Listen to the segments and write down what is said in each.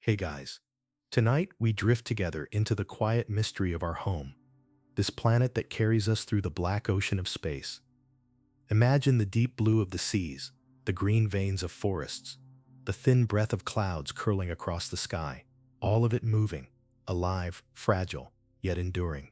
Hey guys, tonight we drift together into the quiet mystery of our home, this planet that carries us through the black ocean of space. Imagine the deep blue of the seas, the green veins of forests, the thin breath of clouds curling across the sky, all of it moving, alive, fragile, yet enduring.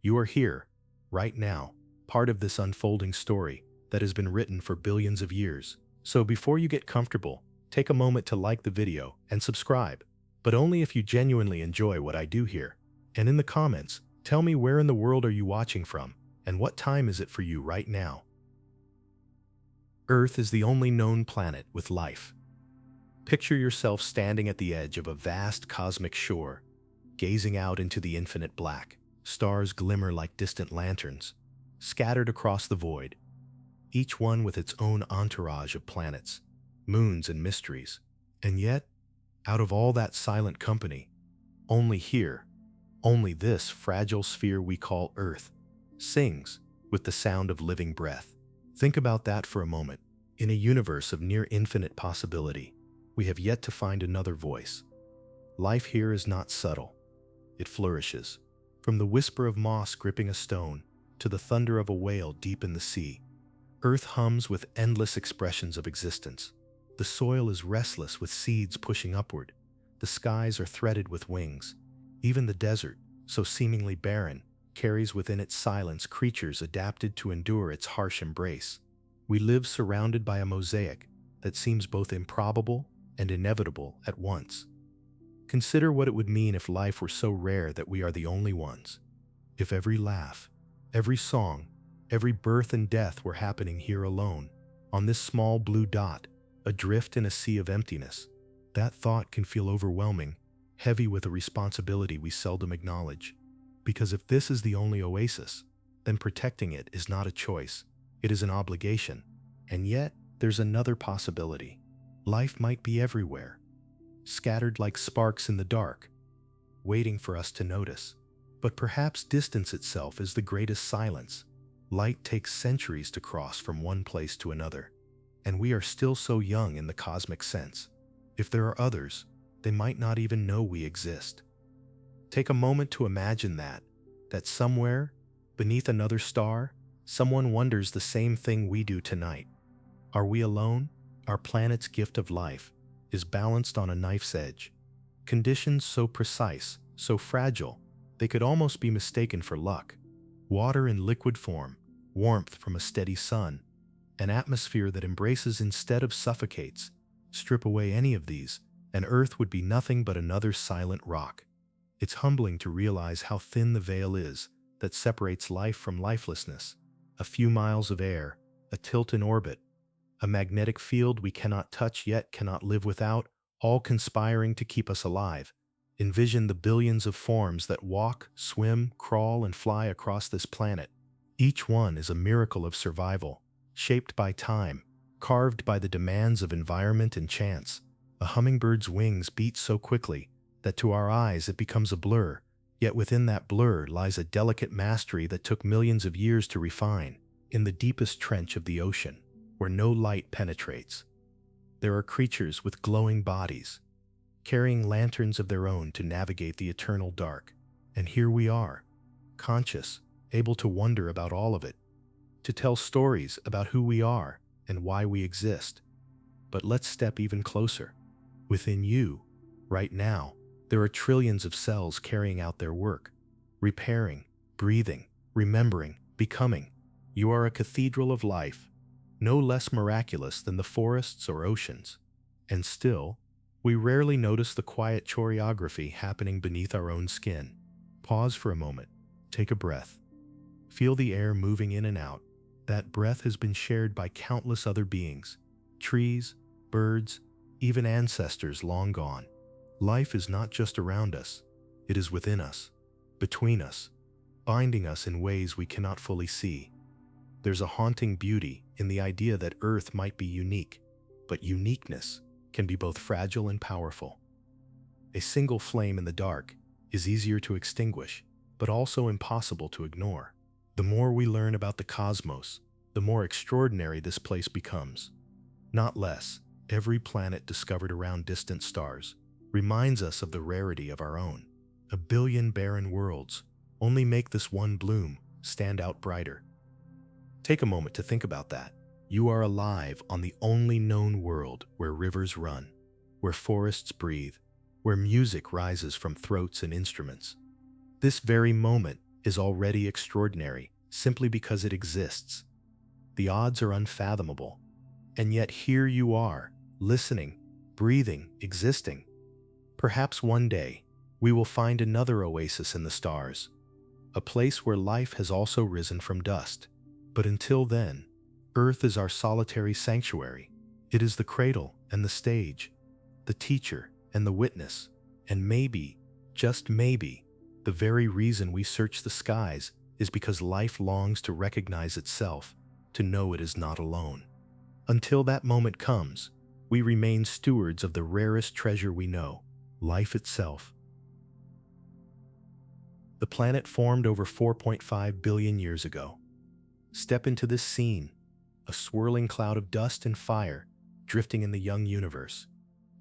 You are here, right now, part of this unfolding story that has been written for billions of years. So before you get comfortable, take a moment to like the video and subscribe, but only if you genuinely enjoy what I do here. And in the comments, tell me where in the world are you watching from, and what time is it for you right now? Earth is the only known planet with life. Picture yourself standing at the edge of a vast cosmic shore, gazing out into the infinite black. Stars glimmer like distant lanterns, scattered across the void, each one with its own entourage of planets, moons, and mysteries. And yet, out of all that silent company, only here, only this fragile sphere we call Earth, sings with the sound of living breath. Think about that for a moment. In a universe of near infinite possibility, we have yet to find another voice. Life here is not subtle. It flourishes. From the whisper of moss gripping a stone to the thunder of a whale deep in the sea, Earth hums with endless expressions of existence. The soil is restless with seeds pushing upward. The skies are threaded with wings. Even the desert, so seemingly barren, carries within its silence creatures adapted to endure its harsh embrace. We live surrounded by a mosaic that seems both improbable and inevitable at once. Consider what it would mean if life were so rare that we are the only ones. If every laugh, every song, every birth and death were happening here alone, on this small blue dot, adrift in a sea of emptiness. That thought can feel overwhelming, heavy with a responsibility we seldom acknowledge. Because if this is the only oasis, then protecting it is not a choice, it is an obligation. And yet, there's another possibility. Life might be everywhere, scattered like sparks in the dark, waiting for us to notice. But perhaps distance itself is the greatest silence. Light takes centuries to cross from one place to another, and we are still so young in the cosmic sense. If there are others, they might not even know we exist. Take a moment to imagine that somewhere, beneath another star, someone wonders the same thing we do tonight. Are we alone? Our planet's gift of life is balanced on a knife's edge. Conditions so precise, so fragile, they could almost be mistaken for luck. Water in liquid form, warmth from a steady sun, an atmosphere that embraces instead of suffocates. Strip away any of these, and Earth would be nothing but another silent rock. It's humbling to realize how thin the veil is that separates life from lifelessness. A few miles of air, a tilt in orbit, a magnetic field we cannot touch yet cannot live without, all conspiring to keep us alive. Envision the billions of forms that walk, swim, crawl, and fly across this planet. Each one is a miracle of survival, shaped by time, carved by the demands of environment and chance. A hummingbird's wings beat so quickly that to our eyes it becomes a blur, yet within that blur lies a delicate mastery that took millions of years to refine. In the deepest trench of the ocean, where no light penetrates, there are creatures with glowing bodies, carrying lanterns of their own to navigate the eternal dark. And here we are, conscious, able to wonder about all of it, to tell stories about who we are and why we exist. But let's step even closer. Within you, right now, there are trillions of cells carrying out their work, repairing, breathing, remembering, becoming. You are a cathedral of life, no less miraculous than the forests or oceans. And still, we rarely notice the quiet choreography happening beneath our own skin. Pause for a moment, take a breath. Feel the air moving in and out. That breath has been shared by countless other beings, trees, birds, even ancestors long gone. Life is not just around us, it is within us, between us, binding us in ways we cannot fully see. There's a haunting beauty in the idea that Earth might be unique, but uniqueness can be both fragile and powerful. A single flame in the dark is easier to extinguish, but also impossible to ignore. The more we learn about the cosmos, the more extraordinary this place becomes. Not less, every planet discovered around distant stars, reminds us of the rarity of our own. A billion barren worlds only make this one bloom stand out brighter. Take a moment to think about that. You are alive on the only known world where rivers run, where forests breathe, where music rises from throats and instruments. This very moment is already extraordinary simply because it exists. The odds are unfathomable. And yet here you are, listening, breathing, existing. Perhaps one day, we will find another oasis in the stars, a place where life has also risen from dust. But until then, Earth is our solitary sanctuary. It is the cradle and the stage, the teacher and the witness, and maybe, just maybe, the very reason we search the skies is because life longs to recognize itself, to know it is not alone. Until that moment comes, we remain stewards of the rarest treasure we know, life itself. The planet formed over 4.5 billion years ago. Step into this scene, a swirling cloud of dust and fire drifting in the young universe.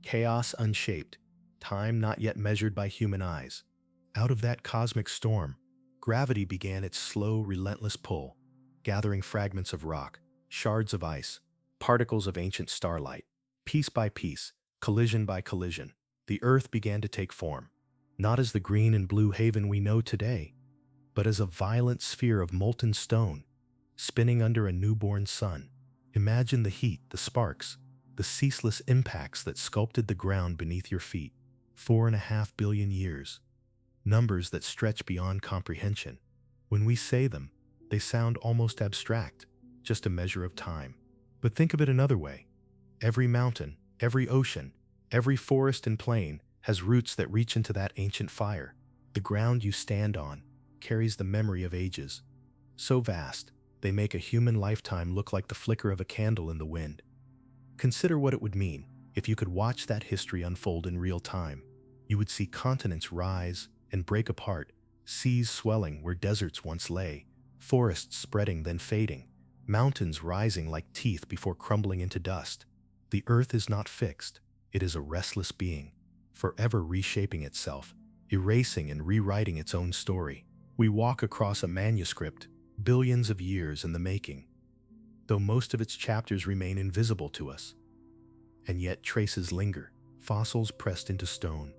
Chaos unshaped, time not yet measured by human eyes. Out of that cosmic storm, gravity began its slow, relentless pull, gathering fragments of rock, shards of ice, particles of ancient starlight. Piece by piece, collision by collision, the Earth began to take form, not as the green and blue haven we know today, but as a violent sphere of molten stone, spinning under a newborn sun. Imagine the heat, the sparks, the ceaseless impacts that sculpted the ground beneath your feet. 4.5 billion years. Numbers that stretch beyond comprehension. When we say them, they sound almost abstract, just a measure of time. But think of it another way. Every mountain, every ocean, every forest and plain has roots that reach into that ancient fire. The ground you stand on carries the memory of ages. So vast, they make a human lifetime look like the flicker of a candle in the wind. Consider what it would mean if you could watch that history unfold in real time. You would see continents rise and break apart, seas swelling where deserts once lay, forests spreading then fading, mountains rising like teeth before crumbling into dust. The Earth is not fixed. It is a restless being, forever reshaping itself, erasing and rewriting its own story. We walk across a manuscript, billions of years in the making, though most of its chapters remain invisible to us. And yet traces linger, fossils pressed into stone,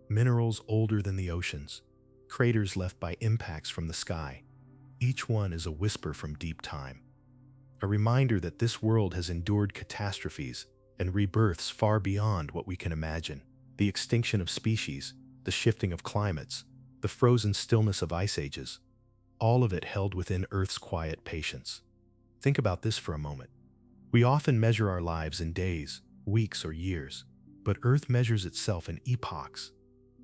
minerals older than the oceans, craters left by impacts from the sky. Each one is a whisper from deep time, a reminder that this world has endured catastrophes and rebirths far beyond what we can imagine. The extinction of species, the shifting of climates, the frozen stillness of ice ages, all of it held within Earth's quiet patience. Think about this for a moment. We often measure our lives in days, weeks, or years, but Earth measures itself in epochs.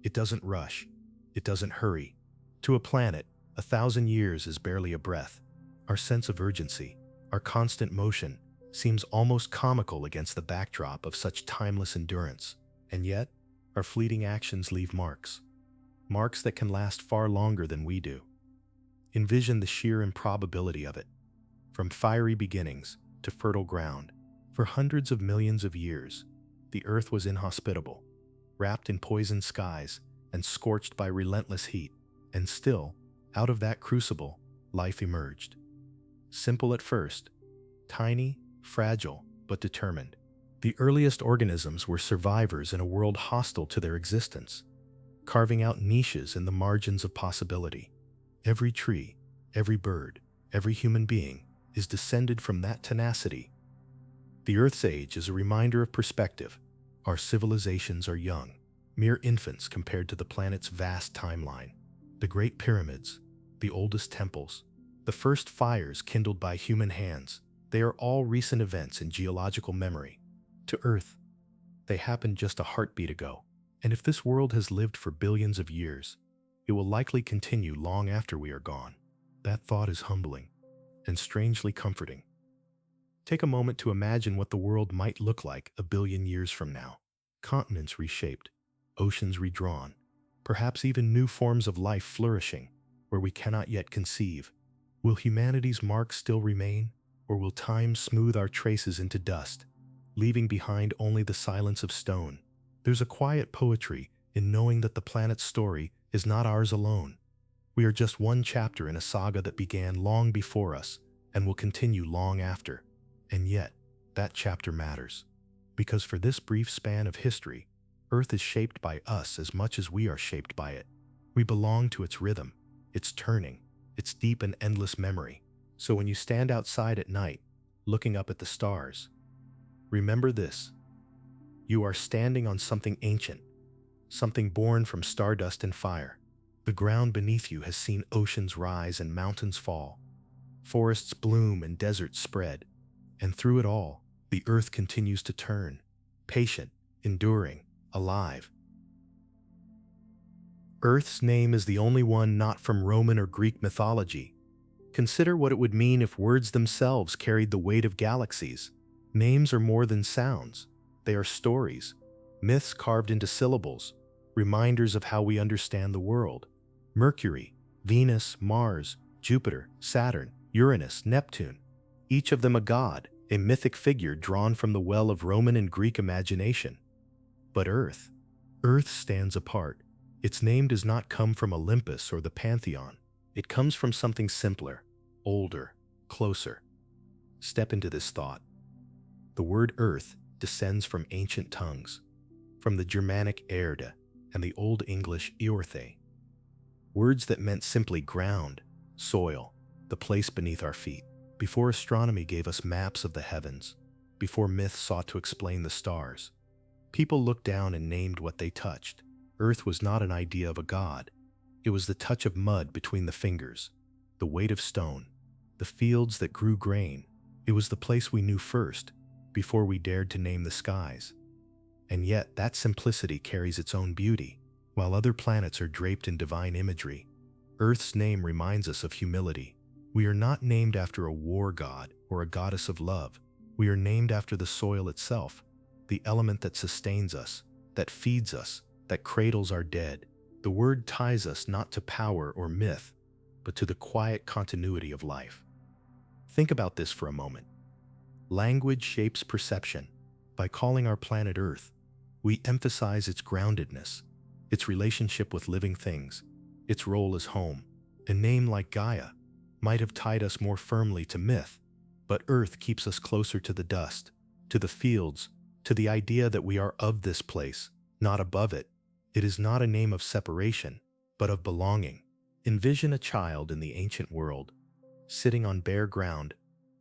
It doesn't rush. It doesn't hurry. To a planet, 1,000 years is barely a breath. Our sense of urgency, our constant motion, seems almost comical against the backdrop of such timeless endurance. And yet, our fleeting actions leave marks. Marks that can last far longer than we do. Envision the sheer improbability of it. From fiery beginnings to fertile ground, for hundreds of millions of years, the Earth was inhospitable, wrapped in poisoned skies and scorched by relentless heat. And still, out of that crucible, life emerged. Simple at first, tiny, fragile, but determined. The earliest organisms were survivors in a world hostile to their existence, carving out niches in the margins of possibility. Every tree, every bird, every human being is descended from that tenacity. The Earth's age is a reminder of perspective. Our civilizations are young, mere infants compared to the planet's vast timeline. The Great Pyramids, the oldest temples, the first fires kindled by human hands, they are all recent events in geological memory. To Earth, they happened just a heartbeat ago. And if this world has lived for billions of years, it will likely continue long after we are gone. That thought is humbling and strangely comforting. Take a moment to imagine what the world might look like a billion years from now. Continents reshaped, oceans redrawn, perhaps even new forms of life flourishing where we cannot yet conceive. Will humanity's mark still remain, or will time smooth our traces into dust, leaving behind only the silence of stone? There's a quiet poetry in knowing that the planet's story is not ours alone. We are just one chapter in a saga that began long before us and will continue long after. And yet, that chapter matters. Because for this brief span of history, Earth is shaped by us as much as we are shaped by it. We belong to its rhythm, its turning, its deep and endless memory. So when you stand outside at night, looking up at the stars, remember this: you are standing on something ancient, something born from stardust and fire. The ground beneath you has seen oceans rise and mountains fall, forests bloom and deserts spread, and through it all, the earth continues to turn, patient, enduring, alive. Earth's name is the only one not from Roman or Greek mythology. Consider what it would mean if words themselves carried the weight of galaxies. Names are more than sounds. They are stories, myths carved into syllables, reminders of how we understand the world. Mercury, Venus, Mars, Jupiter, Saturn, Uranus, Neptune, each of them a god, a mythic figure drawn from the well of Roman and Greek imagination. But Earth stands apart. Its name does not come from Olympus or the Pantheon. It comes from something simpler, older, closer. Step into this thought. The word Earth descends from ancient tongues, from the Germanic Erde and the Old English Eorthe, words that meant simply ground, soil, the place beneath our feet. Before astronomy gave us maps of the heavens, before myths sought to explain the stars, people looked down and named what they touched. Earth was not an idea of a god. It was the touch of mud between the fingers, the weight of stone, the fields that grew grain. It was the place we knew first, before we dared to name the skies. And yet, that simplicity carries its own beauty. While other planets are draped in divine imagery, Earth's name reminds us of humility. We are not named after a war god or a goddess of love. We are named after the soil itself, the element that sustains us, that feeds us, that cradles our dead. The word ties us not to power or myth, but to the quiet continuity of life. Think about this for a moment. Language shapes perception. By calling our planet Earth, we emphasize its groundedness, its relationship with living things, its role as home. A name like Gaia might have tied us more firmly to myth, but Earth keeps us closer to the dust, to the fields, to the idea that we are of this place, not above it. It is not a name of separation, but of belonging. Envision a child in the ancient world, sitting on bare ground,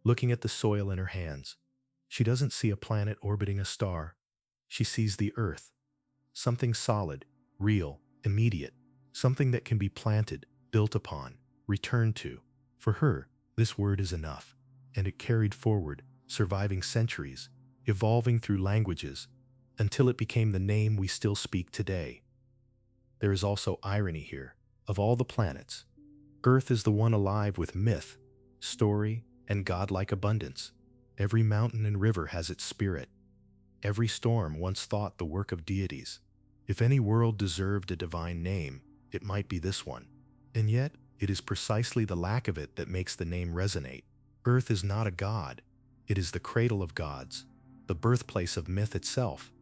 looking at the soil in her hands. She doesn't see a planet orbiting a star. She sees the earth, something solid, real, immediate, something that can be planted, built upon, returned to. For her, this word is enough, and it carried forward, surviving centuries, evolving through languages, until it became the name we still speak today. There is also irony here. Of all the planets, Earth is the one alive with myth, story, and godlike abundance. Every mountain and river has its spirit. Every storm once thought the work of deities. If any world deserved a divine name, it might be this one. And yet, it is precisely the lack of it that makes the name resonate. Earth is not a god. It is the cradle of gods, the birthplace of myth itself.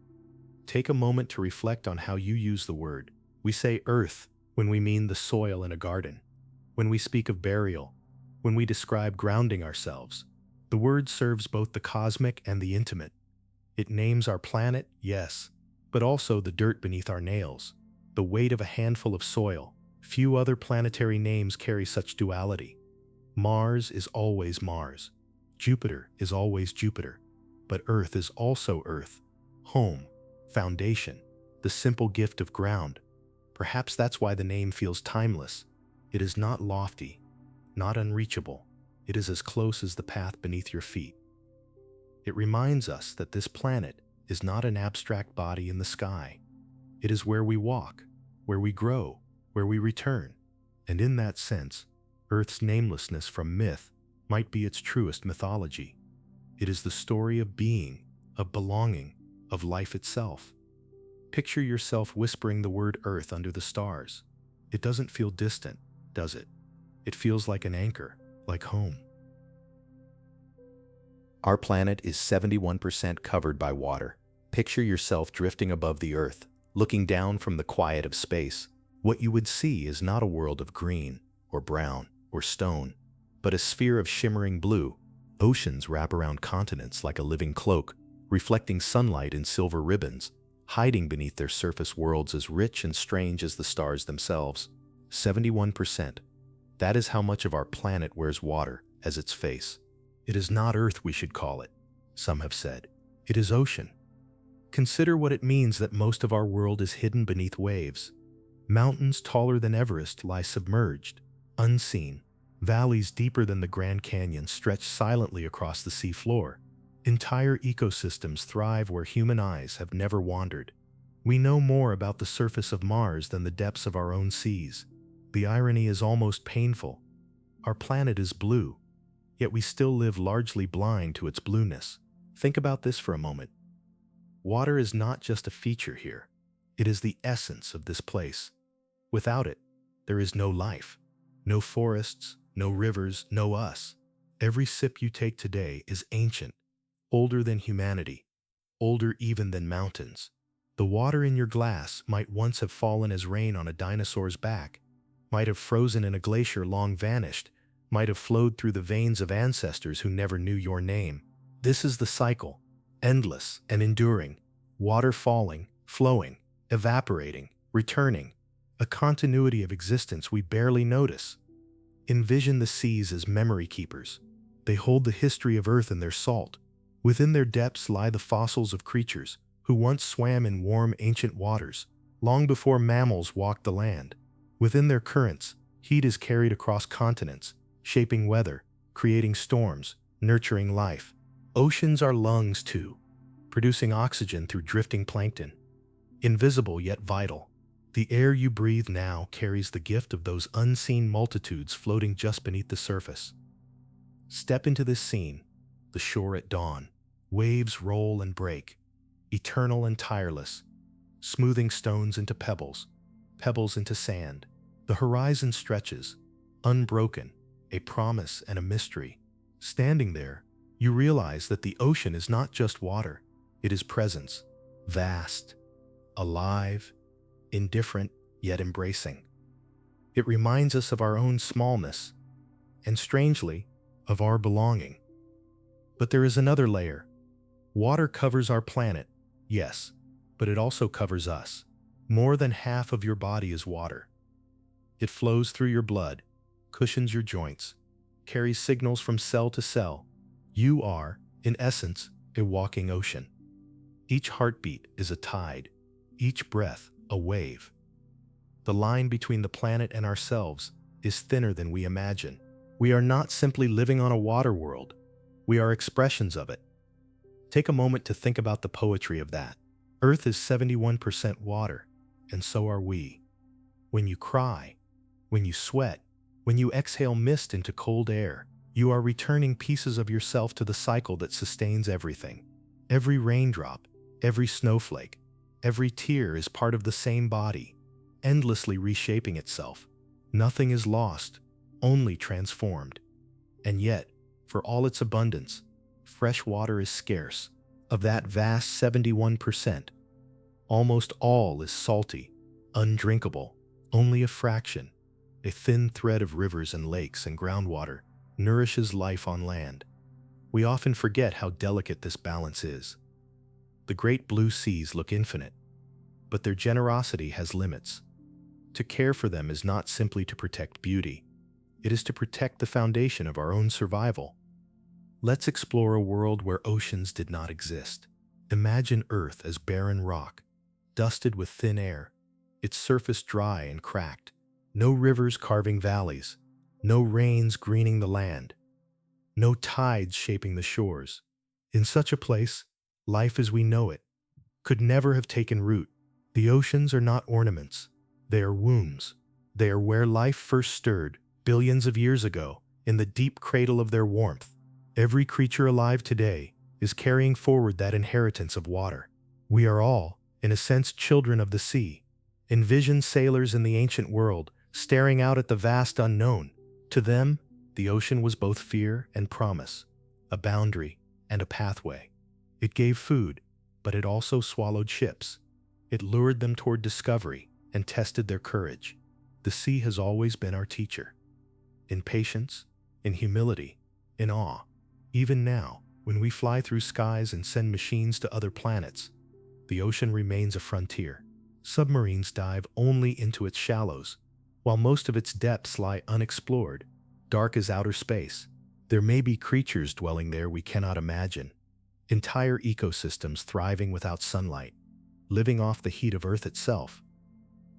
Take a moment to reflect on how you use the word. We say earth when we mean the soil in a garden, when we speak of burial, when we describe grounding ourselves. The word serves both the cosmic and the intimate. It names our planet, yes, but also the dirt beneath our nails, the weight of a handful of soil. Few other planetary names carry such duality. Mars is always Mars. Jupiter is always Jupiter. But Earth is also Earth, home, foundation, the simple gift of ground. Perhaps that's why the name feels timeless. It is not lofty, not unreachable. It is as close as the path beneath your feet. It reminds us that this planet is not an abstract body in the sky. It is where we walk, where we grow, where we return. And in that sense, Earth's namelessness from myth might be its truest mythology. It is the story of being, of belonging, of life itself. Picture yourself whispering the word Earth under the stars. It doesn't feel distant, does it? It feels like an anchor, like home. Our planet is 71% covered by water. Picture yourself drifting above the earth, looking down from the quiet of space. What you would see is not a world of green, or brown, or stone, but a sphere of shimmering blue. Oceans wrap around continents like a living cloak, reflecting sunlight in silver ribbons, hiding beneath their surface worlds as rich and strange as the stars themselves. 71%. That is how much of our planet wears water as its face. It is not Earth we should call it, some have said. It is ocean. Consider what it means that most of our world is hidden beneath waves. Mountains taller than Everest lie submerged, unseen. Valleys deeper than the Grand Canyon stretch silently across the sea floor. Entire ecosystems thrive where human eyes have never wandered. We know more about the surface of Mars than the depths of our own seas. The irony is almost painful. Our planet is blue, yet we still live largely blind to its blueness. Think about this for a moment. Water is not just a feature here. It is the essence of this place. Without it, there is no life, no forests, no rivers, no us. Every sip you take today is ancient, older than humanity, older even than mountains. The water in your glass might once have fallen as rain on a dinosaur's back, might have frozen in a glacier long vanished, might have flowed through the veins of ancestors who never knew your name. This is the cycle, endless and enduring. Water falling, flowing, evaporating, returning. A continuity of existence we barely notice. Envision the seas as memory keepers. They hold the history of Earth in their salt. Within their depths lie the fossils of creatures who once swam in warm, ancient waters, long before mammals walked the land. Within their currents, heat is carried across continents, shaping weather, creating storms, nurturing life. Oceans are lungs too, producing oxygen through drifting plankton. Invisible yet vital, the air you breathe now carries the gift of those unseen multitudes floating just beneath the surface. Step into this scene, the shore at dawn. Waves roll and break, eternal and tireless, smoothing stones into pebbles, pebbles into sand. The horizon stretches, unbroken, a promise and a mystery. Standing there, you realize that the ocean is not just water, it is presence, vast, alive, indifferent yet embracing. It reminds us of our own smallness, and strangely, of our belonging. But there is another layer. Water covers our planet, yes, but it also covers us. More than half of your body is water. It flows through your blood, cushions your joints, carries signals from cell to cell. You are, in essence, a walking ocean. Each heartbeat is a tide, each breath a wave. The line between the planet and ourselves is thinner than we imagine. We are not simply living on a water world, we are expressions of it. Take a moment to think about the poetry of that. Earth is 71% water, and so are we. When you cry, when you sweat, when you exhale mist into cold air, you are returning pieces of yourself to the cycle that sustains everything. Every raindrop, every snowflake, every tear is part of the same body, endlessly reshaping itself. Nothing is lost, only transformed. And yet, for all its abundance, fresh water is scarce. Of that vast 71%, almost all is salty, undrinkable. Only a fraction, a thin thread of rivers and lakes and groundwater, nourishes life on land. We often forget how delicate this balance is. The great blue seas look infinite, but their generosity has limits. To care for them is not simply to protect beauty, it is to protect the foundation of our own survival. Let's explore a world where oceans did not exist. Imagine Earth as barren rock, dusted with thin air, its surface dry and cracked. No rivers carving valleys, no rains greening the land, no tides shaping the shores. In such a place, life as we know it could never have taken root. The oceans are not ornaments, they are wombs. They are where life first stirred, billions of years ago, in the deep cradle of their warmth. Every creature alive today is carrying forward that inheritance of water. We are all, in a sense, children of the sea. Envision sailors in the ancient world, staring out at the vast unknown. To them, the ocean was both fear and promise, a boundary and a pathway. It gave food, but it also swallowed ships. It lured them toward discovery and tested their courage. The sea has always been our teacher. In patience, in humility, in awe. Even now, when we fly through skies and send machines to other planets, the ocean remains a frontier. Submarines dive only into its shallows, while most of its depths lie unexplored, dark as outer space. There may be creatures dwelling there we cannot imagine, entire ecosystems thriving without sunlight, living off the heat of Earth itself.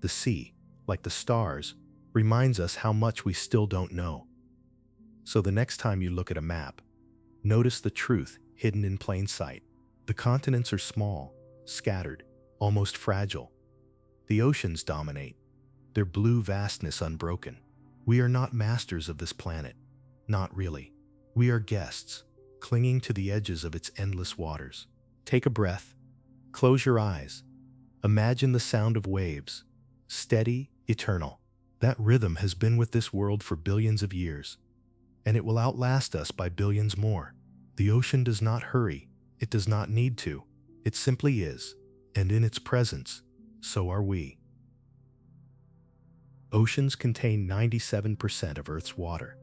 The sea, like the stars, reminds us how much we still don't know. So the next time you look at a map, notice the truth hidden in plain sight. The continents are small, scattered, almost fragile. The oceans dominate, their blue vastness unbroken. We are not masters of this planet. Not really. We are guests, clinging to the edges of its endless waters. Take a breath. Close your eyes. Imagine the sound of waves. Steady, eternal. That rhythm has been with this world for billions of years, and it will outlast us by billions more. The ocean does not hurry. It does not need to. It simply is, and in its presence, so are we. Oceans contain 97% of Earth's water.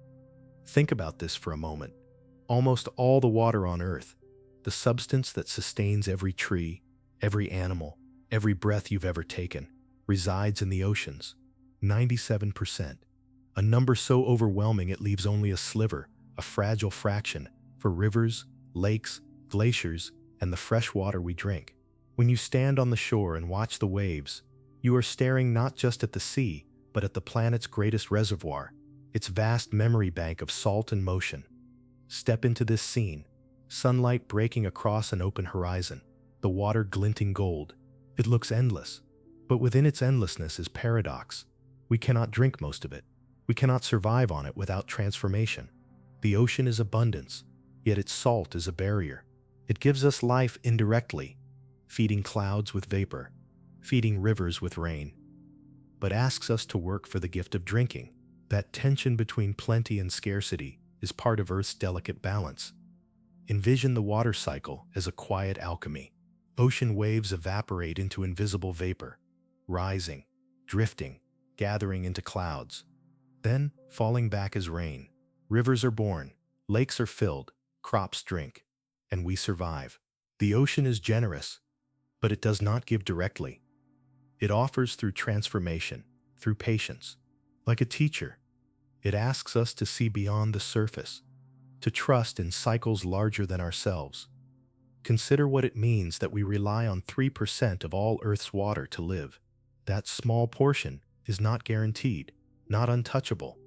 Think about this for a moment. Almost all the water on Earth, the substance that sustains every tree, every animal, every breath you've ever taken, resides in the oceans. 97%. A number so overwhelming it leaves only a sliver, a fragile fraction, for rivers, lakes, glaciers, and the fresh water we drink. When you stand on the shore and watch the waves, you are staring not just at the sea, but at the planet's greatest reservoir, its vast memory bank of salt and motion. Step into this scene, sunlight breaking across an open horizon, the water glinting gold. It looks endless, but within its endlessness is paradox. We cannot drink most of it. We cannot survive on it without transformation. The ocean is abundance, yet its salt is a barrier. It gives us life indirectly, feeding clouds with vapor, feeding rivers with rain, but asks us to work for the gift of drinking. That tension between plenty and scarcity is part of Earth's delicate balance. Envision the water cycle as a quiet alchemy. Ocean waves evaporate into invisible vapor, rising, drifting, gathering into clouds, then falling back as rain. Rivers are born, lakes are filled, crops drink, and we survive. The ocean is generous, but it does not give directly. It offers through transformation, through patience. Like a teacher, it asks us to see beyond the surface, to trust in cycles larger than ourselves. Consider what it means that we rely on 3% of all Earth's water to live. That small portion is not guaranteed, not untouchable.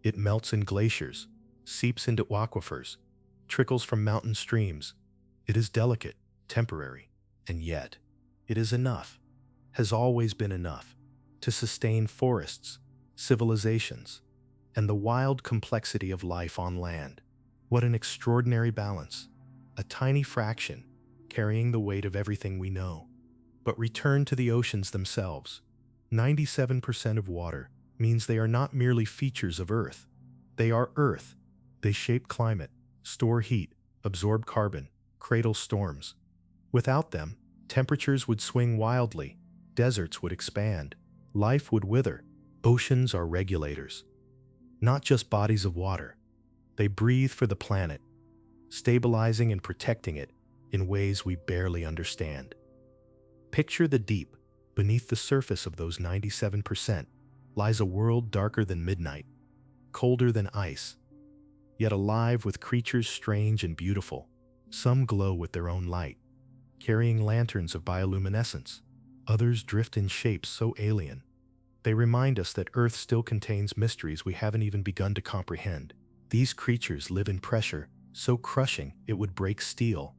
It melts in glaciers, seeps into aquifers, trickles from mountain streams. It is delicate, temporary, and yet it is enough, has always been enough, to sustain forests, civilizations, and the wild complexity of life on land. What an extraordinary balance. A tiny fraction, carrying the weight of everything we know. But return to the oceans themselves. 97% of water means they are not merely features of Earth. They are Earth. They shape climate, store heat, absorb carbon, cradle storms. Without them, temperatures would swing wildly, deserts would expand, life would wither. Oceans are regulators, not just bodies of water. They breathe for the planet, stabilizing and protecting it in ways we barely understand. Picture the deep. Beneath the surface of those 97% lies a world darker than midnight, colder than ice, yet alive with creatures strange and beautiful. Some glow with their own light, carrying lanterns of bioluminescence. Others drift in shapes so alien. They remind us that Earth still contains mysteries we haven't even begun to comprehend. These creatures live in pressure so crushing it would break steel.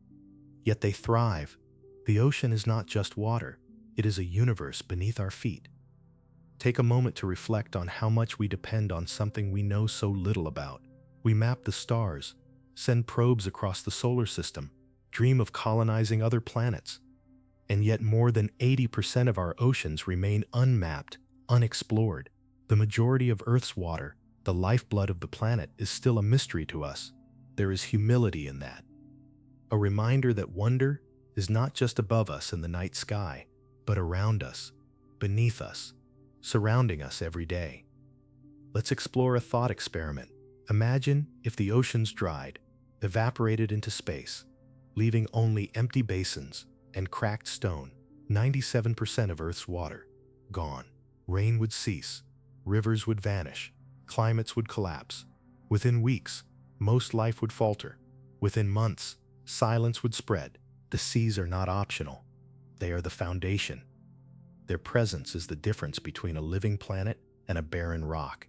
Yet they thrive. The ocean is not just water. It is a universe beneath our feet. Take a moment to reflect on how much we depend on something we know so little about. We map the stars, send probes across the solar system, dream of colonizing other planets. And yet more than 80% of our oceans remain unmapped, unexplored. The majority of Earth's water, the lifeblood of the planet, is still a mystery to us. There is humility in that. A reminder that wonder is not just above us in the night sky, but around us, beneath us, surrounding us every day. Let's explore a thought experiment. Imagine if the oceans dried, evaporated into space, leaving only empty basins and cracked stone. 97% of Earth's water gone. Rain would cease, rivers would vanish, climates would collapse. Within weeks, most life would falter. Within months, silence would spread. The seas are not optional. They are the foundation. Their presence is the difference between a living planet and a barren rock.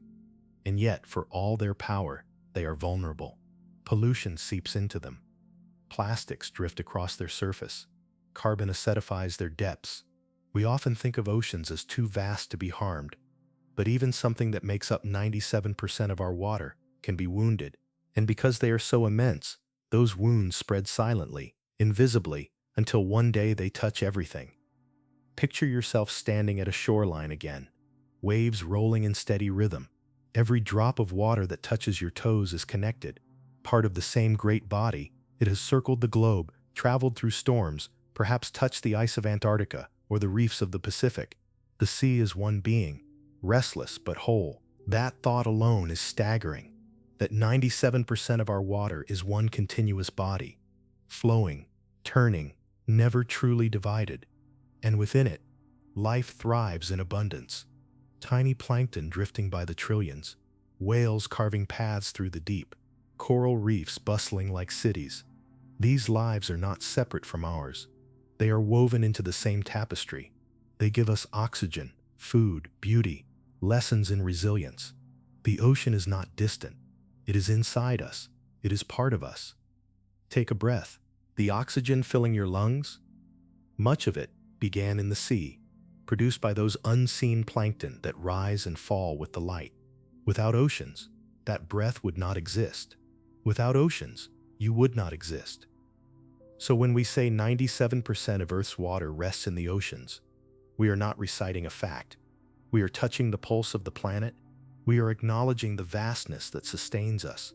And yet, for all their power, they are vulnerable. Pollution seeps into them. Plastics drift across their surface. Carbon acidifies their depths. We often think of oceans as too vast to be harmed, but even something that makes up 97% of our water can be wounded. And because they are so immense, those wounds spread silently, invisibly, until one day they touch everything. Picture yourself standing at a shoreline again, waves rolling in steady rhythm. Every drop of water that touches your toes is connected, part of the same great body. It has circled the globe, traveled through storms, perhaps touched the ice of Antarctica or the reefs of the Pacific. The sea is one being, restless but whole. That thought alone is staggering, that 97% of our water is one continuous body, flowing, turning, never truly divided. And within it, life thrives in abundance. Tiny plankton drifting by the trillions, whales carving paths through the deep, coral reefs bustling like cities. These lives are not separate from ours. They are woven into the same tapestry. They give us oxygen, food, beauty, lessons in resilience. The ocean is not distant. It is inside us. It is part of us. Take a breath. The oxygen filling your lungs? Much of it began in the sea, produced by those unseen plankton that rise and fall with the light. Without oceans, that breath would not exist. Without oceans, you would not exist. So when we say 97% of Earth's water rests in the oceans, we are not reciting a fact. We are touching the pulse of the planet. We are acknowledging the vastness that sustains us,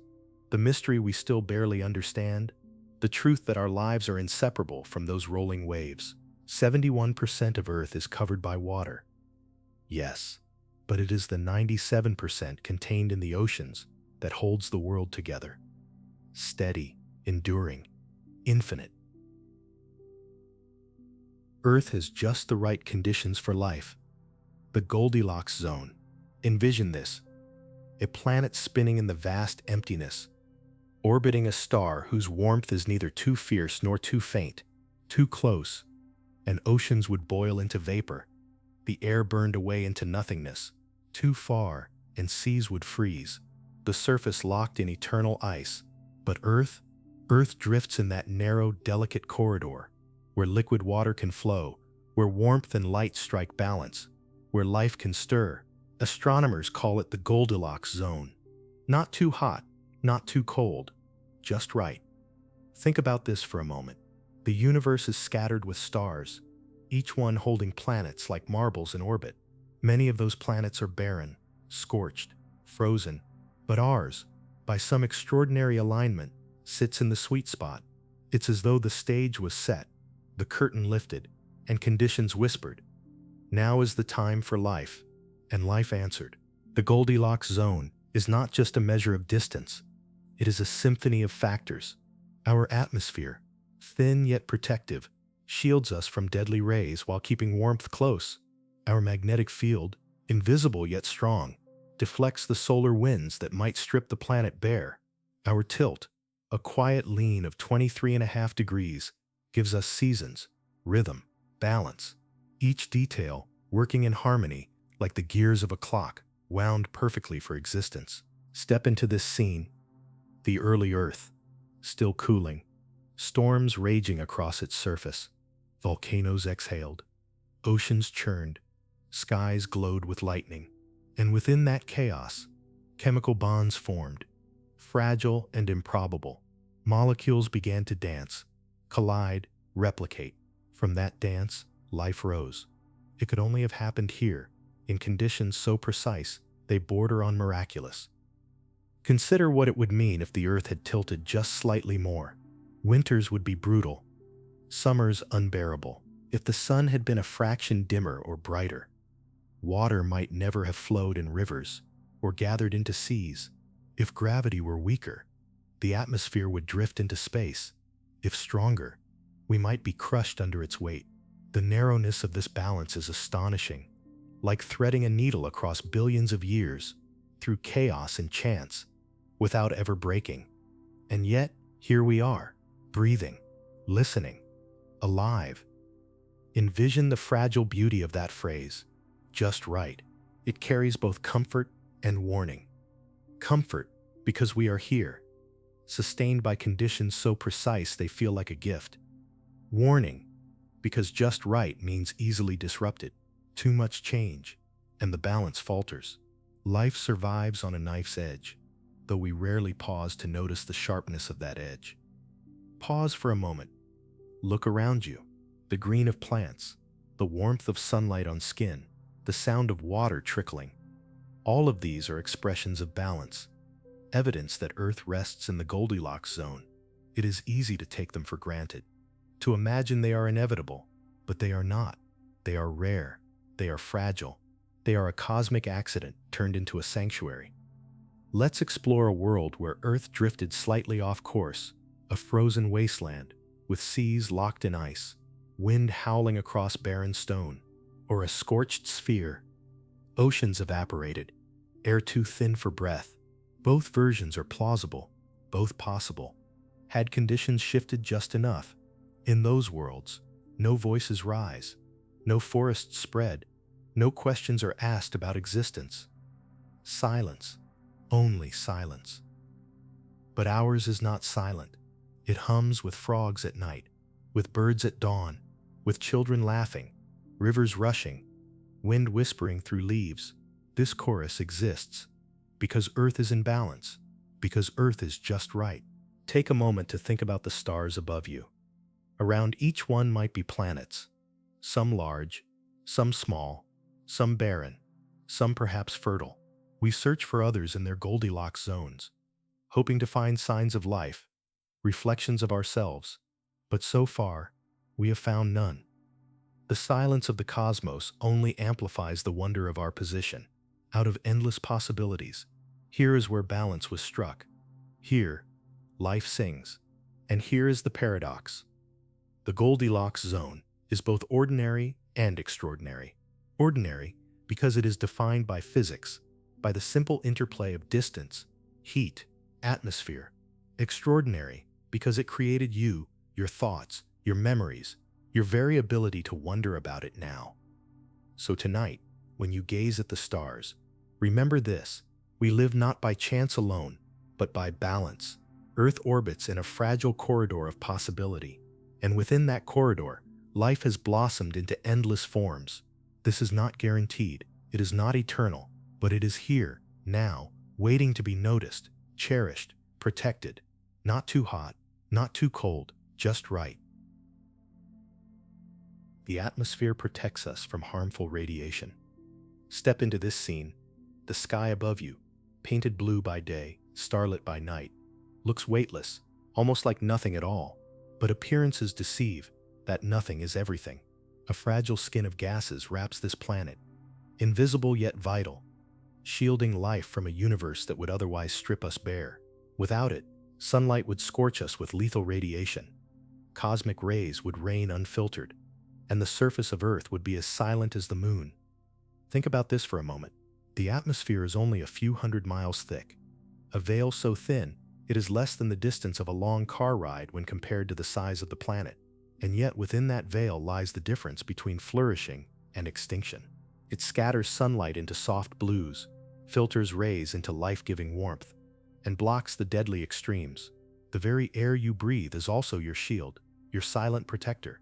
the mystery we still barely understand, the truth that our lives are inseparable from those rolling waves. 71% of Earth is covered by water. Yes, but it is the 97% contained in the oceans that holds the world together. Steady, enduring, infinite. Earth has just the right conditions for life. The Goldilocks zone. Envision this: a planet spinning in the vast emptiness, orbiting a star whose warmth is neither too fierce nor too faint, too close, and oceans would boil into vapor, the air burned away into nothingness. Too far, and seas would freeze, the surface locked in eternal ice. But Earth drifts in that narrow, delicate corridor, where liquid water can flow, where warmth and light strike balance, where life can stir. Astronomers call it the Goldilocks zone. Not too hot, not too cold, just right. Think about this for a moment. The universe is scattered with stars, each one holding planets like marbles in orbit. Many of those planets are barren, scorched, frozen, but ours, by some extraordinary alignment, sits in the sweet spot. It's as though the stage was set, the curtain lifted, and conditions whispered, "Now is the time for life," and life answered. The Goldilocks zone is not just a measure of distance. It is a symphony of factors. Our atmosphere, thin yet protective, shields us from deadly rays while keeping warmth close. Our magnetic field, invisible yet strong, deflects the solar winds that might strip the planet bare. Our tilt, a quiet lean of 23.5 degrees, gives us seasons, rhythm, balance, each detail working in harmony like the gears of a clock wound perfectly for existence. Step into this scene, the early Earth, still cooling, storms raging across its surface, volcanoes exhaled, oceans churned, skies glowed with lightning, and within that chaos, chemical bonds formed, fragile and improbable. Molecules began to dance, collide, replicate. From that dance, life rose. It could only have happened here, in conditions so precise they border on miraculous. Consider what it would mean if the Earth had tilted just slightly more. Winters would be brutal. Summers unbearable. If the sun had been a fraction dimmer or brighter, water might never have flowed in rivers or gathered into seas. If gravity were weaker, the atmosphere would drift into space. If stronger, we might be crushed under its weight. The narrowness of this balance is astonishing, like threading a needle across billions of years through chaos and chance without ever breaking. And yet, here we are, breathing, listening, alive. Envision the fragile beauty of that phrase, just right. It carries both comfort and warning. Comfort, because we are here, sustained by conditions so precise they feel like a gift. Warning, because just right means easily disrupted, too much change, and the balance falters. Life survives on a knife's edge, though we rarely pause to notice the sharpness of that edge. Pause for a moment. Look around you. The green of plants, the warmth of sunlight on skin, the sound of water trickling. All of these are expressions of balance, evidence that Earth rests in the Goldilocks zone. It is easy to take them for granted, to imagine they are inevitable, but they are not. They are rare. They are fragile. They are a cosmic accident turned into a sanctuary. Let's explore a world where Earth drifted slightly off course, a frozen wasteland with seas locked in ice, wind howling across barren stone, or a scorched sphere. Oceans evaporated, air too thin for breath. Both versions are plausible, both possible. Had conditions shifted just enough, in those worlds, no voices rise, no forests spread, no questions are asked about existence. Silence, only silence. But ours is not silent. It hums with frogs at night, with birds at dawn, with children laughing, rivers rushing, wind whispering through leaves. This chorus exists because Earth is in balance, because Earth is just right. Take a moment to think about the stars above you. Around each one might be planets, some large, some small, some barren, some perhaps fertile. We search for others in their Goldilocks zones, hoping to find signs of life, reflections of ourselves, but so far, we have found none. The silence of the cosmos only amplifies the wonder of our position. Out of endless possibilities, here is where balance was struck. Here, life sings. And here is the paradox. The Goldilocks zone is both ordinary and extraordinary. Ordinary because it is defined by physics, by the simple interplay of distance, heat, atmosphere. Extraordinary because it created you, your thoughts, your memories, your very ability to wonder about it now. So tonight, when you gaze at the stars, remember this: we live not by chance alone, but by balance. Earth orbits in a fragile corridor of possibility, and within that corridor, life has blossomed into endless forms. This is not guaranteed, it is not eternal, but it is here, now, waiting to be noticed, cherished, protected. Not too hot, not too cold, just right. The atmosphere protects us from harmful radiation. Step into this scene. The sky above you, painted blue by day, starlit by night, looks weightless, almost like nothing at all. But appearances deceive. That nothing is everything. A fragile skin of gases wraps this planet, invisible yet vital, shielding life from a universe that would otherwise strip us bare. Without it, sunlight would scorch us with lethal radiation. Cosmic rays would rain unfiltered, and the surface of Earth would be as silent as the moon. Think about this for a moment. The atmosphere is only a few hundred miles thick, a veil so thin it is less than the distance of a long car ride when compared to the size of the planet. And yet within that veil lies the difference between flourishing and extinction. It scatters sunlight into soft blues, filters rays into life-giving warmth, and blocks the deadly extremes. The very air you breathe is also your shield, your silent protector.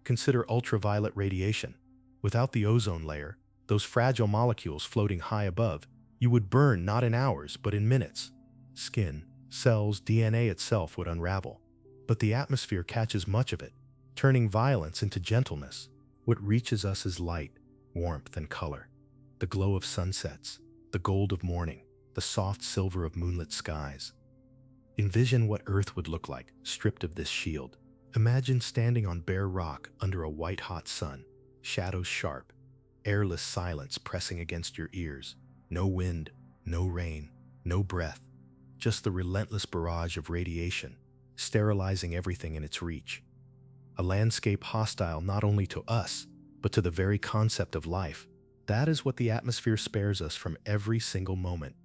Consider ultraviolet radiation. Without the ozone layer, those fragile molecules floating high above, you would burn not in hours but in minutes. Skin, cells, DNA itself would unravel. But the atmosphere catches much of it, turning violence into gentleness. What reaches us is light, warmth, and color. The glow of sunsets, the gold of morning, the soft silver of moonlit skies. Envision what Earth would look like, stripped of this shield. Imagine standing on bare rock under a white-hot sun, shadows sharp, airless silence pressing against your ears. No wind, no rain, no breath, just the relentless barrage of radiation, sterilizing everything in its reach. A landscape hostile not only to us, but to the very concept of life. That is what the atmosphere spares us from every single moment.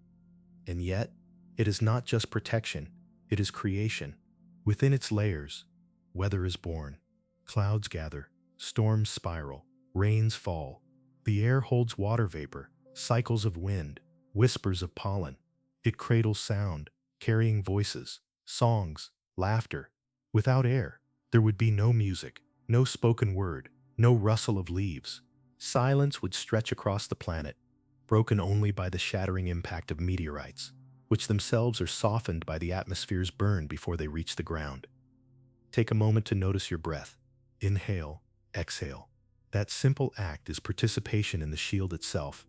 And yet, it is not just protection, it is creation. Within its layers, weather is born. Clouds gather, storms spiral, rains fall. The air holds water vapor, cycles of wind, whispers of pollen. It cradles sound, carrying voices, songs, laughter. Without air, there would be no music, no spoken word, no rustle of leaves. Silence would stretch across the planet, broken only by the shattering impact of meteorites, which themselves are softened by the atmosphere's burn before they reach the ground. Take a moment to notice your breath. Inhale, exhale. That simple act is participation in the shield itself.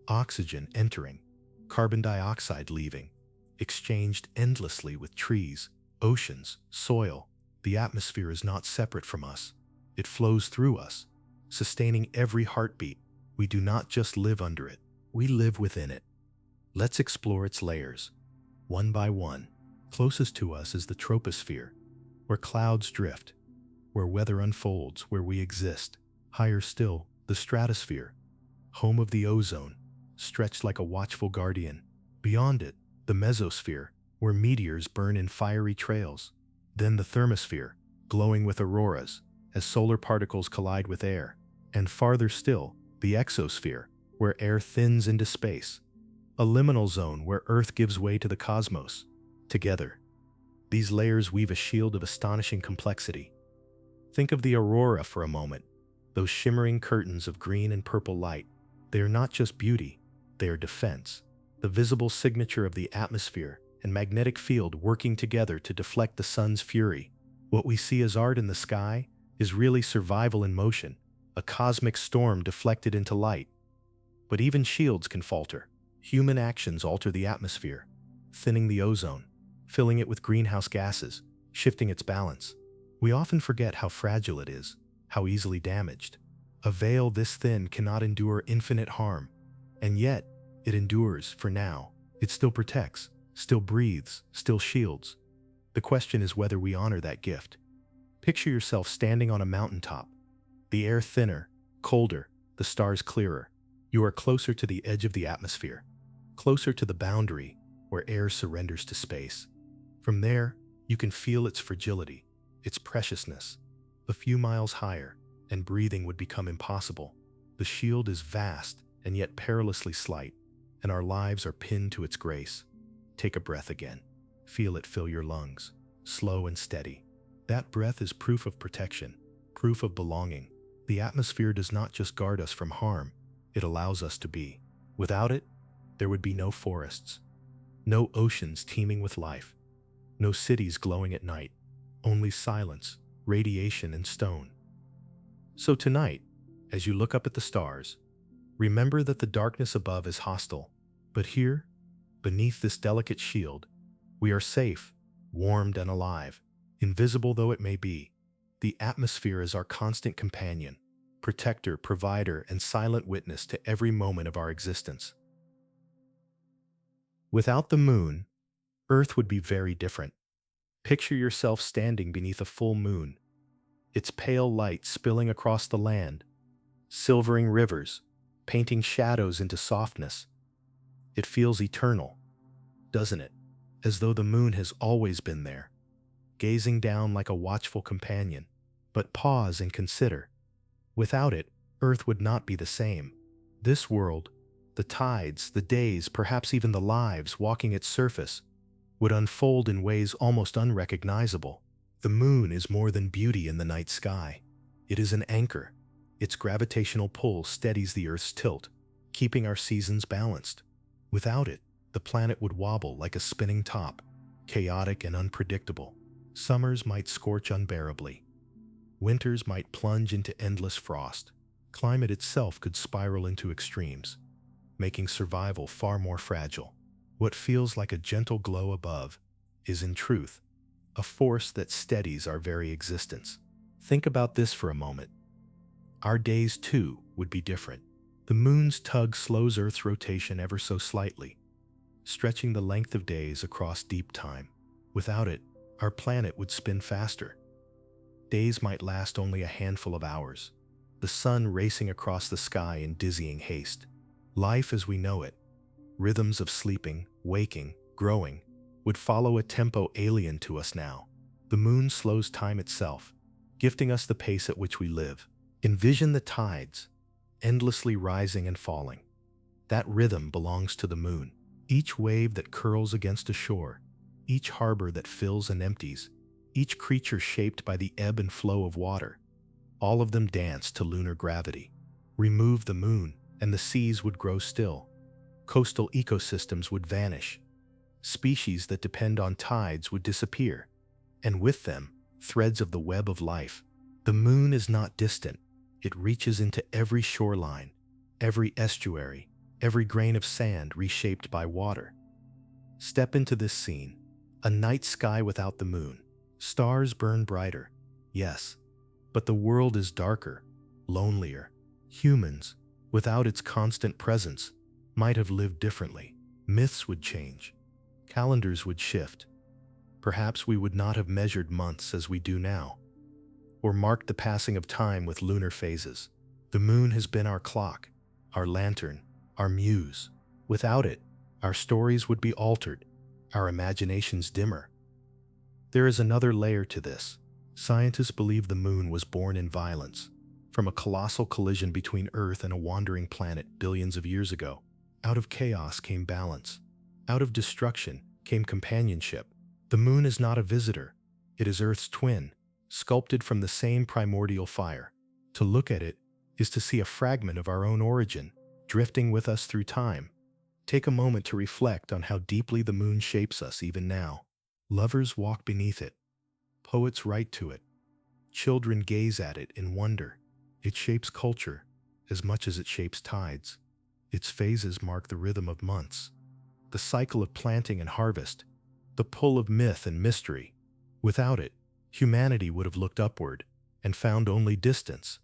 Oxygen entering, carbon dioxide leaving, exchanged endlessly with trees, oceans, soil. The atmosphere is not separate from us. It flows through us, sustaining every heartbeat. We do not just live under it, we live within it. Let's explore its layers, one by one. Closest to us is the troposphere, where clouds drift, where weather unfolds, where we exist. Higher still, the stratosphere, home of the ozone, stretched like a watchful guardian. Beyond it, the mesosphere, where meteors burn in fiery trails. Then the thermosphere, glowing with auroras, as solar particles collide with air. And farther still, the exosphere, where air thins into space. A liminal zone where Earth gives way to the cosmos. Together, these layers weave a shield of astonishing complexity. Think of the aurora for a moment. Those shimmering curtains of green and purple light. They are not just beauty, they are defense. The visible signature of the atmosphere and magnetic field working together to deflect the sun's fury. What we see as art in the sky is really survival in motion, a cosmic storm deflected into light. But even shields can falter. Human actions alter the atmosphere, thinning the ozone, filling it with greenhouse gases, shifting its balance. We often forget how fragile it is, how easily damaged. A veil this thin cannot endure infinite harm, and yet it endures for now. It still protects, still breathes, still shields. The question is whether we honor that gift. Picture yourself standing on a mountaintop, the air thinner, colder, the stars clearer. You are closer to the edge of the atmosphere, closer to the boundary where air surrenders to space. From there, you can feel its fragility, its preciousness. A few miles higher, and breathing would become impossible. The shield is vast and yet perilously slight, and our lives are pinned to its grace. Take a breath again. Feel it fill your lungs, slow and steady. That breath is proof of protection, proof of belonging. The atmosphere does not just guard us from harm, it allows us to be. Without it, there would be no forests, no oceans teeming with life, no cities glowing at night, only silence, radiation, and stone. So tonight, as you look up at the stars, remember that the darkness above is hostile, but here, beneath this delicate shield, we are safe, warmed and alive. Invisible though it may be, the atmosphere is our constant companion, protector, provider, and silent witness to every moment of our existence. Without the moon, Earth would be very different. Picture yourself standing beneath a full moon, its pale light spilling across the land, silvering rivers, painting shadows into softness. It feels eternal, doesn't it? As though the moon has always been there, gazing down like a watchful companion. But pause and consider. Without it, Earth would not be the same. This world, the tides, the days, perhaps even the lives walking its surface, would unfold in ways almost unrecognizable. The moon is more than beauty in the night sky. It is an anchor. Its gravitational pull steadies the Earth's tilt, keeping our seasons balanced. Without it, the planet would wobble like a spinning top, chaotic and unpredictable. Summers might scorch unbearably. Winters might plunge into endless frost. Climate itself could spiral into extremes, making survival far more fragile. What feels like a gentle glow above is, in truth, a force that steadies our very existence. Think about this for a moment. Our days, too, would be different. The moon's tug slows Earth's rotation ever so slightly, stretching the length of days across deep time. Without it, our planet would spin faster. Days might last only a handful of hours, the sun racing across the sky in dizzying haste. Life as we know it, rhythms of sleeping, waking, growing, would follow a tempo alien to us now. The moon slows time itself, gifting us the pace at which we live. Envision the tides, endlessly rising and falling. That rhythm belongs to the moon. Each wave that curls against a shore, each harbor that fills and empties, each creature shaped by the ebb and flow of water, all of them dance to lunar gravity. Remove the moon, and the seas would grow still. Coastal ecosystems would vanish. Species that depend on tides would disappear, and with them, threads of the web of life. The moon is not distant. It reaches into every shoreline, every estuary, every grain of sand reshaped by water. Step into this scene, a night sky without the moon. Stars burn brighter, yes, but the world is darker, lonelier. Humans, without its constant presence, might have lived differently. Myths would change. Calendars would shift. Perhaps we would not have measured months as we do now, or marked the passing of time with lunar phases. The moon has been our clock, our lantern, our muse. Without it, our stories would be altered, our imaginations dimmer. There is another layer to this. Scientists believe the moon was born in violence, from a colossal collision between Earth and a wandering planet billions of years ago. Out of chaos came balance. Out of destruction came companionship. The moon is not a visitor. It is Earth's twin, sculpted from the same primordial fire. To look at it is to see a fragment of our own origin, drifting with us through time. Take a moment to reflect on how deeply the moon shapes us even now. Lovers walk beneath it. Poets write to it. Children gaze at it in wonder. It shapes culture as much as it shapes tides. Its phases mark the rhythm of months, the cycle of planting and harvest, the pull of myth and mystery. Without it, humanity would have looked upward and found only distance.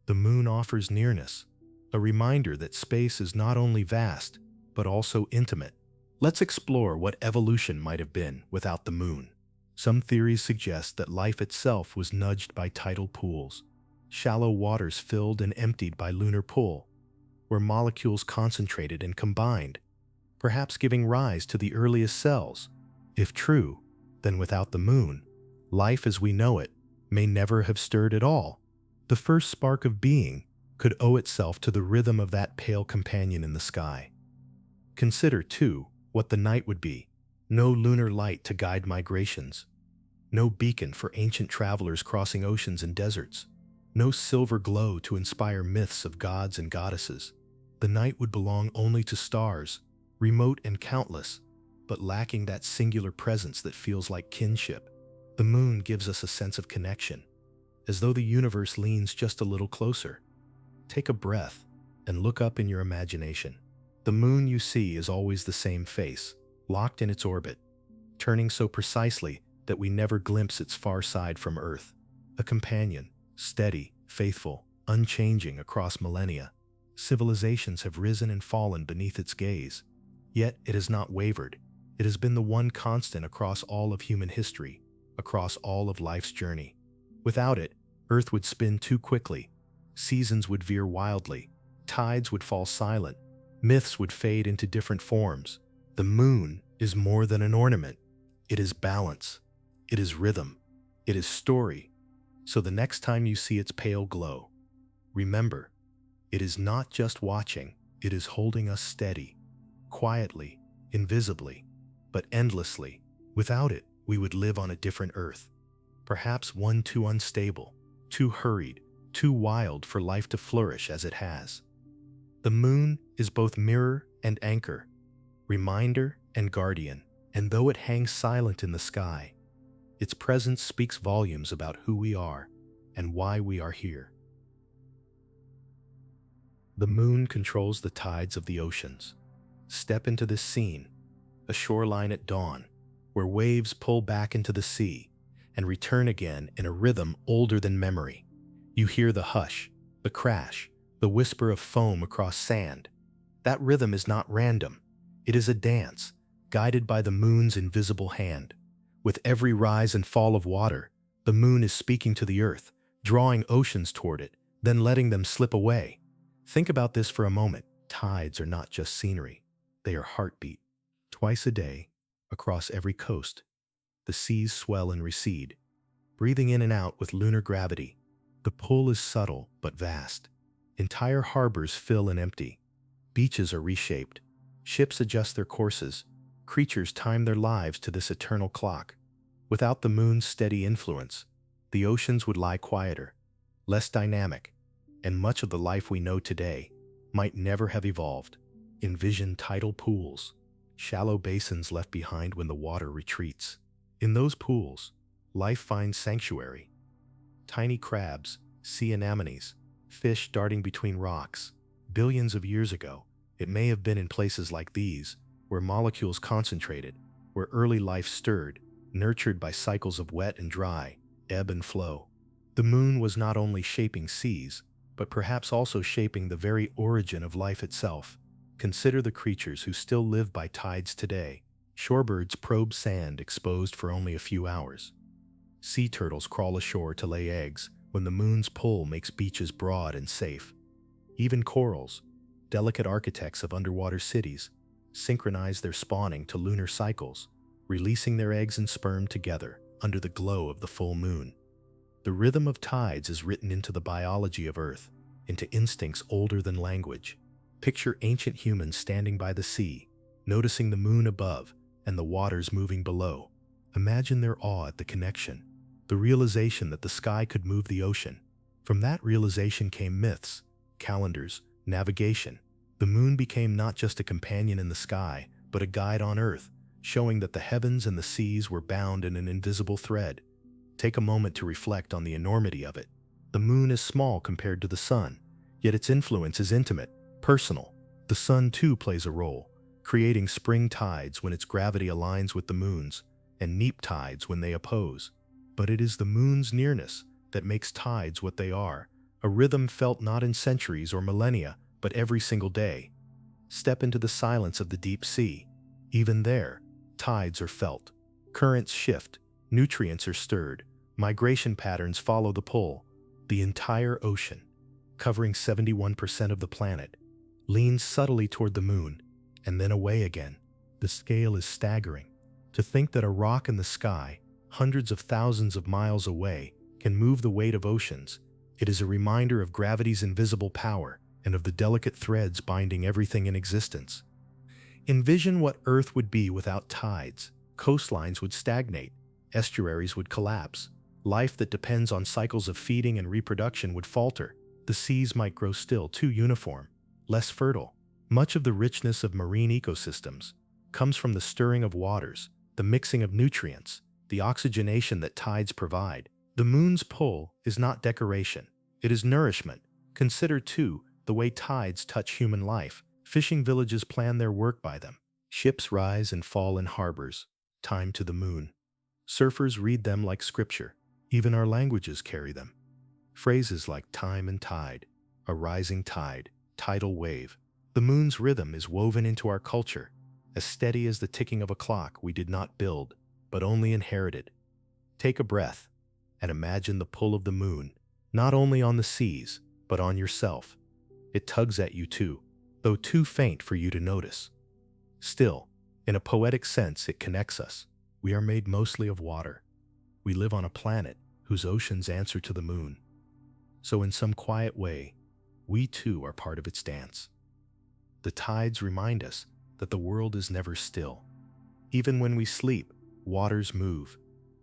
The moon offers nearness, a reminder that space is not only vast, but also intimate. Let's explore what evolution might have been without the moon. Some theories suggest that life itself was nudged by tidal pools, shallow waters filled and emptied by lunar pull, where molecules concentrated and combined, perhaps giving rise to the earliest cells. If true, then without the moon, life as we know it may never have stirred at all. The first spark of being could owe itself to the rhythm of that pale companion in the sky. Consider, too, what the night would be. No lunar light to guide migrations. No beacon for ancient travelers crossing oceans and deserts. No silver glow to inspire myths of gods and goddesses. The night would belong only to stars, remote and countless, but lacking that singular presence that feels like kinship. The moon gives us a sense of connection, as though the universe leans just a little closer. Take a breath and look up in your imagination. The moon you see is always the same face, locked in its orbit, turning so precisely that we never glimpse its far side from Earth. A companion, steady, faithful, unchanging across millennia. Civilizations have risen and fallen beneath its gaze, yet it has not wavered. It has been the one constant across all of human history, across all of life's journey. Without it, Earth would spin too quickly, seasons would veer wildly, tides would fall silent, myths would fade into different forms. The moon is more than an ornament. It is balance. It is rhythm. It is story. So the next time you see its pale glow, remember, it is not just watching, it is holding us steady, quietly, invisibly, but endlessly. Without it, we would live on a different Earth, perhaps one too unstable, too hurried, too wild for life to flourish as it has. The moon is both mirror and anchor, reminder and guardian, and though it hangs silent in the sky, its presence speaks volumes about who we are and why we are here. The moon controls the tides of the oceans. Step into this scene, a shoreline at dawn, where waves pull back into the sea, and return again in a rhythm older than memory. You hear the hush, the crash, the whisper of foam across sand. That rhythm is not random. It is a dance, guided by the moon's invisible hand. With every rise and fall of water, the moon is speaking to the earth, drawing oceans toward it, then letting them slip away. Think about this for a moment. Tides are not just scenery. They are heartbeat. Twice a day, across every coast, the seas swell and recede, breathing in and out with lunar gravity. The pull is subtle but vast. Entire harbors fill and empty. Beaches are reshaped. Ships adjust their courses. Creatures time their lives to this eternal clock. Without the moon's steady influence, the oceans would lie quieter, less dynamic, and much of the life we know today might never have evolved. Envision tidal pools, shallow basins left behind when the water retreats. In those pools, life finds sanctuary. Tiny crabs, sea anemones, fish darting between rocks. Billions of years ago, it may have been in places like these, where molecules concentrated, where early life stirred, nurtured by cycles of wet and dry, ebb and flow. The moon was not only shaping seas, but perhaps also shaping the very origin of life itself. Consider the creatures who still live by tides today. Shorebirds probe sand exposed for only a few hours. Sea turtles crawl ashore to lay eggs when the moon's pull makes beaches broad and safe. Even corals, delicate architects of underwater cities, synchronize their spawning to lunar cycles, releasing their eggs and sperm together under the glow of the full moon. The rhythm of tides is written into the biology of Earth, into instincts older than language. Picture ancient humans standing by the sea, noticing the moon above and the waters moving below. Imagine their awe at the connection, the realization that the sky could move the ocean. From that realization came myths, calendars, navigation. The moon became not just a companion in the sky, but a guide on Earth, showing that the heavens and the seas were bound in an invisible thread. Take a moment to reflect on the enormity of it. The moon is small compared to the sun, yet its influence is intimate, personal. The sun too plays a role, creating spring tides when its gravity aligns with the moon's, and neap tides when they oppose. But it is the moon's nearness that makes tides what they are, a rhythm felt not in centuries or millennia, but every single day. Step into the silence of the deep sea. Even there, tides are felt. Currents shift, nutrients are stirred, migration patterns follow the pull. The entire ocean, covering 71% of the planet, leans subtly toward the moon, and then away again. The scale is staggering. To think that a rock in the sky, hundreds of thousands of miles away, can move the weight of oceans, it is a reminder of gravity's invisible power and of the delicate threads binding everything in existence. Envision what Earth would be without tides. Coastlines would stagnate, estuaries would collapse, life that depends on cycles of feeding and reproduction would falter. The seas might grow still, too uniform, less fertile. Much of the richness of marine ecosystems comes from the stirring of waters, the mixing of nutrients, the oxygenation that tides provide. The moon's pull is not decoration, it is nourishment. Consider, too, the way tides touch human life. Fishing villages plan their work by them. Ships rise and fall in harbors, timed to the moon. Surfers read them like scripture. Even our languages carry them. Phrases like time and tide, a rising tide, tidal wave. The moon's rhythm is woven into our culture, as steady as the ticking of a clock we did not build, but only inherited. Take a breath and imagine the pull of the moon, not only on the seas, but on yourself. It tugs at you too, though too faint for you to notice. Still, in a poetic sense, it connects us. We are made mostly of water. We live on a planet whose oceans answer to the moon. So in some quiet way, we too are part of its dance. The tides remind us that the world is never still. Even when we sleep, waters move,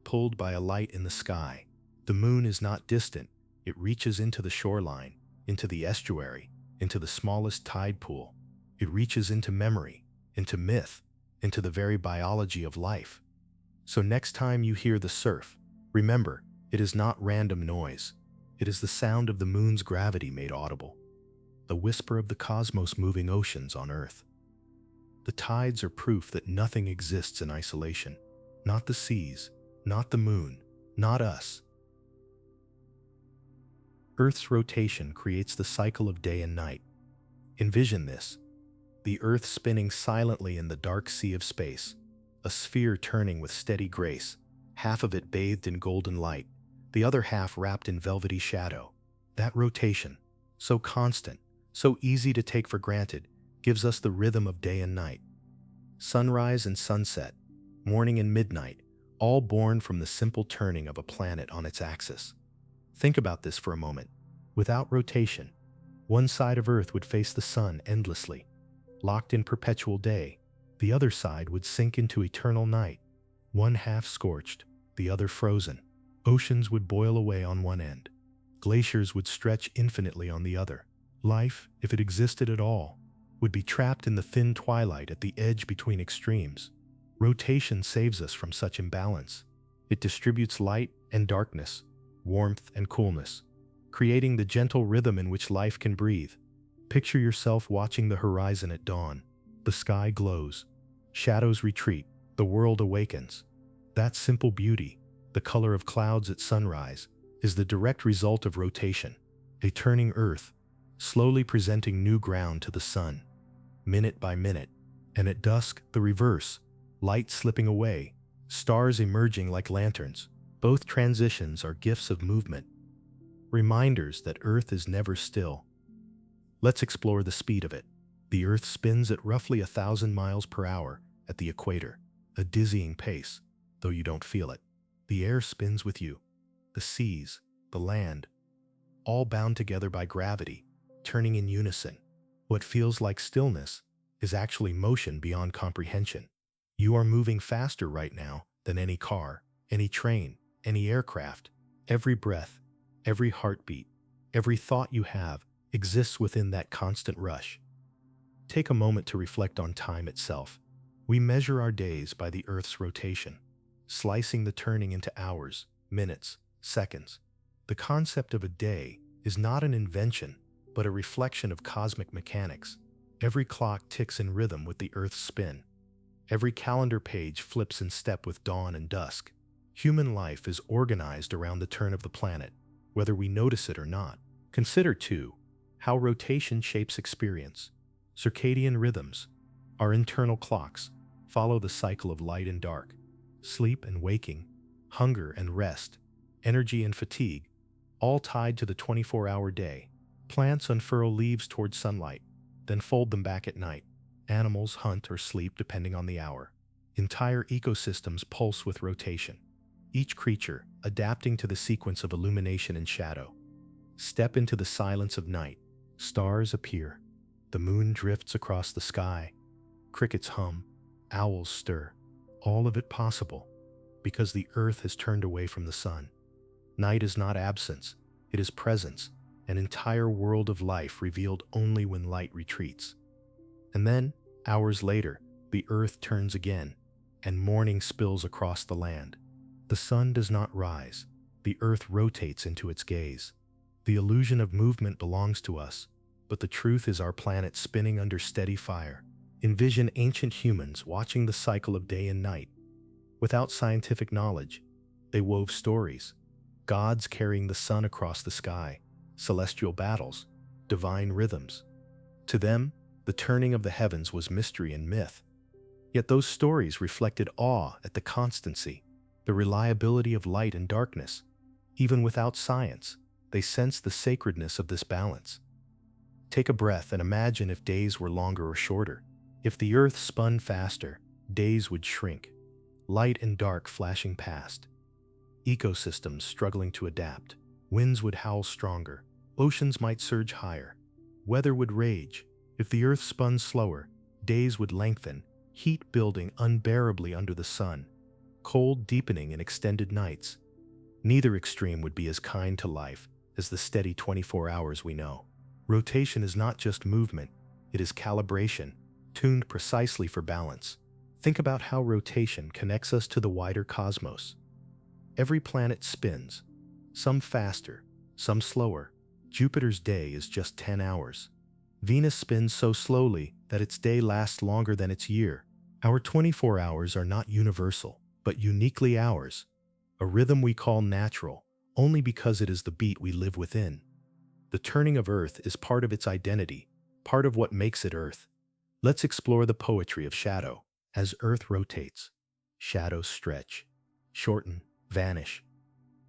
pulled by a light in the sky. The moon is not distant. It reaches into the shoreline, into the estuary, into the smallest tide pool. It reaches into memory, into myth, into the very biology of life. So next time you hear the surf, remember, it is not random noise. It is the sound of the moon's gravity made audible, the whisper of the cosmos moving oceans on Earth. The tides are proof that nothing exists in isolation. Not the seas, not the moon, not us. Earth's rotation creates the cycle of day and night. Envision this: the Earth spinning silently in the dark sea of space, a sphere turning with steady grace, half of it bathed in golden light, the other half wrapped in velvety shadow. That rotation, so constant, so easy to take for granted, gives us the rhythm of day and night. Sunrise and sunset, morning and midnight, all born from the simple turning of a planet on its axis. Think about this for a moment. Without rotation, one side of Earth would face the sun endlessly, locked in perpetual day. The other side would sink into eternal night, one half scorched, the other frozen. Oceans would boil away on one end. Glaciers would stretch infinitely on the other. Life, if it existed at all, would be trapped in the thin twilight at the edge between extremes. Rotation saves us from such imbalance. It distributes light and darkness, warmth and coolness, creating the gentle rhythm in which life can breathe. Picture yourself watching the horizon at dawn. The sky glows, shadows retreat, the world awakens. That simple beauty, the color of clouds at sunrise, is the direct result of rotation, a turning Earth, slowly presenting new ground to the sun, minute by minute. And at dusk, the reverse, light slipping away, stars emerging like lanterns. Both transitions are gifts of movement, reminders that Earth is never still. Let's explore the speed of it. The Earth spins at roughly 1,000 miles per hour at the equator, a dizzying pace, though you don't feel it. The air spins with you, the seas, the land, all bound together by gravity, turning in unison. What feels like stillness is actually motion beyond comprehension. You are moving faster right now than any car, any train, any aircraft. Every breath, every heartbeat, every thought you have exists within that constant rush. Take a moment to reflect on time itself. We measure our days by the Earth's rotation, slicing the turning into hours, minutes, seconds. The concept of a day is not an invention, but a reflection of cosmic mechanics. Every clock ticks in rhythm with the Earth's spin. Every calendar page flips in step with dawn and dusk. Human life is organized around the turn of the planet, whether we notice it or not. Consider, too, how rotation shapes experience. Circadian rhythms, our internal clocks, follow the cycle of light and dark, sleep and waking, hunger and rest, energy and fatigue, all tied to the 24-hour day. Plants unfurl leaves toward sunlight, then fold them back at night. Animals hunt or sleep depending on the hour. Entire ecosystems pulse with rotation, each creature adapting to the sequence of illumination and shadow. Step into the silence of night. Stars appear. The moon drifts across the sky. Crickets hum. Owls stir. All of it possible because the Earth has turned away from the sun. Night is not absence, it is presence, an entire world of life revealed only when light retreats. And then, hours later, the Earth turns again, and morning spills across the land. The sun does not rise. The Earth rotates into its gaze. The illusion of movement belongs to us, but the truth is our planet spinning under steady fire. Envision ancient humans watching the cycle of day and night. Without scientific knowledge, they wove stories. Gods carrying the sun across the sky, celestial battles, divine rhythms. To them, the turning of the heavens was mystery and myth. Yet those stories reflected awe at the constancy, the reliability of light and darkness. Even without science, they sensed the sacredness of this balance. Take a breath and imagine if days were longer or shorter. If the Earth spun faster, days would shrink, light and dark flashing past. Ecosystems struggling to adapt. Winds would howl stronger. Oceans might surge higher. Weather would rage. If the Earth spun slower, days would lengthen, heat building unbearably under the sun, cold deepening in extended nights. Neither extreme would be as kind to life as the steady 24 hours we know. Rotation is not just movement, it is calibration, tuned precisely for balance. Think about how rotation connects us to the wider cosmos. Every planet spins, some faster, some slower. Jupiter's day is just 10 hours. Venus spins so slowly that its day lasts longer than its year. Our 24 hours are not universal, but uniquely ours. a rhythm we call natural only because it is the beat we live within. The turning of Earth is part of its identity, part of what makes it Earth. Let's explore the poetry of shadow. As Earth rotates, shadows stretch, shorten, vanish,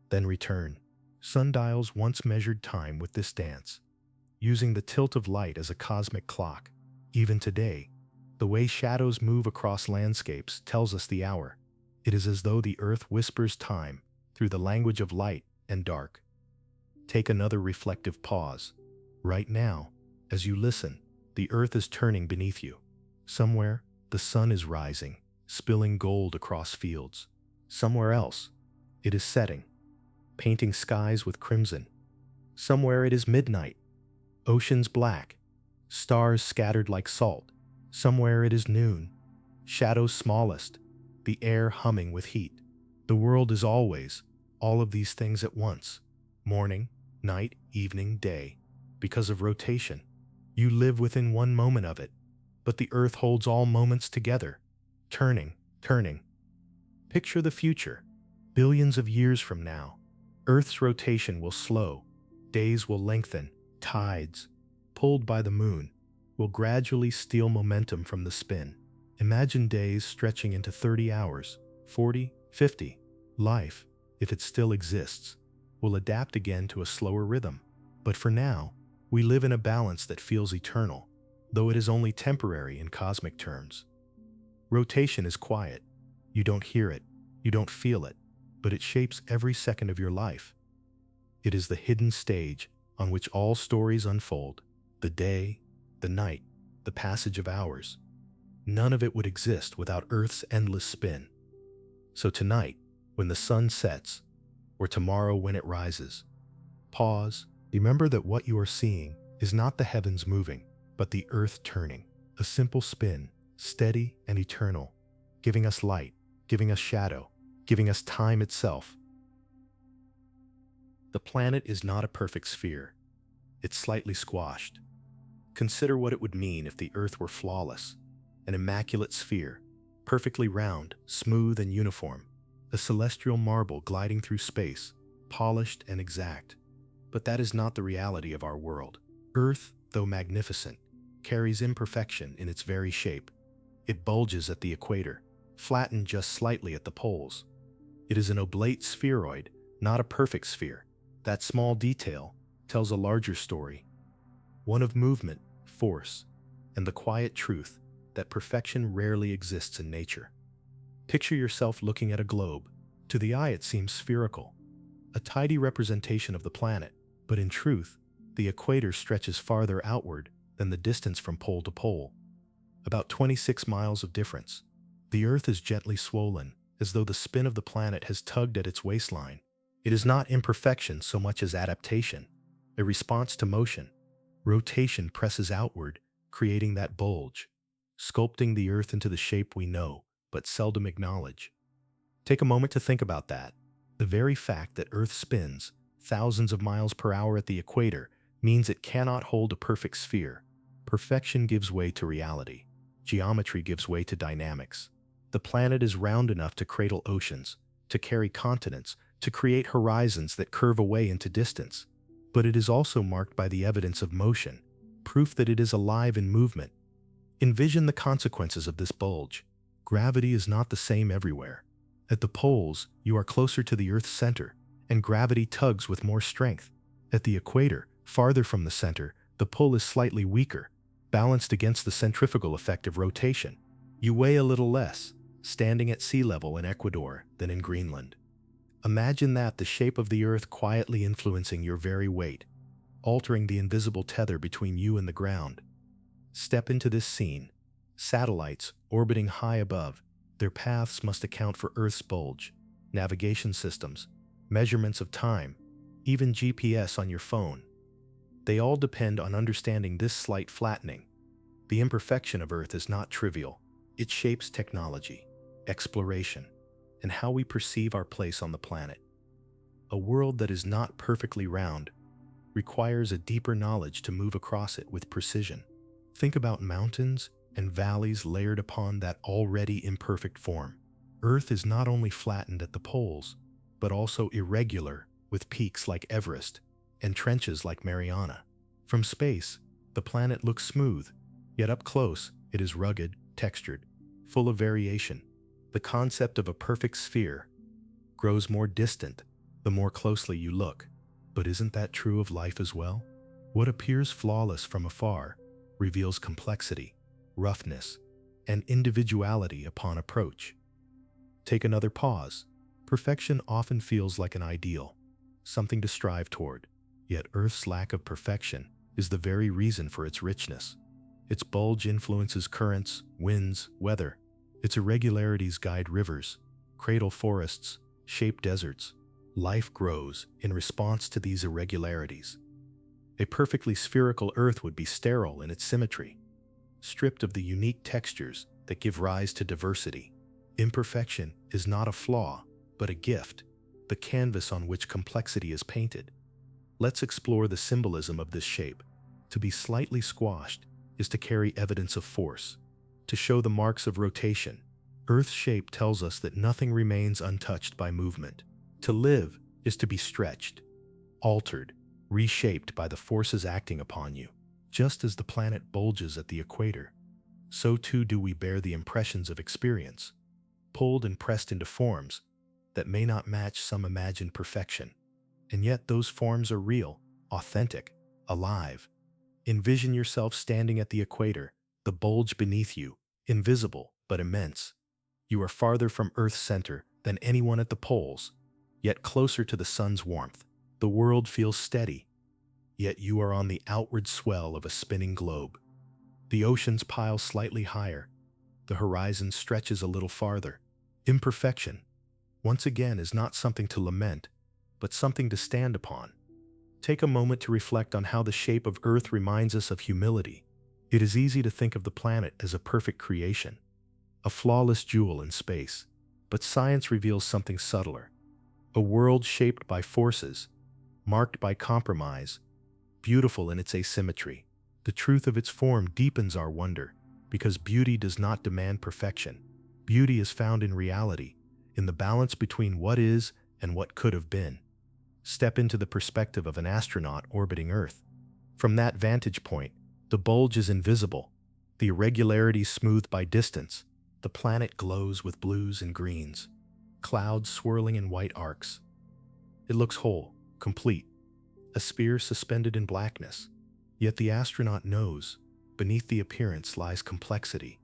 then return. Sundials once measured time with this dance, using the tilt of light as a cosmic clock. Even today, the way shadows move across landscapes tells us the hour. It is as though the Earth whispers time through the language of light and dark. Take another reflective pause. Right now, as you listen, the Earth is turning beneath you. Somewhere, the sun is rising, spilling gold across fields. Somewhere else, it is setting, painting skies with crimson. Somewhere it is midnight, oceans black, stars scattered like salt. Somewhere it is noon, shadows smallest, the air humming with heat. The world is always all of these things at once. Morning, night, evening, day. Because of rotation, you live within one moment of it. But the Earth holds all moments together, turning, turning. Picture the future. Billions of years from now, Earth's rotation will slow, days will lengthen, tides, pulled by the moon, will gradually steal momentum from the spin. Imagine days stretching into 30 hours, 40, 50. Life, if it still exists, will adapt again to a slower rhythm. But for now, we live in a balance that feels eternal, though it is only temporary in cosmic terms. Rotation is quiet. You don't hear it, you don't feel it, but it shapes every second of your life. It is the hidden stage on which all stories unfold. The day, the night, the passage of hours. None of it would exist without Earth's endless spin. So tonight, when the sun sets, or tomorrow when it rises, pause. Remember that what you are seeing is not the heavens moving, but the Earth turning. A simple spin, steady and eternal, giving us light, giving us shadow, giving us time itself. The planet is not a perfect sphere. It's slightly squashed. Consider what it would mean if the Earth were flawless, an immaculate sphere, perfectly round, smooth and uniform, a celestial marble gliding through space, polished and exact. But that is not the reality of our world. Earth, though magnificent, carries imperfection in its very shape. It bulges at the equator, flattened just slightly at the poles. It is an oblate spheroid, not a perfect sphere. That small detail tells a larger story, one of movement, force, and the quiet truth that perfection rarely exists in nature. Picture yourself looking at a globe. To the eye it seems spherical, a tidy representation of the planet, but in truth, the equator stretches farther outward than the distance from pole to pole. About 26 miles of difference. The Earth is gently swollen, as though the spin of the planet has tugged at its waistline. It is not imperfection so much as adaptation, a response to motion. Rotation presses outward, creating that bulge, sculpting the Earth into the shape we know, but seldom acknowledge. Take a moment to think about that. The very fact that Earth spins thousands of miles per hour at the equator means it cannot hold a perfect sphere. Perfection gives way to reality. Geometry gives way to dynamics. The planet is round enough to cradle oceans, to carry continents, to create horizons that curve away into distance. But it is also marked by the evidence of motion, proof that it is alive in movement. Envision the consequences of this bulge. Gravity is not the same everywhere. At the poles, you are closer to the Earth's center, and gravity tugs with more strength. At the equator, farther from the center, the pull is slightly weaker, balanced against the centrifugal effect of rotation. You weigh a little less, standing at sea level in Ecuador than in Greenland. Imagine that, the shape of the Earth quietly influencing your very weight, altering the invisible tether between you and the ground. Step into this scene. Satellites orbiting high above. Their paths must account for Earth's bulge. Navigation systems, measurements of time, even GPS on your phone. They all depend on understanding this slight flattening. The imperfection of Earth is not trivial. It shapes technology, exploration, and how we perceive our place on the planet. A world that is not perfectly round requires a deeper knowledge to move across it with precision. Think about mountains and valleys layered upon that already imperfect form. Earth is not only flattened at the poles, but also irregular, with peaks like Everest and trenches like Mariana. From space, the planet looks smooth, yet up close, it is rugged, textured, full of variation. The concept of a perfect sphere grows more distant the more closely you look. But isn't that true of life as well? What appears flawless from afar reveals complexity, roughness, and individuality upon approach. Take another pause. Perfection often feels like an ideal, something to strive toward. Yet Earth's lack of perfection is the very reason for its richness. Its bulge influences currents, winds, weather. Its irregularities guide rivers, cradle forests, shape deserts. Life grows in response to these irregularities. A perfectly spherical Earth would be sterile in its symmetry, stripped of the unique textures that give rise to diversity. Imperfection is not a flaw, but a gift, the canvas on which complexity is painted. Let's explore the symbolism of this shape. To be slightly squashed is to carry evidence of force, to show the marks of rotation. Earth's shape tells us that nothing remains untouched by movement. To live is to be stretched, altered, reshaped by the forces acting upon you. Just as the planet bulges at the equator, so too do we bear the impressions of experience, pulled and pressed into forms that may not match some imagined perfection. And yet those forms are real, authentic, alive. Envision yourself standing at the equator, the bulge beneath you, invisible but immense. You are farther from Earth's center than anyone at the poles, yet closer to the sun's warmth. The world feels steady, yet you are on the outward swell of a spinning globe. The oceans pile slightly higher. The horizon stretches a little farther. Imperfection, once again, is not something to lament, but something to stand upon. Take a moment to reflect on how the shape of Earth reminds us of humility. It is easy to think of the planet as a perfect creation, a flawless jewel in space, but science reveals something subtler. A world shaped by forces, marked by compromise, beautiful in its asymmetry. The truth of its form deepens our wonder, because beauty does not demand perfection. Beauty is found in reality, in the balance between what is and what could have been. Step into the perspective of an astronaut orbiting Earth. From that vantage point, the bulge is invisible, the irregularities smoothed by distance. The planet glows with blues and greens, clouds swirling in white arcs. It looks whole, complete, a sphere suspended in blackness. Yet the astronaut knows, beneath the appearance lies complexity,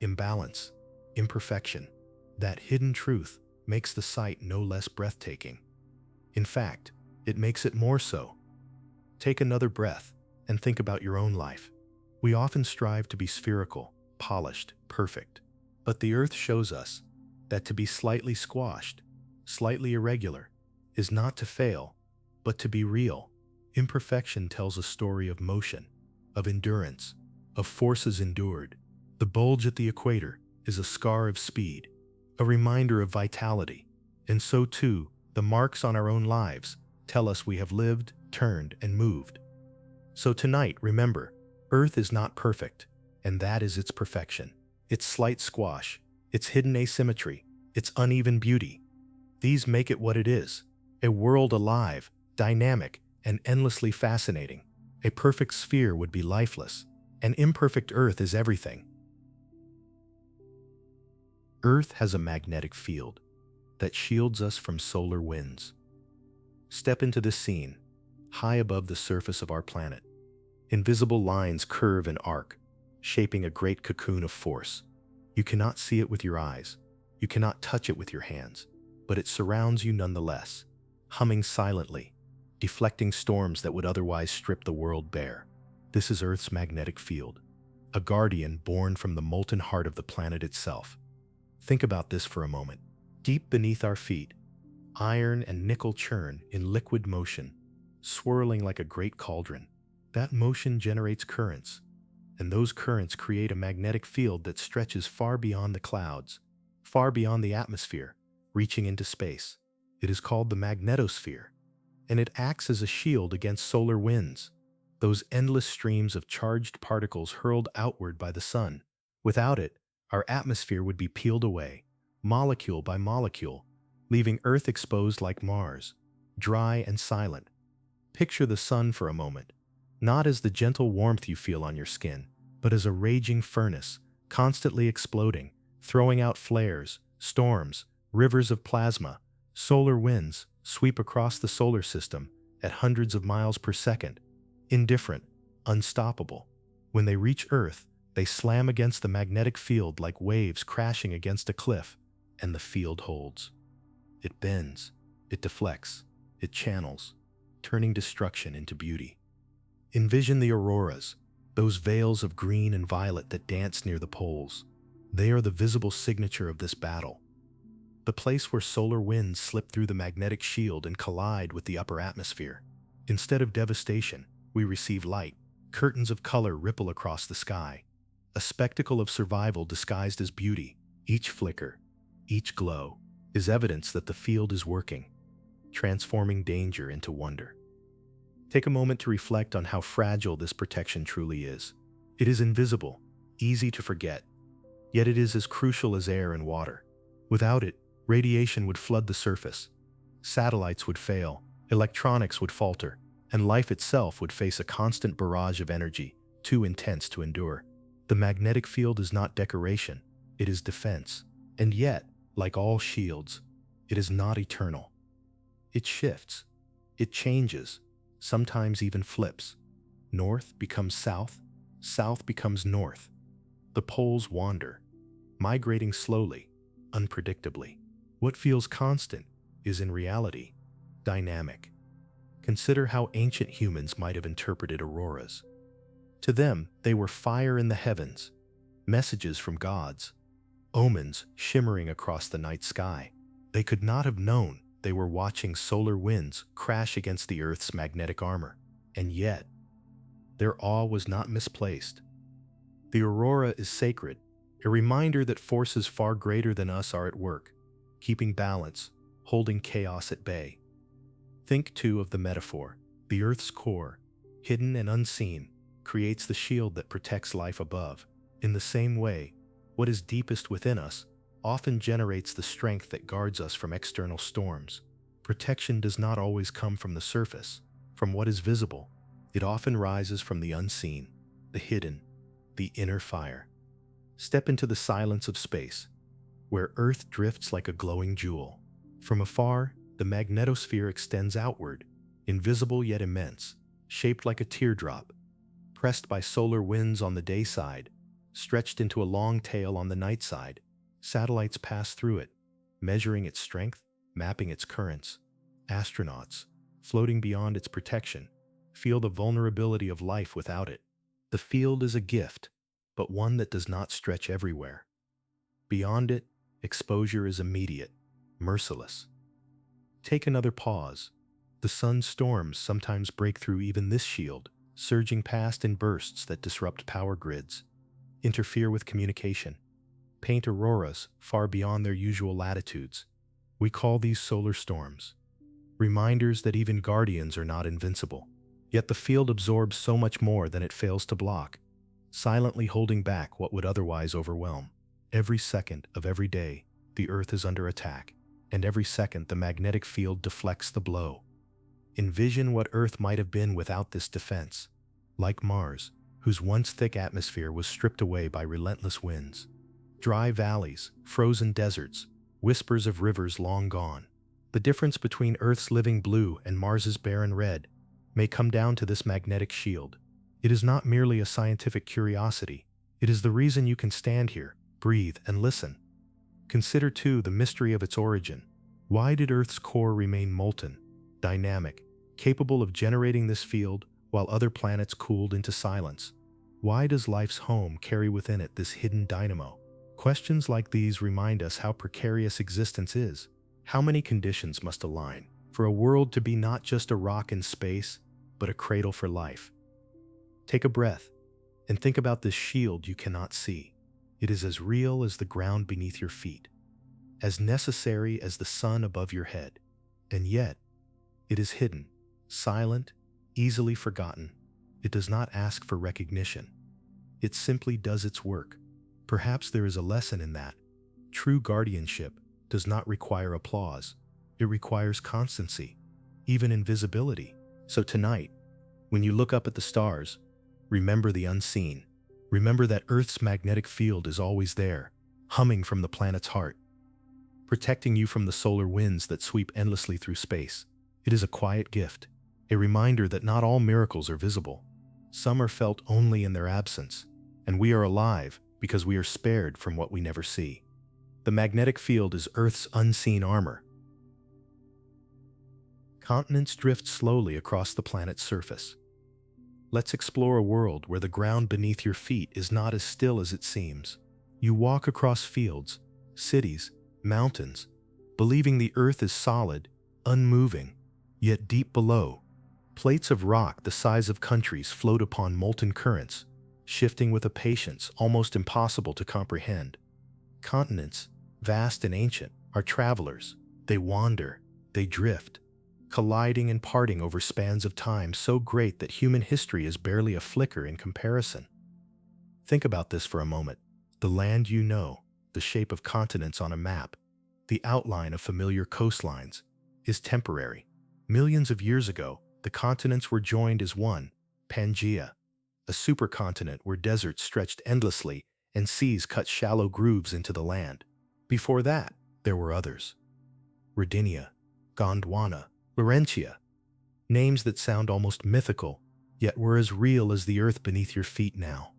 imbalance, imperfection. That hidden truth makes the sight no less breathtaking. In fact, it makes it more so. Take another breath and think about your own life. We often strive to be spherical, polished, perfect. But the Earth shows us that to be slightly squashed, slightly irregular, is not to fail, but to be real. Imperfection tells a story of motion, of endurance, of forces endured. The bulge at the equator is a scar of speed, a reminder of vitality. And so too, the marks on our own lives tell us we have lived, turned, and moved. So tonight, remember, Earth is not perfect, and that is its perfection. Its slight squash, its hidden asymmetry, its uneven beauty. These make it what it is, a world alive, dynamic, and endlessly fascinating. A perfect sphere would be lifeless. An imperfect Earth is everything. Earth has a magnetic field that shields us from solar winds. Step into this scene, high above the surface of our planet. Invisible lines curve and arc, shaping a great cocoon of force. You cannot see it with your eyes. You cannot touch it with your hands, but it surrounds you nonetheless, humming silently, deflecting storms that would otherwise strip the world bare. This is Earth's magnetic field, a guardian born from the molten heart of the planet itself. Think about this for a moment. Deep beneath our feet, iron and nickel churn in liquid motion, swirling like a great cauldron. That motion generates currents, and those currents create a magnetic field that stretches far beyond the clouds, far beyond the atmosphere, reaching into space. It is called the magnetosphere, and it acts as a shield against solar winds, those endless streams of charged particles hurled outward by the sun. Without it, our atmosphere would be peeled away, molecule by molecule, leaving Earth exposed like Mars, dry and silent. Picture the sun for a moment, not as the gentle warmth you feel on your skin, but as a raging furnace, constantly exploding, throwing out flares, storms, rivers of plasma. Solar winds sweep across the solar system at hundreds of miles per second, indifferent, unstoppable. When they reach Earth, they slam against the magnetic field like waves crashing against a cliff, and the field holds. It bends, it deflects, it channels, turning destruction into beauty. Envision the auroras, those veils of green and violet that dance near the poles. They are the visible signature of this battle. The place where solar winds slip through the magnetic shield and collide with the upper atmosphere. Instead of devastation, we receive light. Curtains of color ripple across the sky. A spectacle of survival disguised as beauty. Each flicker, each glow, is evidence that the field is working, transforming danger into wonder. Take a moment to reflect on how fragile this protection truly is. It is invisible, easy to forget, yet it is as crucial as air and water. Without it, radiation would flood the surface, satellites would fail, electronics would falter, and life itself would face a constant barrage of energy, too intense to endure. The magnetic field is not decoration, it is defense. And yet, like all shields, it is not eternal. It shifts, it changes, sometimes even flips. North becomes south, south becomes north. The poles wander, migrating slowly, unpredictably. What feels constant is in reality dynamic. Consider how ancient humans might have interpreted auroras. To them, they were fire in the heavens, messages from gods, omens shimmering across the night sky. They could not have known they were watching solar winds crash against the Earth's magnetic armor. And yet, their awe was not misplaced. The aurora is sacred, a reminder that forces far greater than us are at work, keeping balance, holding chaos at bay. Think, too, of the metaphor. The Earth's core, hidden and unseen, creates the shield that protects life above. In the same way, what is deepest within us often generates the strength that guards us from external storms. Protection does not always come from the surface, from what is visible. It often rises from the unseen, the hidden, the inner fire. Step into the silence of space, where Earth drifts like a glowing jewel. From afar, the magnetosphere extends outward, invisible yet immense, shaped like a teardrop, pressed by solar winds on the day side, stretched into a long tail on the night side. Satellites pass through it, measuring its strength, mapping its currents. Astronauts, floating beyond its protection, feel the vulnerability of life without it. The field is a gift, but one that does not stretch everywhere. Beyond it, exposure is immediate, merciless. Take another pause. The sun's storms sometimes break through even this shield, surging past in bursts that disrupt power grids, interfere with communication, paint auroras far beyond their usual latitudes. We call these solar storms, reminders that even guardians are not invincible. Yet the field absorbs so much more than it fails to block, silently holding back what would otherwise overwhelm. Every second of every day, the Earth is under attack, and every second the magnetic field deflects the blow. Envision what Earth might have been without this defense, like Mars, whose once thick atmosphere was stripped away by relentless winds. Dry valleys, frozen deserts, whispers of rivers long gone. The difference between Earth's living blue and Mars's barren red may come down to this magnetic shield. It is not merely a scientific curiosity. It is the reason you can stand here, breathe, and listen. Consider, too, the mystery of its origin. Why did Earth's core remain molten, dynamic, capable of generating this field while other planets cooled into silence? Why does life's home carry within it this hidden dynamo? Questions like these remind us how precarious existence is. How many conditions must align for a world to be not just a rock in space, but a cradle for life? Take a breath and think about this shield you cannot see. It is as real as the ground beneath your feet, as necessary as the sun above your head. And yet, it is hidden, silent, easily forgotten. It does not ask for recognition. It simply does its work. Perhaps there is a lesson in that. True guardianship does not require applause. It requires constancy, even invisibility. So tonight, when you look up at the stars, remember the unseen. Remember that Earth's magnetic field is always there, humming from the planet's heart, protecting you from the solar winds that sweep endlessly through space. It is a quiet gift, a reminder that not all miracles are visible. Some are felt only in their absence, and we are alive because we are spared from what we never see. The magnetic field is Earth's unseen armor. Continents drift slowly across the planet's surface. Let's explore a world where the ground beneath your feet is not as still as it seems. You walk across fields, cities, mountains, believing the earth is solid, unmoving, yet deep below, plates of rock the size of countries float upon molten currents, shifting with a patience almost impossible to comprehend. Continents, vast and ancient, are travelers. They wander, they drift, colliding and parting over spans of time so great that human history is barely a flicker in comparison. Think about this for a moment. The land you know, the shape of continents on a map, the outline of familiar coastlines, is temporary. Millions of years ago, the continents were joined as one, Pangaea, a supercontinent where deserts stretched endlessly and seas cut shallow grooves into the land. Before that, there were others. Rodinia, Gondwana, Laurentia, names that sound almost mythical, yet were as real as the earth beneath your feet now.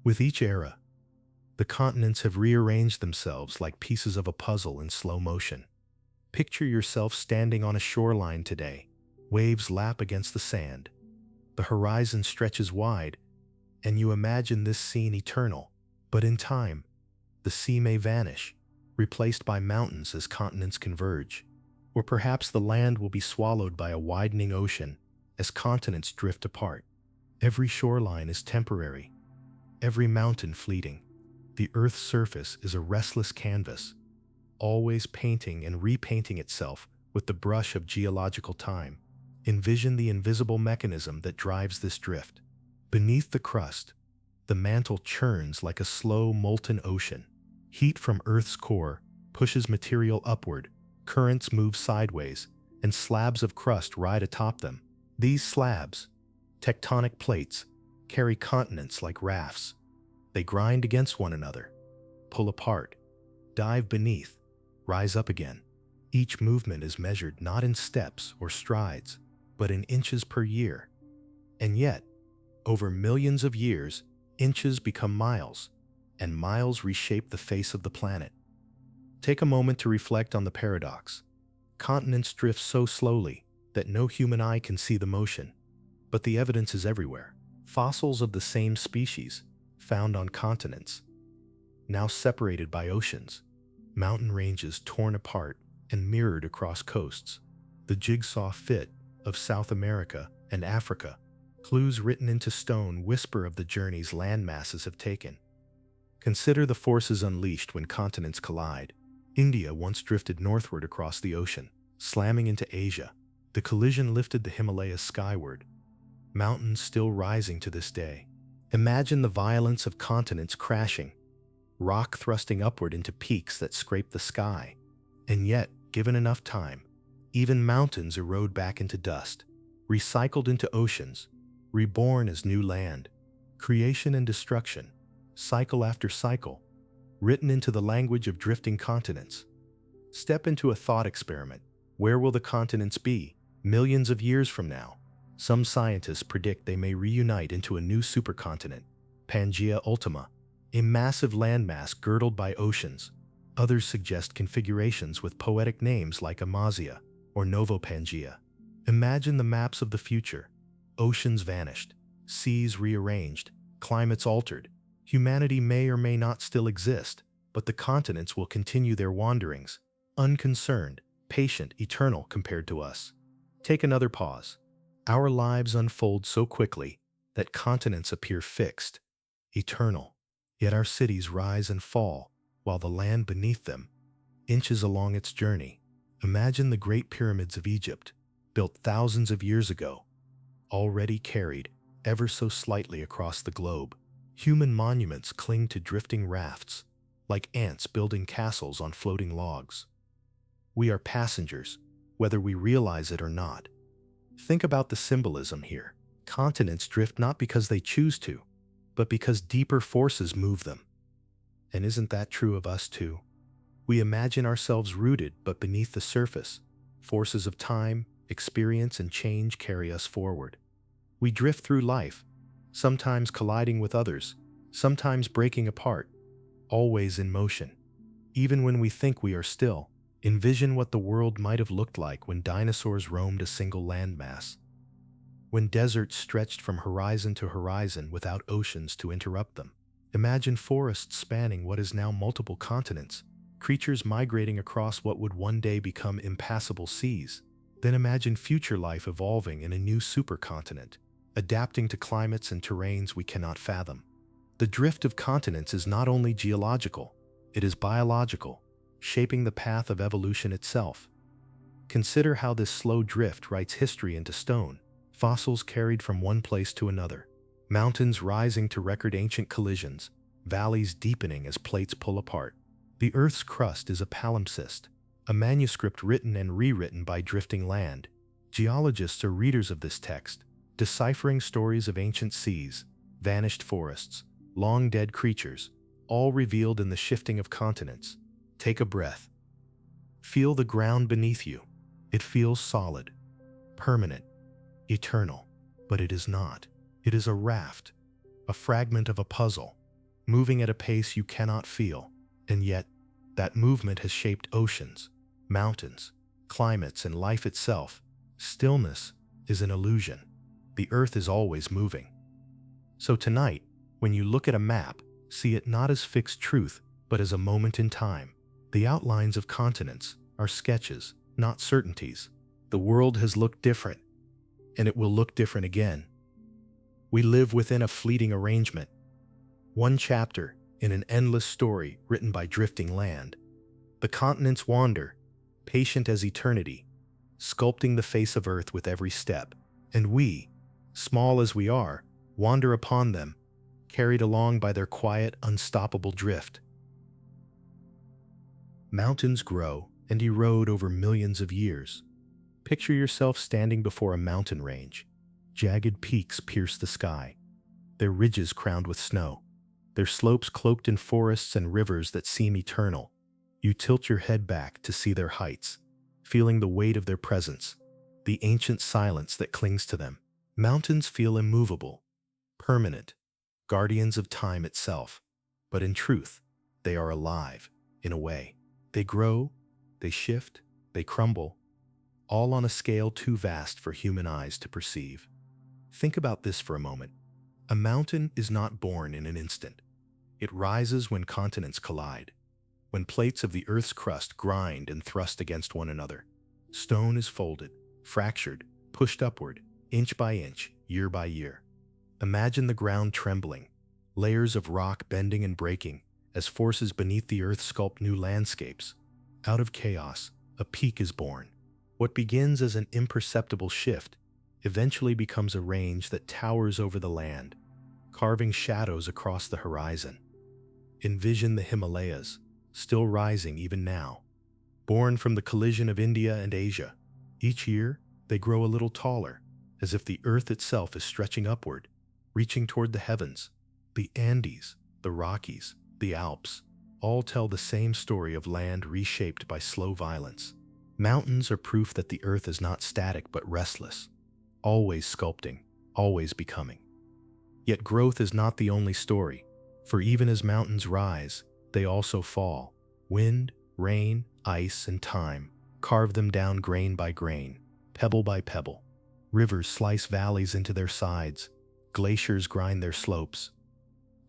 With each era, the continents have rearranged themselves like pieces of a puzzle in slow motion. Picture yourself standing on a shoreline today. Waves lap against the sand. The horizon stretches wide, and you imagine this scene eternal. But in time, the sea may vanish, replaced by mountains as continents converge. Or perhaps the land will be swallowed by a widening ocean as continents drift apart. Every shoreline is temporary, every mountain fleeting. The Earth's surface is a restless canvas, always painting and repainting itself with the brush of geological time. Envision the invisible mechanism that drives this drift. Beneath the crust, the mantle churns like a slow, molten ocean. Heat from Earth's core pushes material upward, currents move sideways, and slabs of crust ride atop them. These slabs, tectonic plates, carry continents like rafts. They grind against one another, pull apart, dive beneath, rise up again. Each movement is measured not in steps or strides, but in inches per year. And yet, over millions of years, inches become miles, and miles reshape the face of the planet. Take a moment to reflect on the paradox. Continents drift so slowly that no human eye can see the motion, but the evidence is everywhere. Fossils of the same species, found on continents, now separated by oceans, mountain ranges torn apart and mirrored across coasts, the jigsaw fit of South America and Africa, clues written into stone whisper of the journeys land masses have taken. Consider the forces unleashed when continents collide. India once drifted northward across the ocean, slamming into Asia. The collision lifted the Himalayas skyward, mountains still rising to this day. Imagine the violence of continents crashing, rock thrusting upward into peaks that scrape the sky. And yet, given enough time, even mountains erode back into dust, recycled into oceans, reborn as new land. Creation and destruction, cycle after cycle, written into the language of drifting continents. Step into a thought experiment. Where will the continents be millions of years from now? Some scientists predict they may reunite into a new supercontinent, Pangaea Ultima, a massive landmass girdled by oceans. Others suggest configurations with poetic names like Amazia or Novo-Pangaea. Imagine the maps of the future. Oceans vanished, seas rearranged, climates altered. Humanity may or may not still exist, but the continents will continue their wanderings, unconcerned, patient, eternal compared to us. Take another pause. Our lives unfold so quickly that continents appear fixed, eternal. Yet our cities rise and fall, while the land beneath them inches along its journey. Imagine the Great Pyramids of Egypt, built thousands of years ago, already carried ever so slightly across the globe. Human monuments cling to drifting rafts, like ants building castles on floating logs. We are passengers, whether we realize it or not. Think about the symbolism here. Continents drift not because they choose to, but because deeper forces move them. And isn't that true of us too? We imagine ourselves rooted, but beneath the surface, forces of time, experience, and change carry us forward. We drift through life, sometimes colliding with others, sometimes breaking apart, always in motion. Even when we think we are still, envision what the world might have looked like when dinosaurs roamed a single landmass. When deserts stretched from horizon to horizon without oceans to interrupt them. Imagine forests spanning what is now multiple continents, creatures migrating across what would one day become impassable seas. Then imagine future life evolving in a new supercontinent, adapting to climates and terrains we cannot fathom. The drift of continents is not only geological, it is biological, shaping the path of evolution itself. Consider how this slow drift writes history into stone, fossils carried from one place to another, mountains rising to record ancient collisions, valleys deepening as plates pull apart. The Earth's crust is a palimpsest, a manuscript written and rewritten by drifting land. Geologists are readers of this text, deciphering stories of ancient seas, vanished forests, long-dead creatures, all revealed in the shifting of continents. Take a breath. Feel the ground beneath you. It feels solid, permanent, eternal, but it is not. It is a raft, a fragment of a puzzle, moving at a pace you cannot feel, and yet that movement has shaped oceans, mountains, climates, and life itself. Stillness is an illusion. The Earth is always moving. So tonight, when you look at a map, see it not as fixed truth, but as a moment in time. The outlines of continents are sketches, not certainties. The world has looked different, and it will look different again. We live within a fleeting arrangement, one chapter in an endless story written by drifting land. The continents wander, patient as eternity, sculpting the face of Earth with every step. And we, small as we are, wander upon them, carried along by their quiet, unstoppable drift. Mountains grow and erode over millions of years. Picture yourself standing before a mountain range. Jagged peaks pierce the sky, their ridges crowned with snow, their slopes cloaked in forests and rivers that seem eternal. You tilt your head back to see their heights, feeling the weight of their presence, the ancient silence that clings to them. Mountains feel immovable, permanent, guardians of time itself. But in truth, they are alive, in a way. They grow, they shift, they crumble, all on a scale too vast for human eyes to perceive. Think about this for a moment. A mountain is not born in an instant. It rises when continents collide, when plates of the Earth's crust grind and thrust against one another. Stone is folded, fractured, pushed upward, inch by inch, year by year. Imagine the ground trembling, layers of rock bending and breaking as forces beneath the Earth sculpt new landscapes. Out of chaos, a peak is born. What begins as an imperceptible shift eventually becomes a range that towers over the land, carving shadows across the horizon. Envision the Himalayas, still rising even now. Born from the collision of India and Asia, each year they grow a little taller, as if the Earth itself is stretching upward, reaching toward the heavens. The Andes, the Rockies, the Alps, all tell the same story of land reshaped by slow violence. Mountains are proof that the Earth is not static but restless, always sculpting, always becoming. Yet growth is not the only story, for even as mountains rise, they also fall. Wind, rain, ice, and time carve them down grain by grain, pebble by pebble. Rivers slice valleys into their sides, glaciers grind their slopes.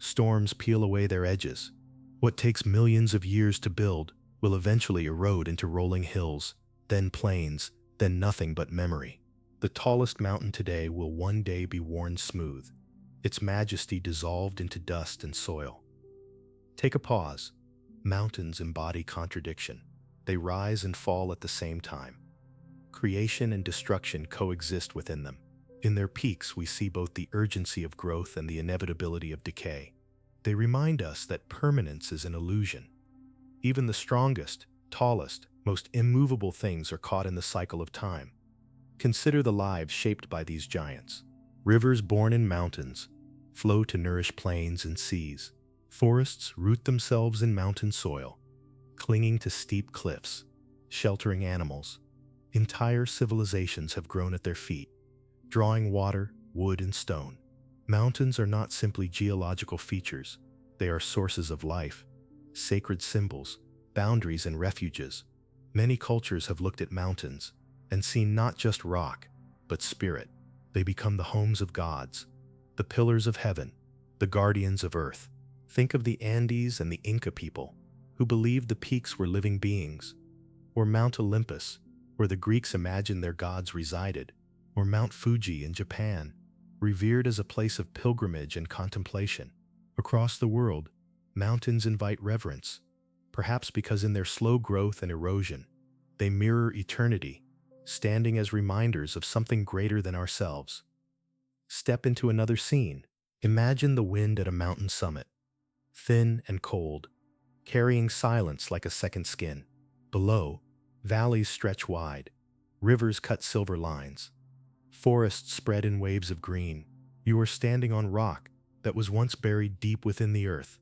Storms peel away their edges. What takes millions of years to build will eventually erode into rolling hills, then plains, then nothing but memory. The tallest mountain today will one day be worn smooth, its majesty dissolved into dust and soil. Take a pause. Mountains embody contradiction. They rise and fall at the same time. Creation and destruction coexist within them. In their peaks, we see both the urgency of growth and the inevitability of decay. They remind us that permanence is an illusion. Even the strongest, tallest, most immovable things are caught in the cycle of time. Consider the lives shaped by these giants. Rivers born in mountains flow to nourish plains and seas. Forests root themselves in mountain soil, clinging to steep cliffs, sheltering animals. Entire civilizations have grown at their feet, drawing water, wood, and stone. Mountains are not simply geological features. They are sources of life, sacred symbols, boundaries, and refuges. Many cultures have looked at mountains and seen not just rock, but spirit. They become the homes of gods, the pillars of heaven, the guardians of earth. Think of the Andes and the Inca people, who believed the peaks were living beings, or Mount Olympus, where the Greeks imagined their gods resided, or Mount Fuji in Japan, revered as a place of pilgrimage and contemplation. Across the world, mountains invite reverence, perhaps because in their slow growth and erosion, they mirror eternity, standing as reminders of something greater than ourselves. Step into another scene. Imagine the wind at a mountain summit, thin and cold, carrying silence like a second skin. Below, valleys stretch wide, rivers cut silver lines, forests spread in waves of green. You are standing on rock that was once buried deep within the earth,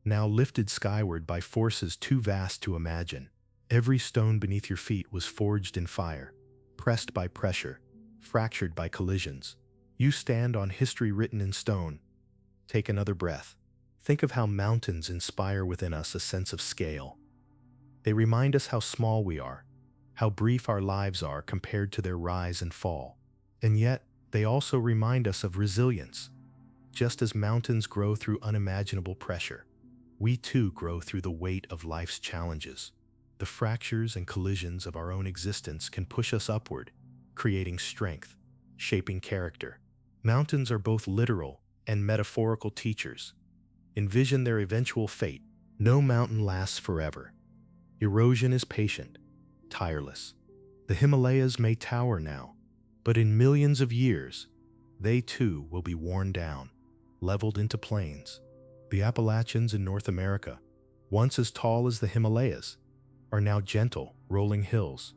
now lifted skyward by forces too vast to imagine. Every stone beneath your feet was forged in fire, pressed by pressure, fractured by collisions. You stand on history written in stone. Take another breath. Think of how mountains inspire within us a sense of scale. They remind us how small we are, how brief our lives are compared to their rise and fall. And yet, they also remind us of resilience. Just as mountains grow through unimaginable pressure, we too grow through the weight of life's challenges. The fractures and collisions of our own existence can push us upward, creating strength, shaping character. Mountains are both literal and metaphorical teachers. Envision their eventual fate. No mountain lasts forever. Erosion is patient, tireless. The Himalayas may tower now, but in millions of years, they too will be worn down, leveled into plains. The Appalachians in North America, once as tall as the Himalayas, are now gentle, rolling hills.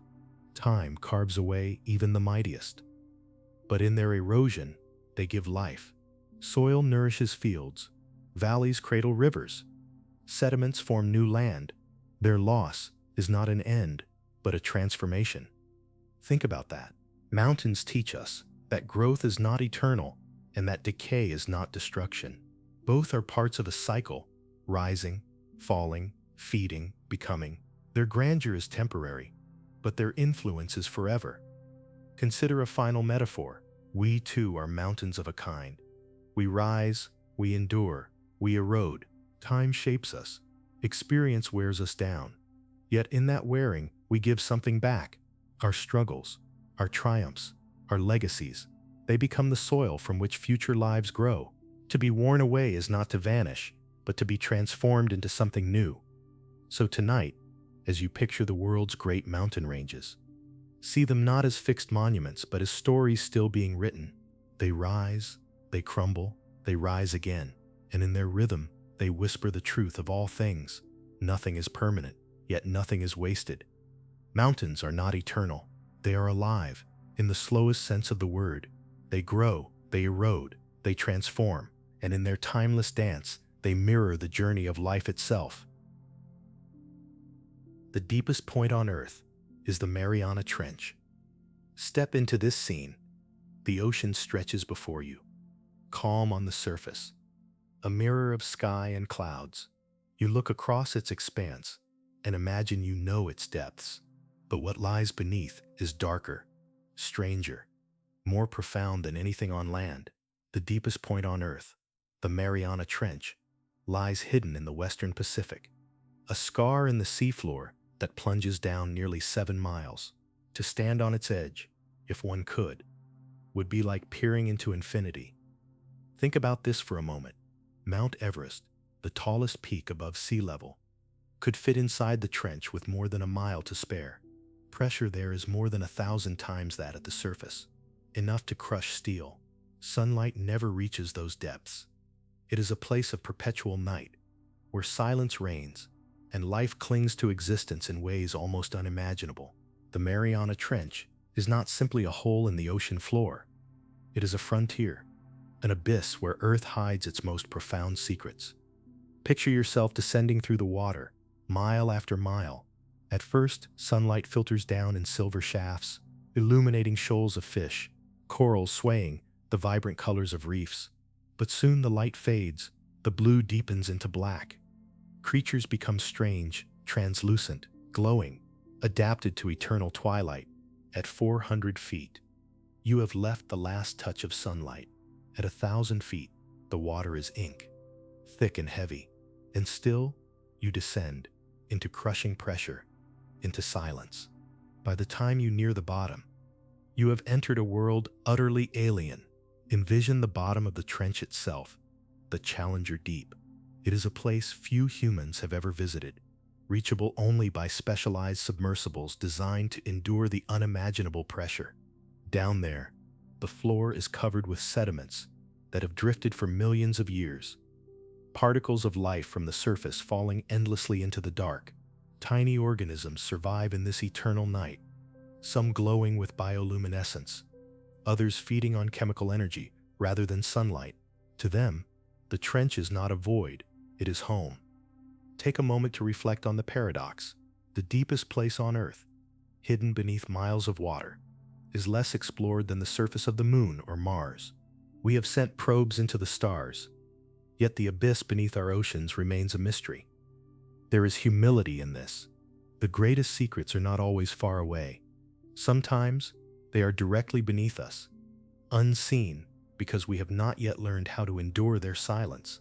Time carves away even the mightiest. But in their erosion, they give life. Soil nourishes fields, valleys cradle rivers, sediments form new land. Their loss is not an end, but a transformation. Think about that. Mountains teach us that growth is not eternal and that decay is not destruction. Both are parts of a cycle, rising, falling, feeding, becoming. Their grandeur is temporary, but their influence is forever. Consider a final metaphor. We too are mountains of a kind. We rise, we endure, we erode. Time shapes us. Experience wears us down. Yet in that wearing, we give something back. Our struggles, our triumphs, our legacies. They become the soil from which future lives grow. To be worn away is not to vanish, but to be transformed into something new. So tonight, as you picture the world's great mountain ranges, see them not as fixed monuments, but as stories still being written. They rise, they crumble, they rise again, and in their rhythm, they whisper the truth of all things. Nothing is permanent, yet nothing is wasted. Mountains are not eternal. They are alive, in the slowest sense of the word. They grow, they erode, they transform, and in their timeless dance, they mirror the journey of life itself. The deepest point on Earth is the Mariana Trench. Step into this scene. The ocean stretches before you, calm on the surface, a mirror of sky and clouds. You look across its expanse and imagine you know its depths. But what lies beneath is darker, stranger, more profound than anything on land. The deepest point on Earth, the Mariana Trench, lies hidden in the western Pacific, a scar in the seafloor that plunges down nearly 7 miles. To stand on its edge, if one could, would be like peering into infinity. Think about this for a moment. Mount Everest, the tallest peak above sea level, could fit inside the trench with more than a mile to spare. Pressure there is more than 1,000 times that at the surface, enough to crush steel. Sunlight never reaches those depths. It is a place of perpetual night, where silence reigns, and life clings to existence in ways almost unimaginable. The Mariana Trench is not simply a hole in the ocean floor. It is a frontier, an abyss where Earth hides its most profound secrets. Picture yourself descending through the water, mile after mile. At first, sunlight filters down in silver shafts, illuminating shoals of fish, corals swaying, the vibrant colors of reefs. But soon the light fades, the blue deepens into black. Creatures become strange, translucent, glowing, adapted to eternal twilight. At 400 feet, you have left the last touch of sunlight. At 1,000 feet, the water is ink, thick and heavy, and still you descend into crushing pressure, into silence. By the time you near the bottom, you have entered a world utterly alien. Envision the bottom of the trench itself, the Challenger Deep. It is a place few humans have ever visited, reachable only by specialized submersibles designed to endure the unimaginable pressure. Down there, the floor is covered with sediments that have drifted for millions of years. Particles of life from the surface falling endlessly into the dark. Tiny organisms survive in this eternal night, some glowing with bioluminescence, others feeding on chemical energy rather than sunlight. To them, the trench is not a void, it is home. Take a moment to reflect on the paradox. The deepest place on Earth, hidden beneath miles of water, is less explored than the surface of the Moon or Mars. We have sent probes into the stars, yet the abyss beneath our oceans remains a mystery. There is humility in this. The greatest secrets are not always far away. Sometimes they are directly beneath us, unseen because we have not yet learned how to endure their silence.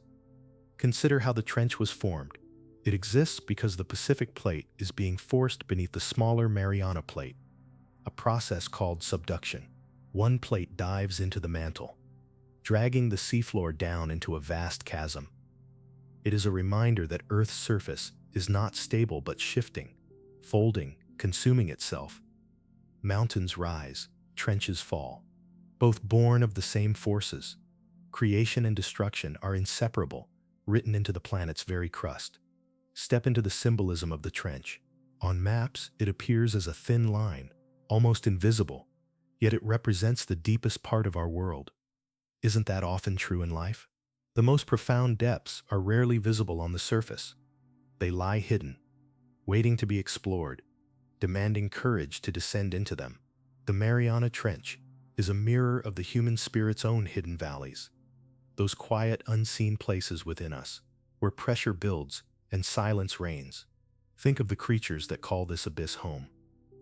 Consider how the trench was formed. It exists because the Pacific Plate is being forced beneath the smaller Mariana Plate, a process called subduction. One plate dives into the mantle, dragging the seafloor down into a vast chasm. It is a reminder that Earth's surface is not stable but shifting, folding, consuming itself. Mountains rise, trenches fall, both born of the same forces. Creation and destruction are inseparable, written into the planet's very crust. Step into the symbolism of the trench. On maps, it appears as a thin line, almost invisible, yet it represents the deepest part of our world. Isn't that often true in life? The most profound depths are rarely visible on the surface. They lie hidden, waiting to be explored, demanding courage to descend into them. The Mariana Trench is a mirror of the human spirit's own hidden valleys, those quiet, unseen places within us, where pressure builds and silence reigns. Think of the creatures that call this abyss home.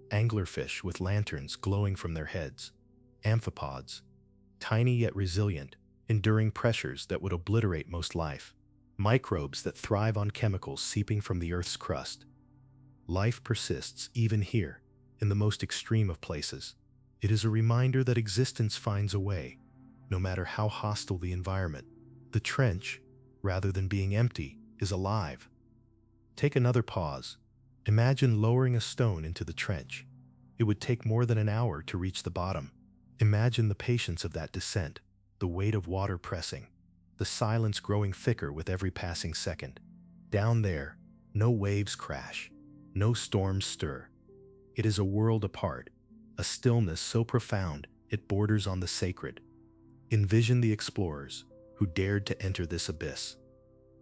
Anglerfish with lanterns glowing from their heads, amphipods, tiny yet resilient, enduring pressures that would obliterate most life, microbes that thrive on chemicals seeping from the Earth's crust. Life persists even here, in the most extreme of places. It is a reminder that existence finds a way, no matter how hostile the environment. The trench, rather than being empty, is alive. Take another pause. Imagine lowering a stone into the trench. It would take more than an hour to reach the bottom. Imagine the patience of that descent, the weight of water pressing, the silence growing thicker with every passing second. Down there, no waves crash, no storms stir. It is a world apart, a stillness so profound it borders on the sacred. Envision the explorers who dared to enter this abyss.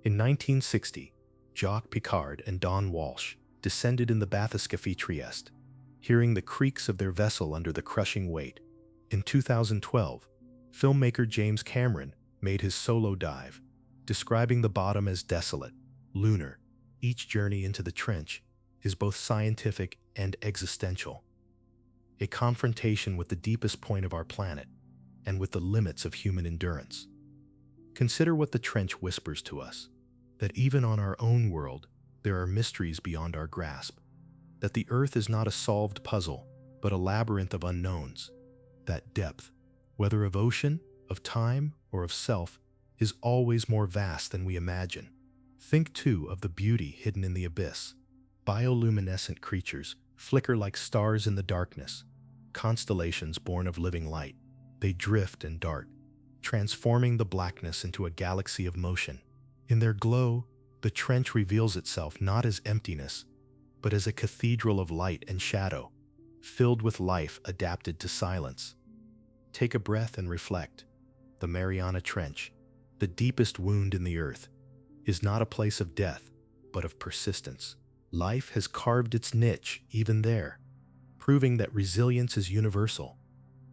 In 1960, Jacques Picard and Don Walsh descended in the bathyscaphe Trieste, hearing the creaks of their vessel under the crushing weight. In 2012, filmmaker James Cameron made his solo dive, describing the bottom as desolate, lunar. Each journey into the trench is both scientific and existential, a confrontation with the deepest point of our planet and with the limits of human endurance. Consider what the trench whispers to us, that even on our own world, there are mysteries beyond our grasp, that the Earth is not a solved puzzle, but a labyrinth of unknowns. That depth, whether of ocean, of time, or of self, is always more vast than we imagine. Think too of the beauty hidden in the abyss. Bioluminescent creatures flicker like stars in the darkness, constellations born of living light. They drift and dart, transforming the blackness into a galaxy of motion. In their glow, The trench reveals itself not as emptiness, but as a cathedral of light and shadow, filled with life adapted to silence. Take a breath and reflect. The Mariana Trench, the deepest wound in the earth, is not a place of death, but of persistence. Life has carved its niche even there, proving that resilience is universal.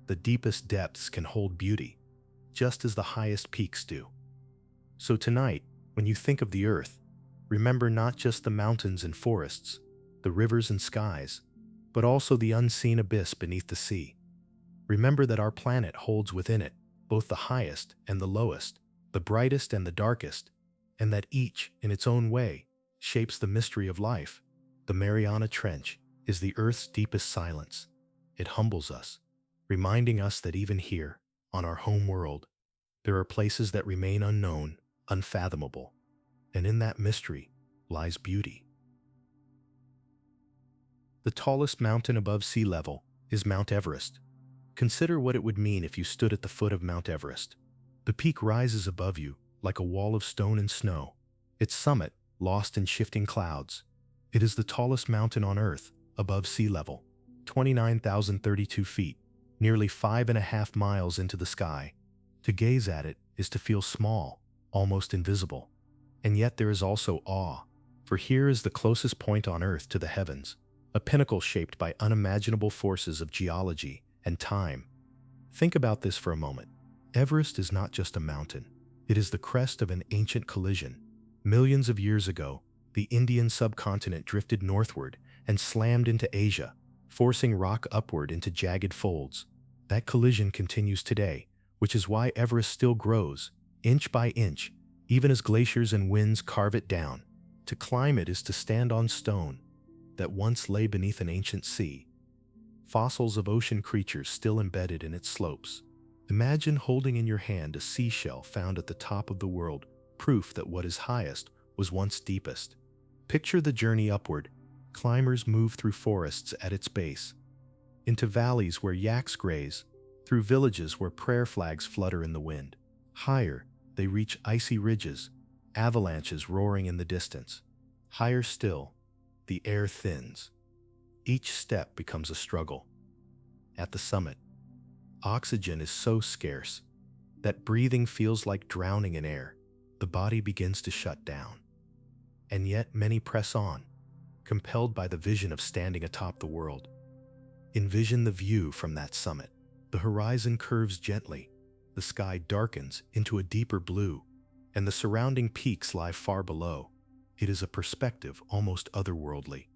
The deepest depths can hold beauty, just as the highest peaks do. So tonight, when you think of the earth, remember not just the mountains and forests, the rivers and skies, but also the unseen abyss beneath the sea. Remember that our planet holds within it both the highest and the lowest, the brightest and the darkest, and that each, in its own way, shapes the mystery of life. The Mariana Trench is the Earth's deepest silence. It humbles us, reminding us that even here, on our home world, there are places that remain unknown, unfathomable, and in that mystery lies beauty. The tallest mountain above sea level is Mount Everest. Consider what it would mean if you stood at the foot of Mount Everest. The peak rises above you like a wall of stone and snow, its summit lost in shifting clouds. It is the tallest mountain on Earth above sea level, 29,032 feet, nearly 5.5 miles into the sky. To gaze at it is to feel small, almost invisible. And yet there is also awe, for here is the closest point on Earth to the heavens, a pinnacle shaped by unimaginable forces of geology and time. Think about this for a moment. Everest is not just a mountain. It is the crest of an ancient collision. Millions of years ago, the Indian subcontinent drifted northward and slammed into Asia, forcing rock upward into jagged folds. That collision continues today, which is why Everest still grows, inch by inch, even as glaciers and winds carve it down. To climb it is to stand on stone that once lay beneath an ancient sea, fossils of ocean creatures still embedded in its slopes. Imagine holding in your hand a seashell found at the top of the world, proof that what is highest was once deepest. Picture the journey upward. Climbers move through forests at its base, into valleys where yaks graze, through villages where prayer flags flutter in the wind. Higher, they reach icy ridges, avalanches roaring in the distance. Higher still, the air thins. Each step becomes a struggle. At the summit, oxygen is so scarce that breathing feels like drowning in air. The body begins to shut down. And yet many press on, compelled by the vision of standing atop the world. Envision the view from that summit. The horizon curves gently, the sky darkens into a deeper blue, and the surrounding peaks lie far below. It is a perspective almost otherworldly,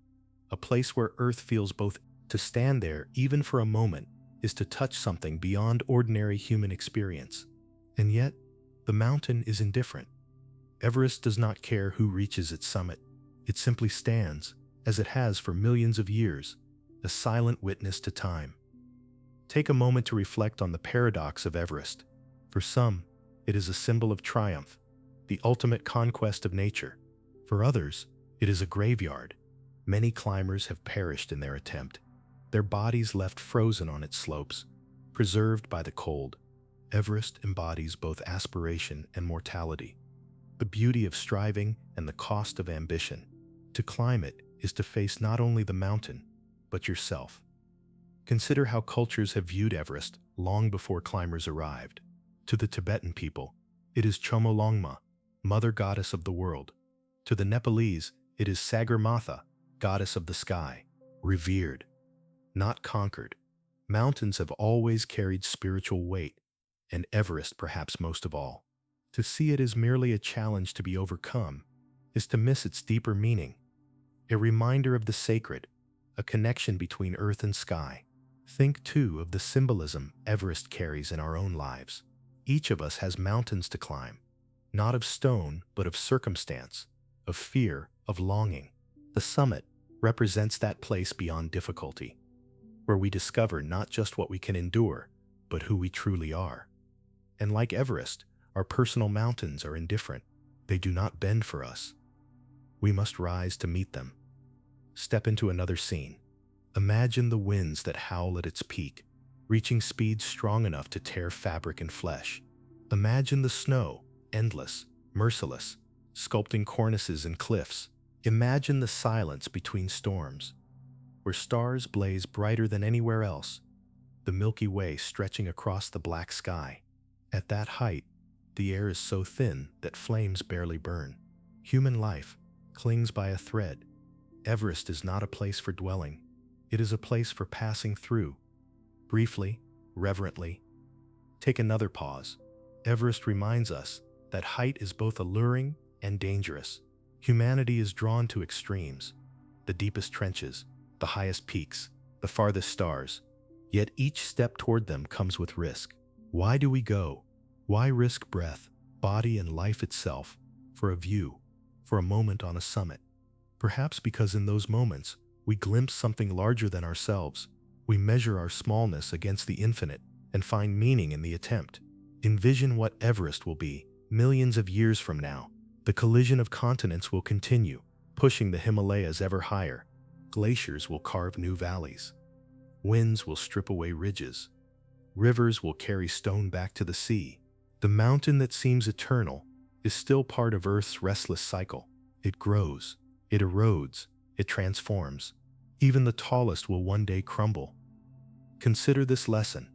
a place where Earth feels both. To stand there, even for a moment, is to touch something beyond ordinary human experience. And yet, the mountain is indifferent. Everest does not care who reaches its summit. It simply stands, as it has for millions of years, a silent witness to time. Take a moment to reflect on the paradox of Everest. For some, it is a symbol of triumph, the ultimate conquest of nature. For others, it is a graveyard. Many climbers have perished in their attempt, their bodies left frozen on its slopes, preserved by the cold. Everest embodies both aspiration and mortality, the beauty of striving and the cost of ambition. To climb it is to face not only the mountain, but yourself. Consider how cultures have viewed Everest long before climbers arrived. To the Tibetan people, it is Chomolungma, mother goddess of the world. To the Nepalese, it is Sagarmatha, goddess of the sky, revered, not conquered. Mountains have always carried spiritual weight, and Everest perhaps most of all. To see it as merely a challenge to be overcome is to miss its deeper meaning, a reminder of the sacred, a connection between earth and sky. Think, too, of the symbolism Everest carries in our own lives. Each of us has mountains to climb, not of stone, but of circumstance, of fear, of longing. The summit represents that place beyond difficulty, where we discover not just what we can endure, but who we truly are. And like Everest, our personal mountains are indifferent. They do not bend for us. We must rise to meet them. Step into another scene. Imagine the winds that howl at its peak, reaching speeds strong enough to tear fabric and flesh. Imagine the snow, endless, merciless, sculpting cornices and cliffs. Imagine the silence between storms, where stars blaze brighter than anywhere else, the Milky Way stretching across the black sky. At that height, the air is so thin that flames barely burn. Human life clings by a thread. Everest is not a place for dwelling. It is a place for passing through. Briefly, reverently, take another pause. Everest reminds us that height is both alluring and dangerous. Humanity is drawn to extremes, the deepest trenches, the highest peaks, the farthest stars. Yet each step toward them comes with risk. Why do we go? Why risk breath, body, and life itself for a view, for a moment on a summit? Perhaps because in those moments, we glimpse something larger than ourselves. We measure our smallness against the infinite and find meaning in the attempt. Envision what Everest will be millions of years from now. The collision of continents will continue, pushing the Himalayas ever higher. Glaciers will carve new valleys. Winds will strip away ridges. Rivers will carry stone back to the sea. The mountain that seems eternal is still part of Earth's restless cycle. It grows, it erodes, it transforms. Even the tallest will one day crumble. Consider this lesson.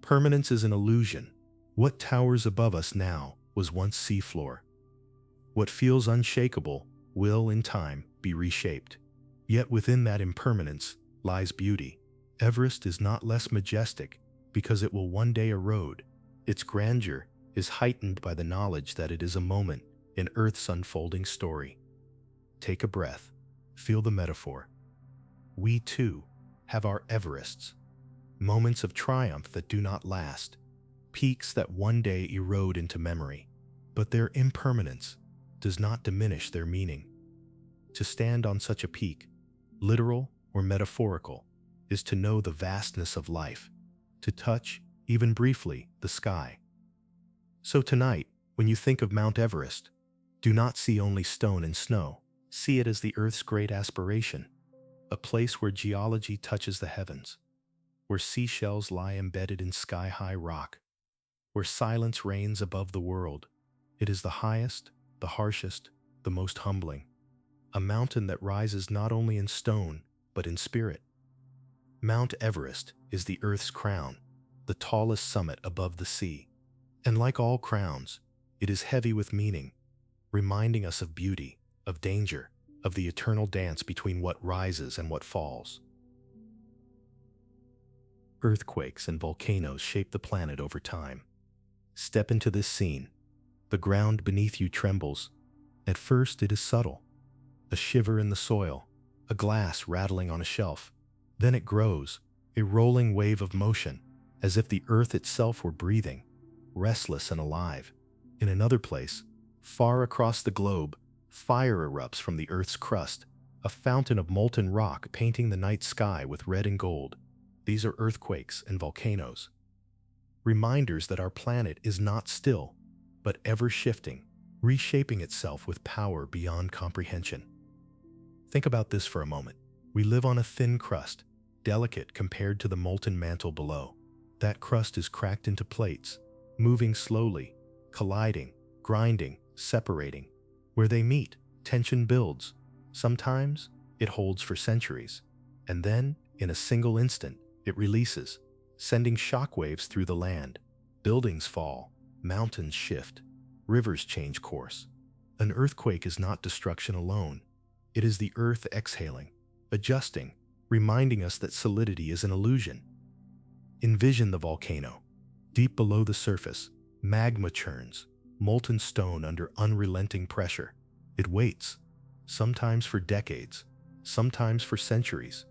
Permanence is an illusion. What towers above us now was once seafloor. What feels unshakable will, in time, be reshaped. Yet within that impermanence lies beauty. Everest is not less majestic because it will one day erode. Its grandeur is heightened by the knowledge that it is a moment in Earth's unfolding story. Take a breath. Feel the metaphor. We, too, have our Everests. Moments of triumph that do not last. Peaks that one day erode into memory. But their impermanence does not diminish their meaning. To stand on such a peak, literal or metaphorical, is to know the vastness of life, to touch, even briefly, the sky. So tonight, when you think of Mount Everest, do not see only stone and snow. See it as the Earth's great aspiration, a place where geology touches the heavens, where seashells lie embedded in sky-high rock, where silence reigns above the world. It is the highest, the harshest, the most humbling. A mountain that rises not only in stone, but in spirit. Mount Everest is the Earth's crown, the tallest summit above the sea. And like all crowns, it is heavy with meaning, reminding us of beauty, of danger, of the eternal dance between what rises and what falls. Earthquakes and volcanoes shape the planet over time. Step into this scene. The ground beneath you trembles. At first, it is subtle. A shiver in the soil, a glass rattling on a shelf. Then it grows, a rolling wave of motion, as if the earth itself were breathing, restless and alive. In another place, far across the globe, fire erupts from the earth's crust, a fountain of molten rock painting the night sky with red and gold. These are earthquakes and volcanoes. Reminders that our planet is not still, but ever shifting, reshaping itself with power beyond comprehension. Think about this for a moment. We live on a thin crust, delicate compared to the molten mantle below. That crust is cracked into plates, moving slowly, colliding, grinding, separating. Where they meet, tension builds. Sometimes it holds for centuries. And then, in a single instant, it releases, sending shockwaves through the land. Buildings fall, mountains shift, rivers change course. An earthquake is not destruction alone. It is the earth exhaling, adjusting, reminding us that solidity is an illusion. Envision the volcano. Deep below the surface, magma churns, molten stone under unrelenting pressure. It waits, sometimes for decades, sometimes for centuries.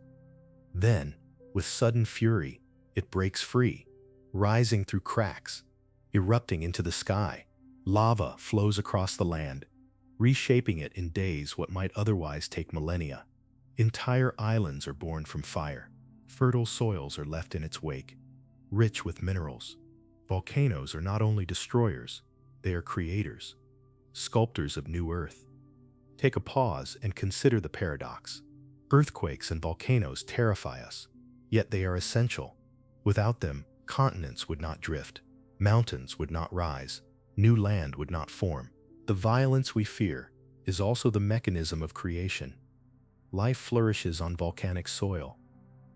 Then, with sudden fury, it breaks free, rising through cracks, erupting into the sky. Lava flows across the land, reshaping it in days what might otherwise take millennia. Entire islands are born from fire. Fertile soils are left in its wake, rich with minerals. Volcanoes are not only destroyers, they are creators, sculptors of new earth. Take a pause and consider the paradox. Earthquakes and volcanoes terrify us, yet they are essential. Without them, continents would not drift, mountains would not rise, new land would not form. The violence we fear is also the mechanism of creation. Life flourishes on volcanic soil,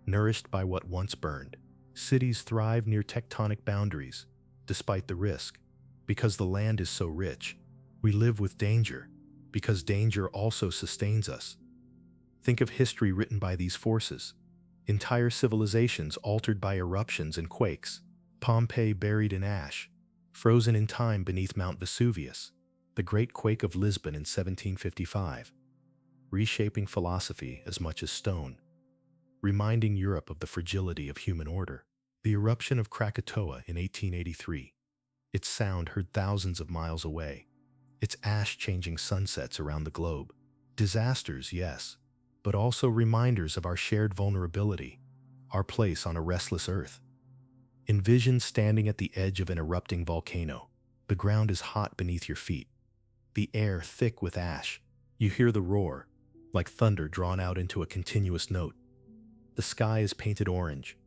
nourished by what once burned. Cities thrive near tectonic boundaries, despite the risk. Because the land is so rich, we live with danger, because danger also sustains us. Think of history written by these forces. Entire civilizations altered by eruptions and quakes. Pompeii buried in ash, frozen in time beneath Mount Vesuvius. The Great Quake of Lisbon in 1755, reshaping philosophy as much as stone, reminding Europe of the fragility of human order. The eruption of Krakatoa in 1883, its sound heard thousands of miles away, its ash changing sunsets around the globe. Disasters, yes, but also reminders of our shared vulnerability, our place on a restless earth. Envision standing at the edge of an erupting volcano. The ground is hot beneath your feet, the air thick with ash. You hear the roar, like thunder drawn out into a continuous note. The sky is painted orange,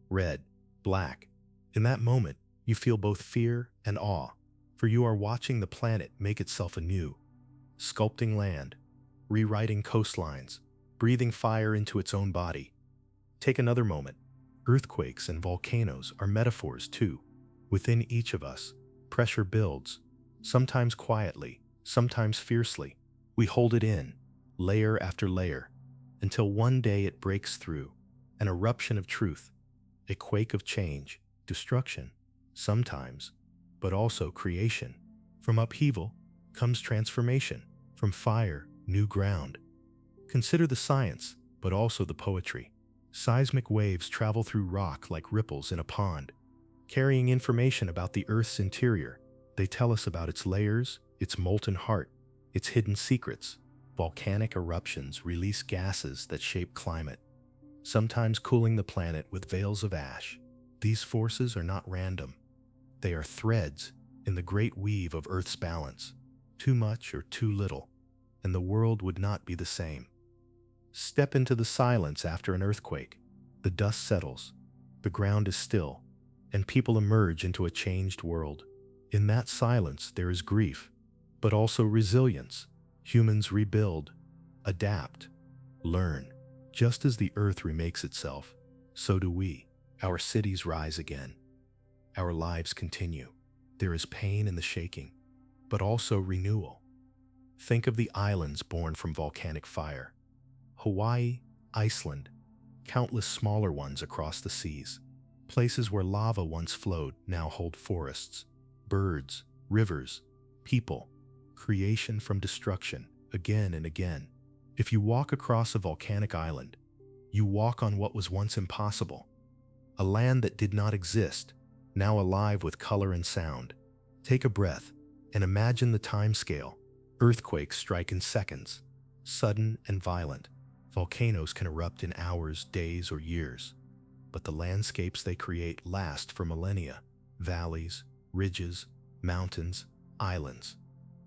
red, black. In that moment, you feel both fear and awe, for you are watching the planet make itself anew, sculpting land, rewriting coastlines, breathing fire into its own body. Take another moment. Earthquakes and volcanoes are metaphors too. Within each of us, pressure builds, sometimes quietly, sometimes fiercely. We hold it in, layer after layer, until one day it breaks through, an eruption of truth, a quake of change, destruction, sometimes, but also creation. From upheaval comes transformation, from fire, new ground. Consider the science, but also the poetry. Seismic waves travel through rock like ripples in a pond, carrying information about the Earth's interior. They tell us about its layers, its molten heart, its hidden secrets. Volcanic eruptions release gases that shape climate, sometimes cooling the planet with veils of ash. These forces are not random. They are threads in the great weave of Earth's balance. Too much or too little, and the world would not be the same. Step into the silence after an earthquake. The dust settles, the ground is still, and people emerge into a changed world. In that silence there is grief, but also resilience. Humans rebuild, adapt, learn. Just as the earth remakes itself, so do we. Our cities rise again. Our lives continue. There is pain in the shaking, but also renewal. Think of the islands born from volcanic fire. Hawaii, Iceland, countless smaller ones across the seas. Places where lava once flowed now hold forests, birds, rivers, people, creation from destruction, again and again. If you walk across a volcanic island, you walk on what was once impossible. A land that did not exist, now alive with color and sound. Take a breath and imagine the time scale. Earthquakes strike in seconds, sudden and violent. Volcanoes can erupt in hours, days, or years. But the landscapes they create last for millennia. Valleys, ridges, mountains, islands,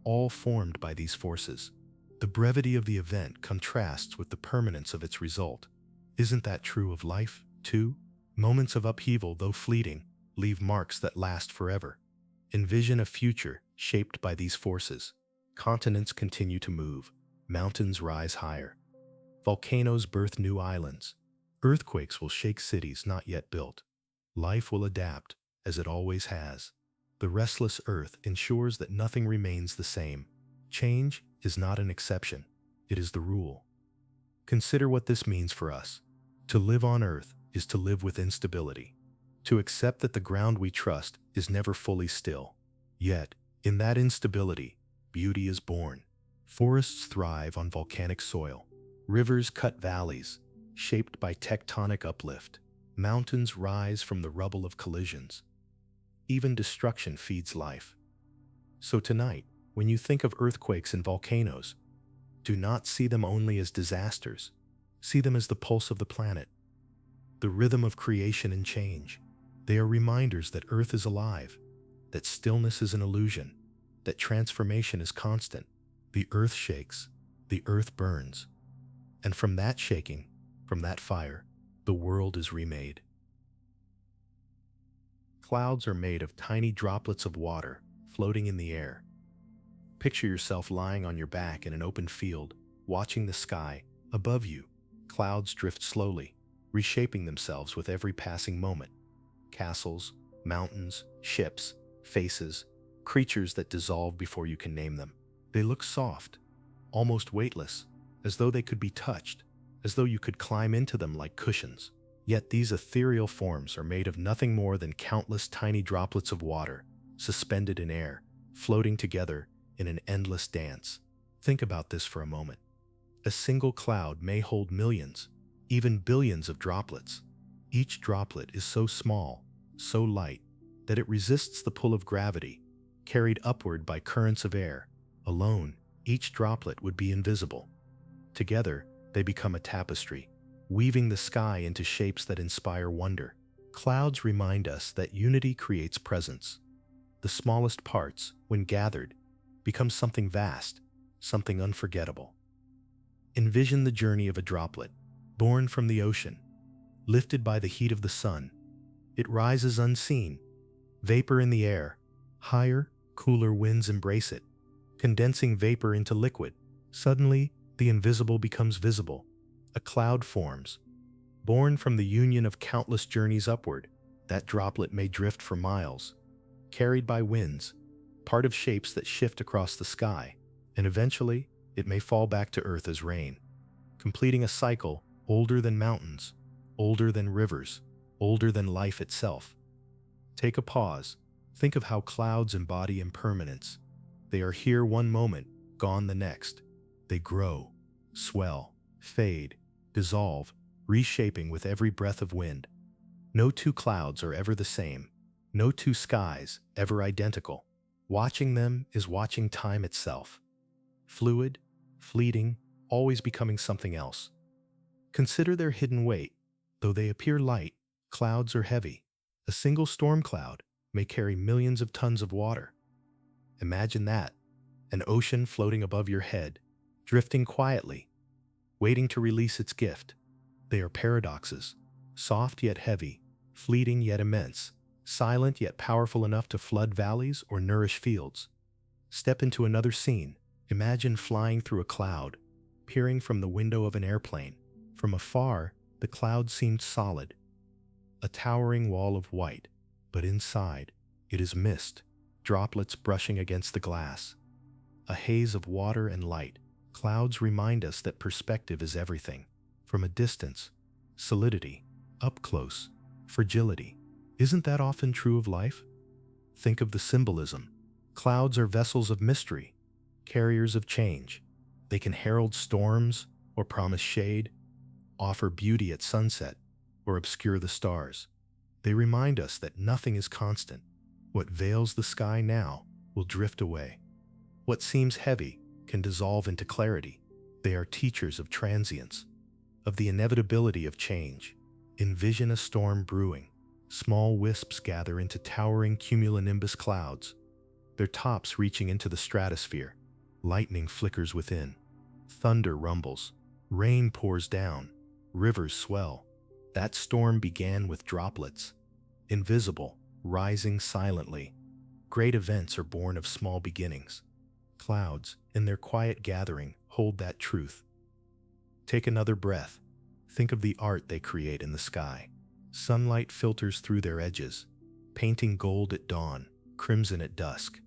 all formed by these forces. The brevity of the event contrasts with the permanence of its result. Isn't that true of life, too? Moments of upheaval, though fleeting, leave marks that last forever. Envision a future shaped by these forces. Continents continue to move. Mountains rise higher. Volcanoes birth new islands. Earthquakes will shake cities not yet built. Life will adapt, as it always has. The restless earth ensures that nothing remains the same. Change is not an exception, it is the rule. Consider what this means for us. To live on earth is to live with instability. To accept that the ground we trust is never fully still. Yet, in that instability, beauty is born. Forests thrive on volcanic soil. Rivers cut valleys, shaped by tectonic uplift. Mountains rise from the rubble of collisions. Even destruction feeds life. So tonight, when you think of earthquakes and volcanoes, do not see them only as disasters. See them as the pulse of the planet, the rhythm of creation and change. They are reminders that Earth is alive, that stillness is an illusion, that transformation is constant. The Earth shakes, the Earth burns. And from that shaking, from that fire, the world is remade. Clouds are made of tiny droplets of water floating in the air. Picture yourself lying on your back in an open field, watching the sky above you. Clouds drift slowly, reshaping themselves with every passing moment. Castles, mountains, ships, faces, creatures that dissolve before you can name them. They look soft, almost weightless, as though they could be touched, as though you could climb into them like cushions. Yet these ethereal forms are made of nothing more than countless tiny droplets of water, suspended in air, floating together in an endless dance. Think about this for a moment. A single cloud may hold millions, even billions of droplets. Each droplet is so small, so light, that it resists the pull of gravity, carried upward by currents of air. Alone, each droplet would be invisible. Together, they become a tapestry, weaving the sky into shapes that inspire wonder. Clouds remind us that unity creates presence. The smallest parts, when gathered, become something vast, something unforgettable. Envision the journey of a droplet, born from the ocean, lifted by the heat of the sun. It rises unseen, vapor in the air. Higher, cooler winds embrace it, condensing vapor into liquid. Suddenly, the invisible becomes visible. A cloud forms. Born from the union of countless journeys upward, that droplet may drift for miles, carried by winds, part of shapes that shift across the sky, and eventually, it may fall back to earth as rain, completing a cycle older than mountains, older than rivers, older than life itself. Take a pause. Think of how clouds embody impermanence. They are here one moment, gone the next. They grow, swell, fade, dissolve, reshaping with every breath of wind. No two clouds are ever the same. No two skies ever identical. Watching them is watching time itself. Fluid, fleeting, always becoming something else. Consider their hidden weight. Though they appear light, clouds are heavy. A single storm cloud may carry millions of tons of water. Imagine that, an ocean floating above your head, drifting quietly, waiting to release its gift. They are paradoxes, soft yet heavy, fleeting yet immense, silent yet powerful enough to flood valleys or nourish fields. Step into another scene. Imagine flying through a cloud, peering from the window of an airplane. From afar, the cloud seemed solid, a towering wall of white, but inside, it is mist, droplets brushing against the glass. A haze of water and light. Clouds remind us that perspective is everything. From a distance, solidity. Up close, fragility. Isn't that often true of life? Think of the symbolism. Clouds are vessels of mystery, carriers of change. They can herald storms or promise shade, offer beauty at sunset, or obscure the stars. They remind us that nothing is constant. What veils the sky now will drift away. What seems heavy can dissolve into clarity. They are teachers of transience, of the inevitability of change. Envision a storm brewing. Small wisps gather into towering cumulonimbus clouds, their tops reaching into the stratosphere. Lightning flickers within. Thunder rumbles. Rain pours down. Rivers swell. That storm began with droplets, invisible, rising silently. Great events are born of small beginnings. Clouds, in their quiet gathering, hold that truth. Take another breath. Think of the art they create in the sky. Sunlight filters through their edges, painting gold at dawn, crimson at dusk.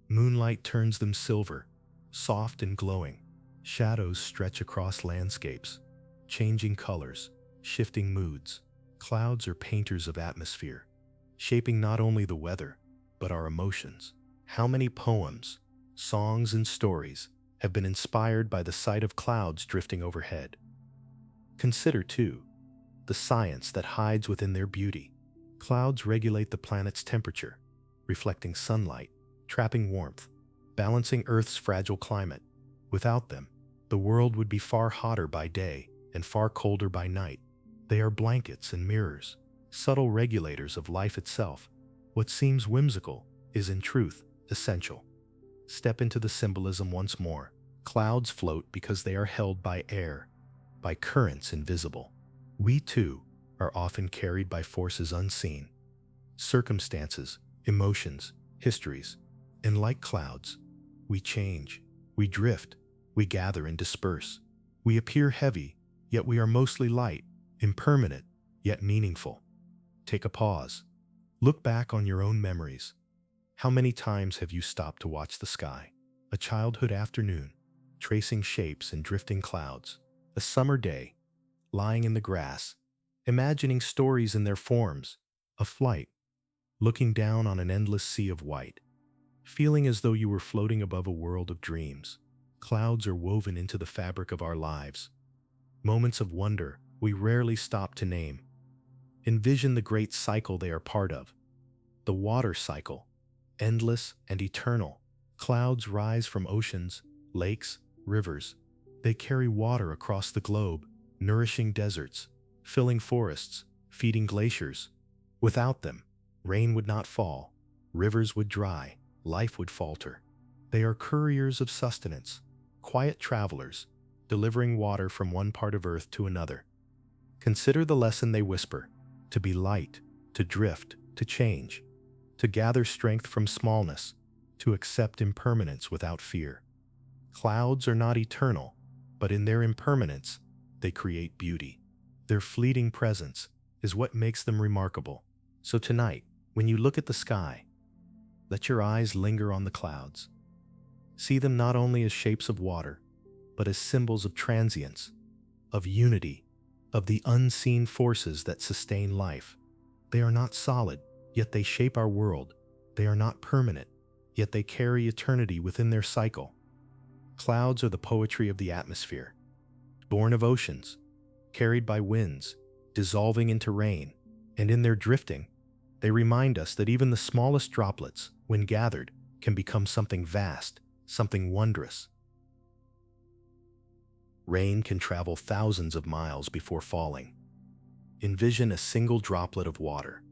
Moonlight turns them silver, soft and glowing. Shadows stretch across landscapes, changing colors, shifting moods. Clouds are painters of atmosphere, shaping not only the weather, but our emotions. How many poems, songs, and stories have been inspired by the sight of clouds drifting overhead? Consider, too, the science that hides within their beauty. Clouds regulate the planet's temperature, reflecting sunlight, trapping warmth, balancing Earth's fragile climate. Without them, the world would be far hotter by day and far colder by night. They are blankets and mirrors, subtle regulators of life itself. What seems whimsical is in truth essential. Step into the symbolism once more. Clouds float because they are held by air, by currents invisible. We too are often carried by forces unseen, circumstances, emotions, histories, and like clouds, We change, we drift, we gather and disperse. We appear heavy, yet we are mostly light, impermanent, yet meaningful. Take a pause. Look back on your own memories. How many times have you stopped to watch the sky? A childhood afternoon, tracing shapes in drifting clouds. A summer day, lying in the grass, imagining stories in their forms. A flight, looking down on an endless sea of white, feeling as though you were floating above a world of dreams. Clouds are woven into the fabric of our lives. Moments of wonder we rarely stop to name. Envision the great cycle they are part of. The water cycle, endless and eternal. Clouds rise from oceans, lakes, rivers. They carry water across the globe, nourishing deserts, filling forests, feeding glaciers. Without them, rain would not fall, rivers would dry, life would falter. They are couriers of sustenance, quiet travelers, delivering water from one part of Earth to another. Consider the lesson they whisper: to be light, to drift, to change, to gather strength from smallness, to accept impermanence without fear. Clouds are not eternal, but in their impermanence, they create beauty. Their fleeting presence is what makes them remarkable. So tonight, when you look at the sky, let your eyes linger on the clouds. See them not only as shapes of water, but as symbols of transience, of unity, of the unseen forces that sustain life. They are not solid, yet they shape our world. They are not permanent, yet they carry eternity within their cycle. Clouds are the poetry of the atmosphere, born of oceans, carried by winds, dissolving into rain, and in their drifting, they remind us that even the smallest droplets, when gathered, can become something vast, something wondrous. Rain can travel thousands of miles before falling. Envision a single droplet of water,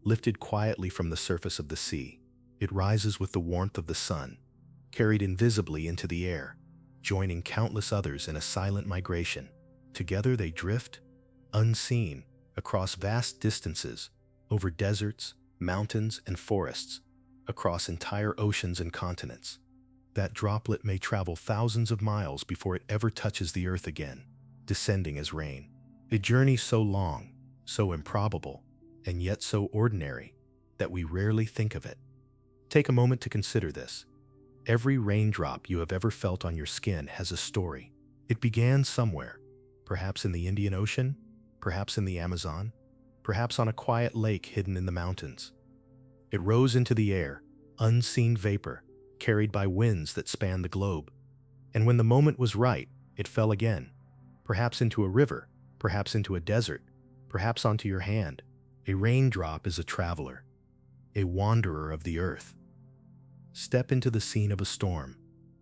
lifted quietly from the surface of the sea. It rises with the warmth of the sun, carried invisibly into the air, joining countless others in a silent migration. Together they drift, unseen, across vast distances, over deserts, mountains, and forests, across entire oceans and continents. That droplet may travel thousands of miles before it ever touches the earth again, descending as rain. A journey so long, so improbable, and yet so ordinary that we rarely think of it. Take a moment to consider this. Every raindrop you have ever felt on your skin has a story. It began somewhere, perhaps in the Indian Ocean, perhaps in the Amazon, perhaps on a quiet lake hidden in the mountains. It rose into the air, unseen vapor, carried by winds that spanned the globe. And when the moment was right, it fell again, perhaps into a river, perhaps into a desert, perhaps onto your hand. A raindrop is a traveler, a wanderer of the earth. Step into the scene of a storm.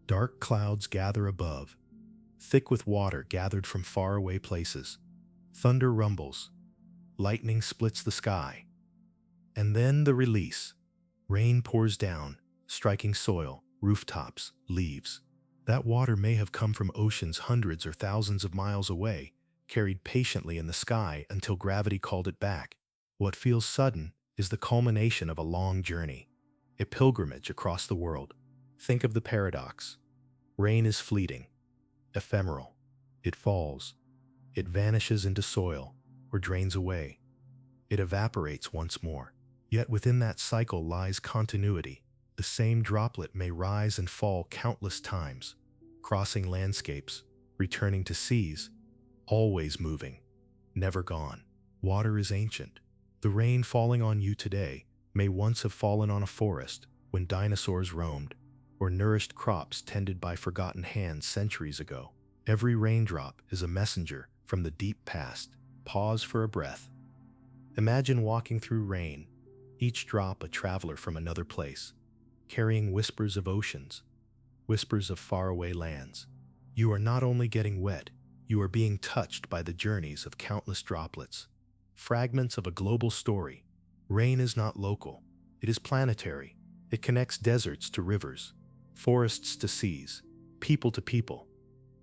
Dark clouds gather above, thick with water gathered from faraway places. Thunder rumbles, lightning splits the sky. And then the release. Rain pours down, striking soil, rooftops, leaves. That water may have come from oceans hundreds or thousands of miles away, carried patiently in the sky until gravity called it back. What feels sudden is the culmination of a long journey, a pilgrimage across the world. Think of the paradox. Rain is fleeting, ephemeral. It falls. It vanishes into soil or drains away. It evaporates once more. Yet within that cycle lies continuity. The same droplet may rise and fall countless times, crossing landscapes, returning to seas, always moving, never gone. Water is ancient. The rain falling on you today may once have fallen on a forest when dinosaurs roamed, or nourished crops tended by forgotten hands centuries ago. Every raindrop is a messenger from the deep past. Pause for a breath. Imagine walking through rain, each drop a traveler from another place, carrying whispers of oceans, whispers of faraway lands. You are not only getting wet, you are being touched by the journeys of countless droplets, fragments of a global story. Rain is not local, it is planetary. It connects deserts to rivers, forests to seas, people to people.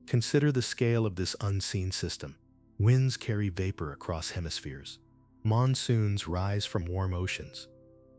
Consider the scale of this unseen system. Winds carry vapor across hemispheres. Monsoons rise from warm oceans,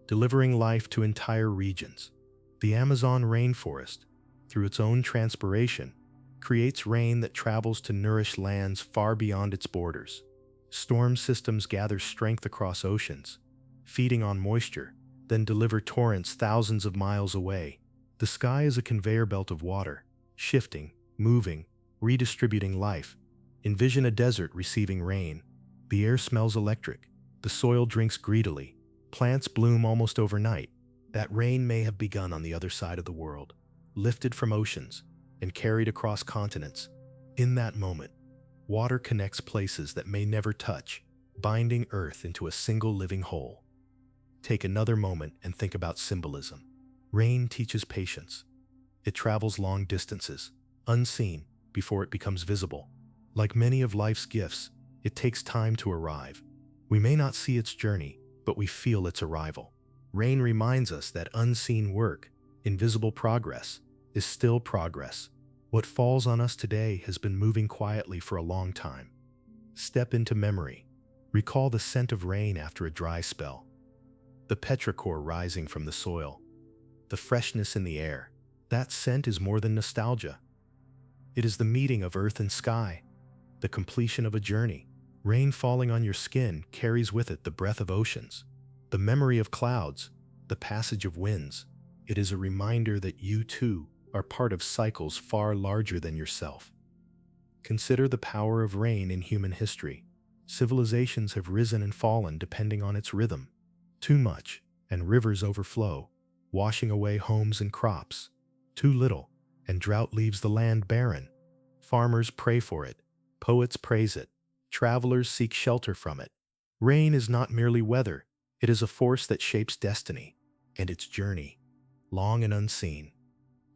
delivering life to entire regions. The Amazon rainforest, through its own transpiration, creates rain that travels to nourish lands far beyond its borders. Storm systems gather strength across oceans, feeding on moisture, then deliver torrents thousands of miles away. The sky is a conveyor belt of water, shifting, moving, redistributing life. Envision a desert receiving rain. The air smells electric, the soil drinks greedily, plants bloom almost overnight. That rain may have begun on the other side of the world, lifted from oceans, and carried across continents. In that moment, water connects places that may never touch, binding Earth into a single living whole. Take another moment and think about symbolism. Rain teaches patience. It travels long distances, unseen, before it becomes visible. Like many of life's gifts, it takes time to arrive. We may not see its journey, but we feel its arrival. Rain reminds us that unseen work, invisible progress, is still progress. What falls on us today has been moving quietly for a long time. Step into memory. Recall the scent of rain after a dry spell, the petrichor rising from the soil, the freshness in the air. That scent is more than nostalgia. It is the meeting of earth and sky, the completion of a journey. Rain falling on your skin carries with it the breath of oceans, the memory of clouds, the passage of winds. It is a reminder that you too are part of cycles far larger than yourself. Consider the power of rain in human history. Civilizations have risen and fallen depending on its rhythm. Too much, and rivers overflow, washing away homes and crops. Too little, and drought leaves the land barren. Farmers pray for it, poets praise it, travelers seek shelter from it. Rain is not merely weather, it is a force that shapes destiny, and its journey, long and unseen,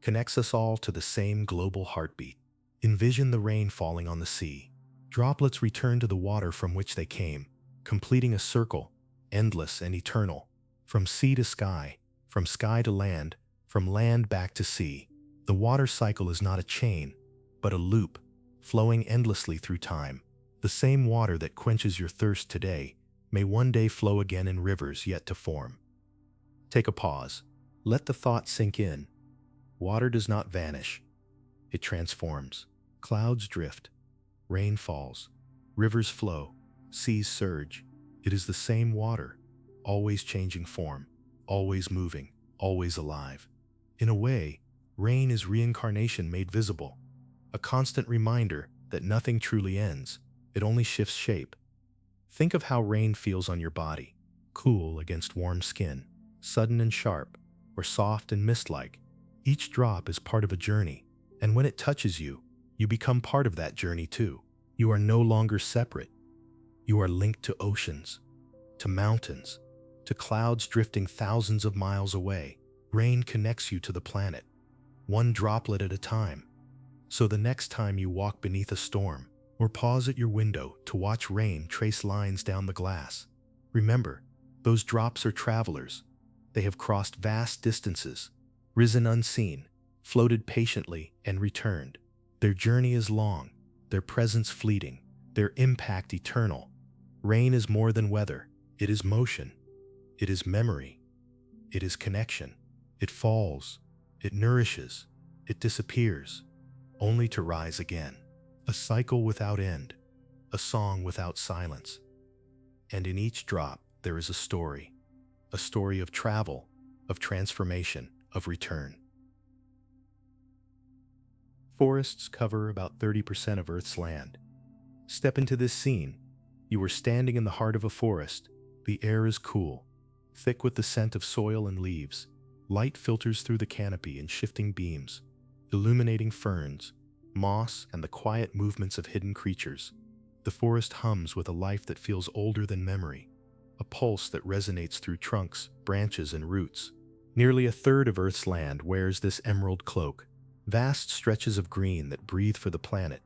connects us all to the same global heartbeat. Envision the rain falling on the sea. Droplets return to the water from which they came, completing a circle, endless and eternal. From sea to sky, from sky to land, from land back to sea. The water cycle is not a chain, but a loop, flowing endlessly through time. The same water that quenches your thirst today may one day flow again in rivers yet to form. Take a pause. Let the thought sink in. Water does not vanish. It transforms. Clouds drift. Rain falls. Rivers flow. Seas surge. It is the same water, always changing form, always moving, always alive. In a way, rain is reincarnation made visible, a constant reminder that nothing truly ends, it only shifts shape. Think of how rain feels on your body, cool against warm skin, sudden and sharp, or soft and mist-like. Each drop is part of a journey, and when it touches you, you become part of that journey too. You are no longer separate. You are linked to oceans, to mountains, to clouds drifting thousands of miles away. Rain connects you to the planet, one droplet at a time. So the next time you walk beneath a storm, or pause at your window to watch rain trace lines down the glass, remember, those drops are travelers. They have crossed vast distances, risen unseen, floated patiently, and returned. Their journey is long, their presence fleeting, their impact eternal. Rain is more than weather. It is motion. It is memory. It is connection. It falls. It nourishes. It disappears, only to rise again. A cycle without end. A song without silence. And in each drop, there is a story of travel, of transformation, of return. Forests cover about 30% of Earth's land. Step into this scene. You are standing in the heart of a forest. The air is cool, thick with the scent of soil and leaves. Light filters through the canopy in shifting beams, illuminating ferns, moss, and the quiet movements of hidden creatures. The forest hums with a life that feels older than memory, a pulse that resonates through trunks, branches, and roots. Nearly a third of Earth's land wears this emerald cloak, vast stretches of green that breathe for the planet.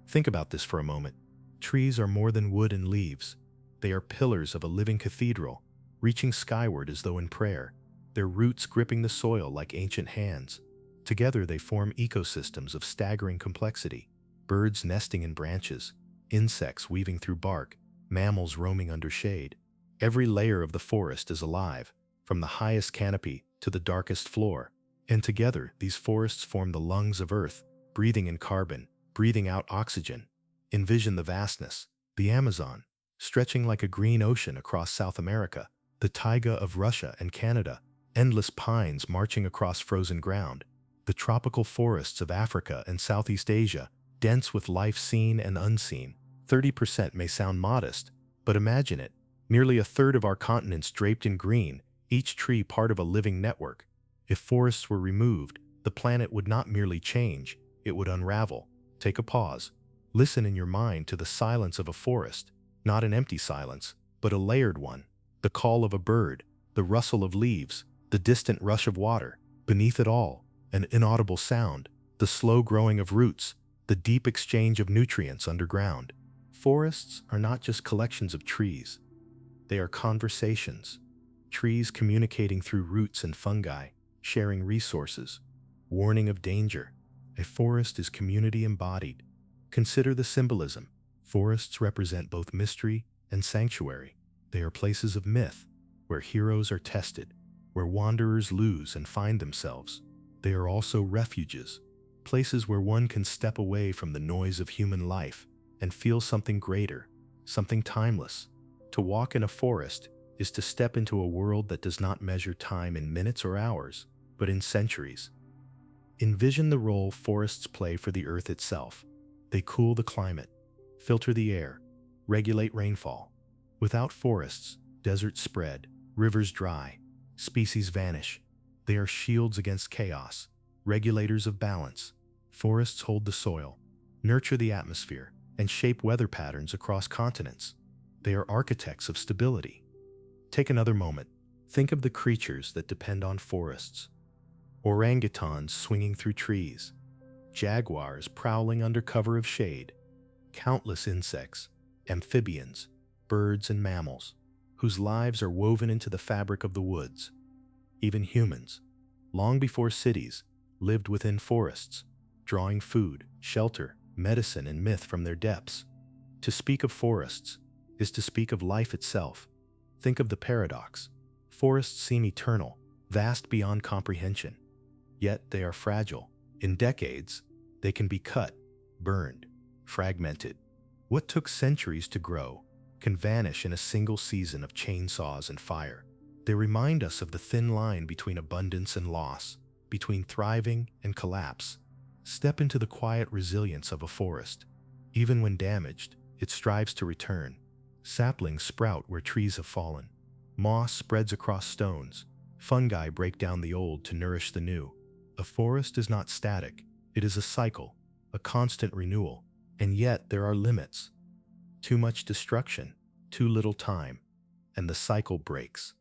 Think about this for a moment. Trees are more than wood and leaves. They are pillars of a living cathedral, reaching skyward as though in prayer, their roots gripping the soil like ancient hands. Together they form ecosystems of staggering complexity, birds nesting in branches, insects weaving through bark, mammals roaming under shade. Every layer of the forest is alive, from the highest canopy to the darkest floor, And together, these forests form the lungs of Earth, breathing in carbon, breathing out oxygen. Envision the vastness, the Amazon, stretching like a green ocean across South America, the taiga of Russia and Canada, endless pines marching across frozen ground, the tropical forests of Africa and Southeast Asia, dense with life seen and unseen. 30% may sound modest, but imagine it, nearly a third of our continents draped in green, each tree part of a living network. If forests were removed, the planet would not merely change, it would unravel. Take a pause. Listen in your mind to the silence of a forest, not an empty silence, but a layered one. The call of a bird, the rustle of leaves, the distant rush of water. Beneath it all, an inaudible sound, the slow growing of roots, the deep exchange of nutrients underground. Forests are not just collections of trees. They are conversations. Trees communicating through roots and fungi, sharing resources, warning of danger. A forest is community embodied. Consider the symbolism. Forests represent both mystery and sanctuary. They are places of myth, where heroes are tested, where wanderers lose and find themselves. They are also refuges, places where one can step away from the noise of human life and feel something greater, something timeless. To walk in a forest is to step into a world that does not measure time in minutes or hours, but in centuries. Envision the role forests play for the earth itself. They cool the climate, filter the air, regulate rainfall. Without forests, deserts spread, rivers dry, species vanish. They are shields against chaos, regulators of balance. Forests hold the soil, nurture the atmosphere, and shape weather patterns across continents. They are architects of stability. Take another moment. Think of the creatures that depend on forests. Orangutans swinging through trees, jaguars prowling under cover of shade, countless insects, amphibians, birds and mammals, whose lives are woven into the fabric of the woods. Even humans, long before cities, lived within forests, drawing food, shelter, medicine, and myth from their depths. To speak of forests is to speak of life itself. Think of the paradox. Forests seem eternal, vast beyond comprehension. Yet they are fragile. In decades, they can be cut, burned, fragmented. What took centuries to grow can vanish in a single season of chainsaws and fire. They remind us of the thin line between abundance and loss, between thriving and collapse. Step into the quiet resilience of a forest. Even when damaged, it strives to return. Saplings sprout where trees have fallen. Moss spreads across stones. Fungi break down the old to nourish the new. A forest is not static. It is a cycle, a constant renewal. And yet there are limits. Too much destruction, too little time, and the cycle breaks.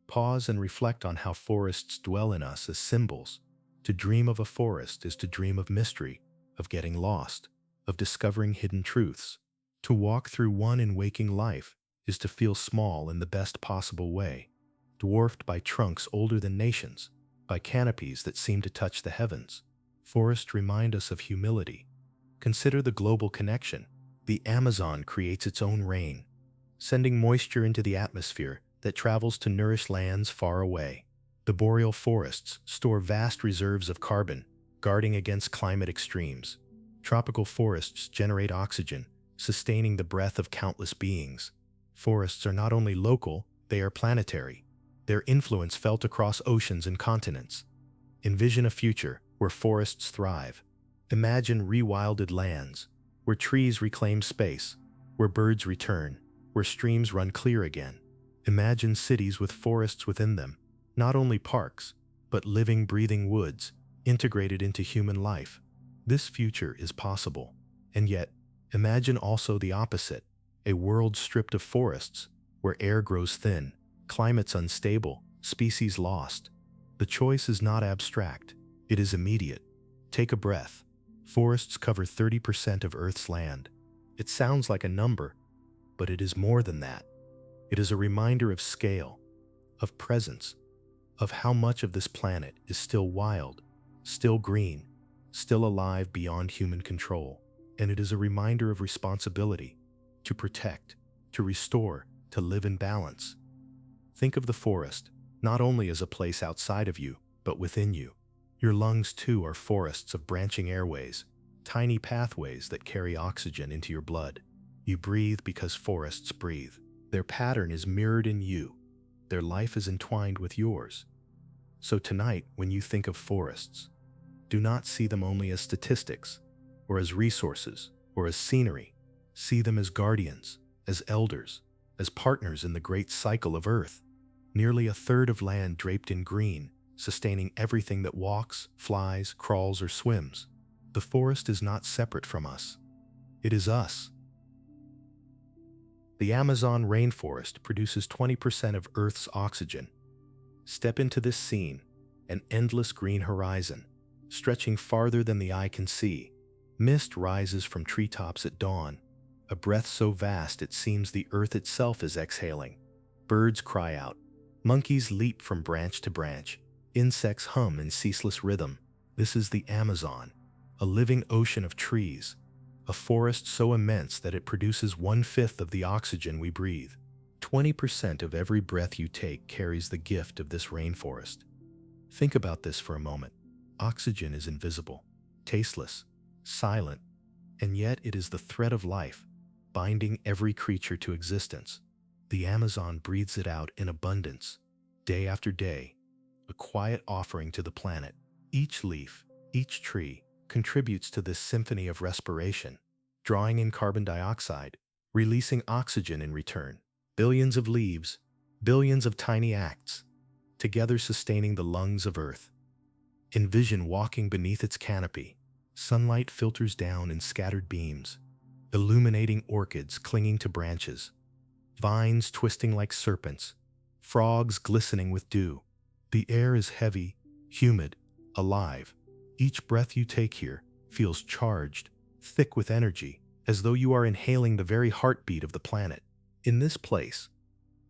Pause and reflect on how forests dwell in us as symbols. To dream of a forest is to dream of mystery, of getting lost, of discovering hidden truths. To walk through one in waking life is to feel small in the best possible way, dwarfed by trunks older than nations, by canopies that seem to touch the heavens. Forests remind us of humility. Consider the global connection. The Amazon creates its own rain, sending moisture into the atmosphere that travels to nourish lands far away. The boreal forests store vast reserves of carbon, guarding against climate extremes. Tropical forests generate oxygen, sustaining the breath of countless beings. Forests are not only local, they are planetary. Their influence felt across oceans and continents. Envision a future where forests thrive. Imagine rewilded lands, where trees reclaim space, where birds return, where streams run clear again. Imagine cities with forests within them, not only parks, but living, breathing woods, integrated into human life. This future is possible. And yet, imagine also the opposite, a world stripped of forests, where air grows thin, climates unstable, species lost. The choice is not abstract, it is immediate. Take a breath. Forests cover 30% of Earth's land. It sounds like a number, but it is more than that. It is a reminder of scale, of presence, of how much of this planet is still wild, still green, still alive beyond human control. And it is a reminder of responsibility, to protect, to restore, to live in balance. Think of the forest, not only as a place outside of you, but within you. Your lungs, too, are forests of branching airways, tiny pathways that carry oxygen into your blood. You breathe because forests breathe. Their pattern is mirrored in you. Their life is entwined with yours. So tonight, when you think of forests, do not see them only as statistics, or as resources, or as scenery. See them as guardians, as elders, as partners in the great cycle of Earth. Nearly a third of land draped in green, sustaining everything that walks, flies, crawls, or swims. The forest is not separate from us. It is us. The Amazon rainforest produces 20% of Earth's oxygen. Step into this scene, an endless green horizon, stretching farther than the eye can see. Mist rises from treetops at dawn, a breath so vast it seems the earth itself is exhaling. Birds cry out. Monkeys leap from branch to branch. Insects hum in ceaseless rhythm. This is the Amazon, a living ocean of trees, a forest so immense that it produces 1/5 of the oxygen we breathe. 20% of every breath you take carries the gift of this rainforest. Think about this for a moment. Oxygen is invisible, tasteless, silent, and yet it is the thread of life, binding every creature to existence. The Amazon breathes it out in abundance, day after day, a quiet offering to the planet. Each leaf, each tree, contributes to this symphony of respiration, drawing in carbon dioxide, releasing oxygen in return. Billions of leaves, billions of tiny acts, together sustaining the lungs of Earth. Envision walking beneath its canopy. Sunlight filters down in scattered beams, illuminating orchids clinging to branches, vines twisting like serpents, frogs glistening with dew. The air is heavy, humid, alive. Each breath you take here feels charged, thick with energy, as though you are inhaling the very heartbeat of the planet. In this place,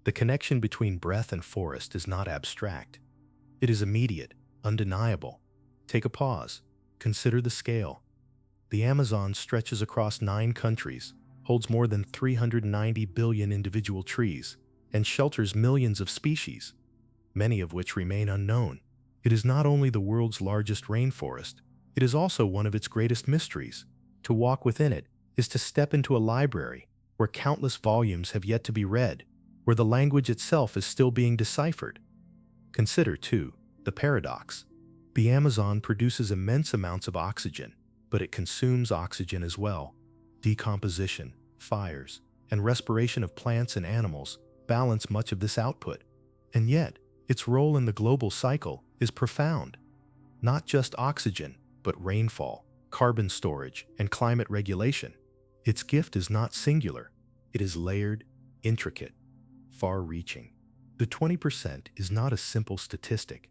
the connection between breath and forest is not abstract. It is immediate, undeniable. Take a pause. Consider the scale. The Amazon stretches across 9 countries, holds more than 390 billion individual trees, and shelters millions of species, many of which remain unknown. It is not only the world's largest rainforest, it is also one of its greatest mysteries. To walk within it is to step into a library where countless volumes have yet to be read, where the language itself is still being deciphered. Consider, too, the paradox. The Amazon produces immense amounts of oxygen, but it consumes oxygen as well. Decomposition, fires, and respiration of plants and animals balance much of this output. And yet, its role in the global cycle is profound. Not just oxygen, but rainfall, carbon storage, and climate regulation. Its gift is not singular. It is layered, intricate, far-reaching. The 20% is not a simple statistic,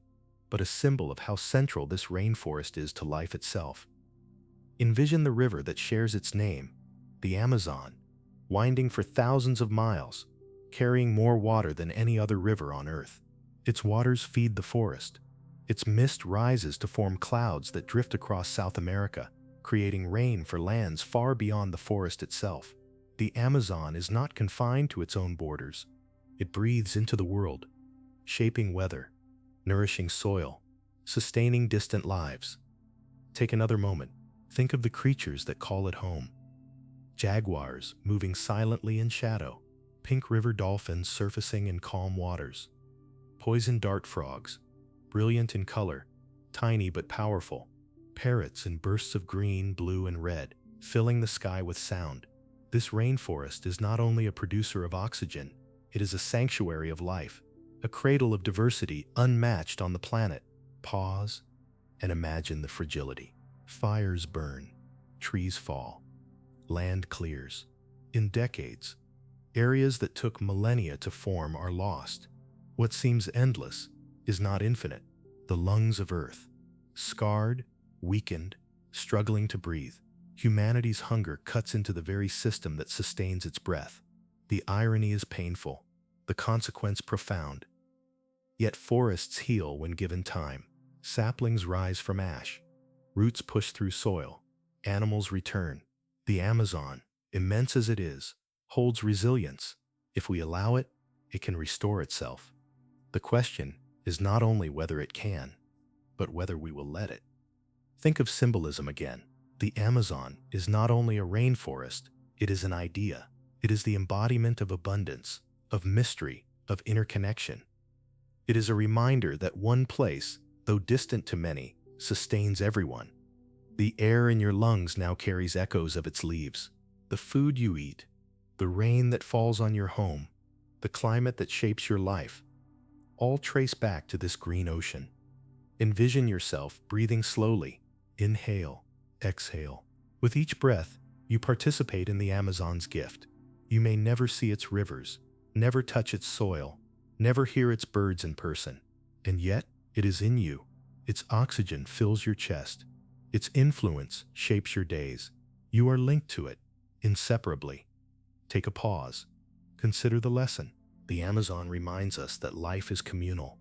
but a symbol of how central this rainforest is to life itself. Envision the river that shares its name, the Amazon, winding for thousands of miles, carrying more water than any other river on Earth. Its waters feed the forest. Its mist rises to form clouds that drift across South America, creating rain for lands far beyond the forest itself. The Amazon is not confined to its own borders. It breathes into the world, shaping weather, nourishing soil, sustaining distant lives. Take another moment. Think of the creatures that call it home. Jaguars moving silently in shadow, pink river dolphins surfacing in calm waters, poison dart frogs, brilliant in color, tiny but powerful, parrots in bursts of green, blue, and red, filling the sky with sound. This rainforest is not only a producer of oxygen, it is a sanctuary of life, a cradle of diversity unmatched on the planet. Pause and imagine the fragility. Fires burn, trees fall, land clears. In decades, areas that took millennia to form are lost. What seems endless is not infinite. The lungs of Earth, scarred, weakened, struggling to breathe. Humanity's hunger cuts into the very system that sustains its breath. The irony is painful, the consequence profound. Yet forests heal when given time. Saplings rise from ash. Roots push through soil. Animals return. The Amazon, immense as it is, holds resilience. If we allow it, it can restore itself. The question is not only whether it can, but whether we will let it. Think of symbolism again. The Amazon is not only a rainforest, it is an idea. It is the embodiment of abundance, of mystery, of interconnection. It is a reminder that one place, though distant to many, sustains everyone. The air in your lungs now carries echoes of its leaves. The food you eat, the rain that falls on your home, the climate that shapes your life, all trace back to this green ocean. Envision yourself breathing slowly. Inhale, exhale. With each breath, you participate in the Amazon's gift. You may never see its rivers, never touch its soil, never hear its birds in person, and yet it is in you. Its oxygen fills your chest. Its influence shapes your days. You are linked to it, inseparably. Take a pause. Consider the lesson. The Amazon reminds us that life is communal,